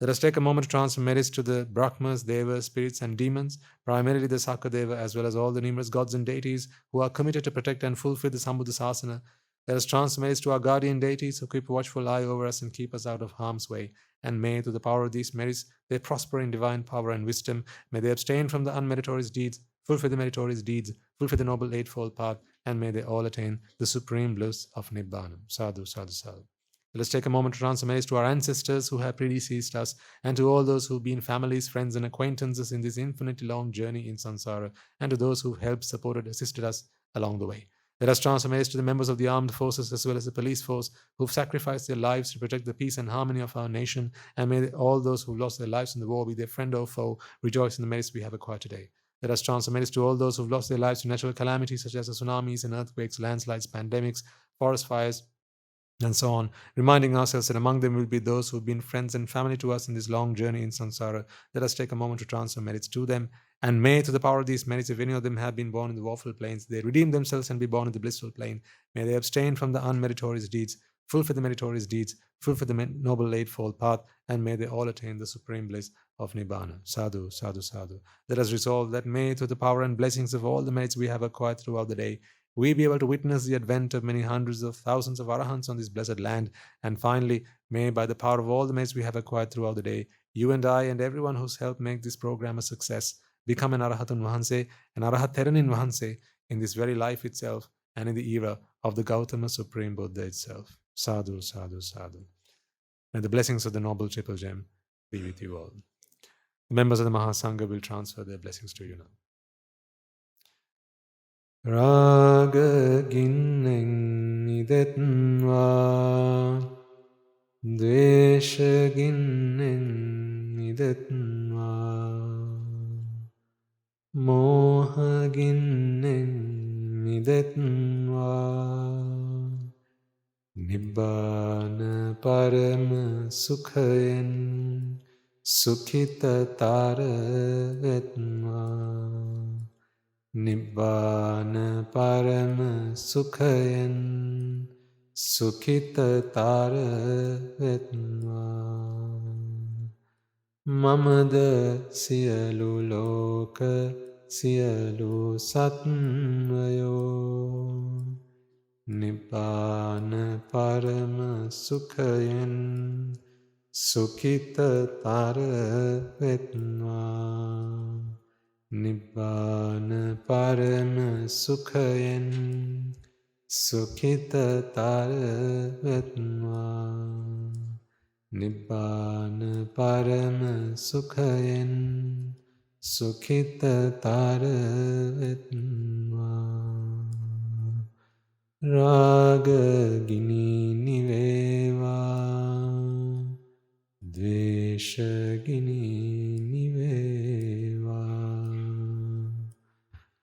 Let us take a moment to transfer merits to the Brahmas, Devas, spirits, and demons, primarily the Sakadeva, as well as all the numerous gods and deities who are committed to protect and fulfill the Sambuddha Sasana. Let us transfer merits to our guardian deities who keep a watchful eye over us and keep us out of harm's way. And may, through the power of these merits, they prosper in divine power and wisdom. May they abstain from the unmeritorious deeds, fulfill the meritorious deeds, fulfill the noble eightfold path, and may they all attain the supreme bliss of Nibbana. Sadhu, sadhu, sadhu. Let us take a moment to transfer merits to our ancestors who have predeceased us, and to all those who've been families, friends, and acquaintances in this infinitely long journey in samsara, and to those who've helped, supported, assisted us along the way. Let us transfer merits to the members of the armed forces as well as the police force who've sacrificed their lives to protect the peace and harmony of our nation, and may all those who've lost their lives in the war, be their friend or foe, rejoice in the merits we have acquired today. Let us transfer merits to all those who've lost their lives to natural calamities such as the tsunamis and earthquakes, landslides, pandemics, forest fires, and so on, reminding ourselves that among them will be those who have been friends and family to us in this long journey in samsara. Let us take a moment to transfer merits to them, and may, through the power of these merits, if any of them have been born in the woeful planes, they redeem themselves and be born in the blissful plane. May they abstain from the unmeritorious deeds, fulfill the meritorious deeds, fulfill the noble eightfold path, and may they all attain the supreme bliss of Nibbana. Sadhu, sadhu, sadhu. Let us resolve that may, through the power and blessings of all the merits we have acquired throughout the day, we be able to witness the advent of many hundreds of thousands of arahants on this blessed land. And finally, may, by the power of all the merits we have acquired throughout the day, you and I and everyone who's helped make this program a success become an Arahatun Vahanse, an Arahat Theranin Vahanse, in this very life itself and in the era of the Gautama Supreme Buddha itself. Sadhu, sadhu, sadhu. May the blessings of the Noble Triple Gem be with you all. The members of the Mahasangha will transfer their blessings to you now. Raga ginnen idetva, dvesha ginnen idetva, moha ginnen idetva, nibbana parama sukhayen sukhita tara vetva. Nibbana parama sukhayan sukhita tara vetva. Mamada siyalu loka siyalu satvayo නිබ්බාන පරම සුඛයෙන් සුඛිතතර වෙත්වා. නිබ්බාන පරම සුඛයෙන් සුඛිතතර වෙත්වා. නිබ්බාන පරම සුඛයෙන් සුඛිතතර වෙත්වා. රාගගිනි නිවේවා ද්වේෂගිනි නිවේවා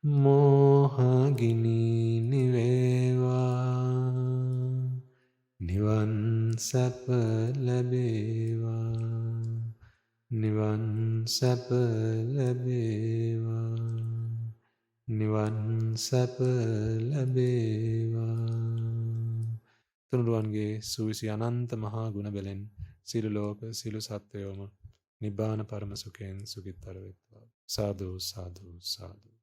මෝහගිනි නිවේවා නිවන් සැප ලැබේවා නිවන් සැප ලැබේවා නිවන් සැප ලැබේවා. තුනුරුවන්ගේ සූවිසි අනන්ත මහා ගුණ බලෙන් සියලු ලෝක සියලු සත්වයෝම නිබ්බාන පරම සුඛයෙන් සුඛිතතර වෙත්වා. සාදු සාදු සාදු.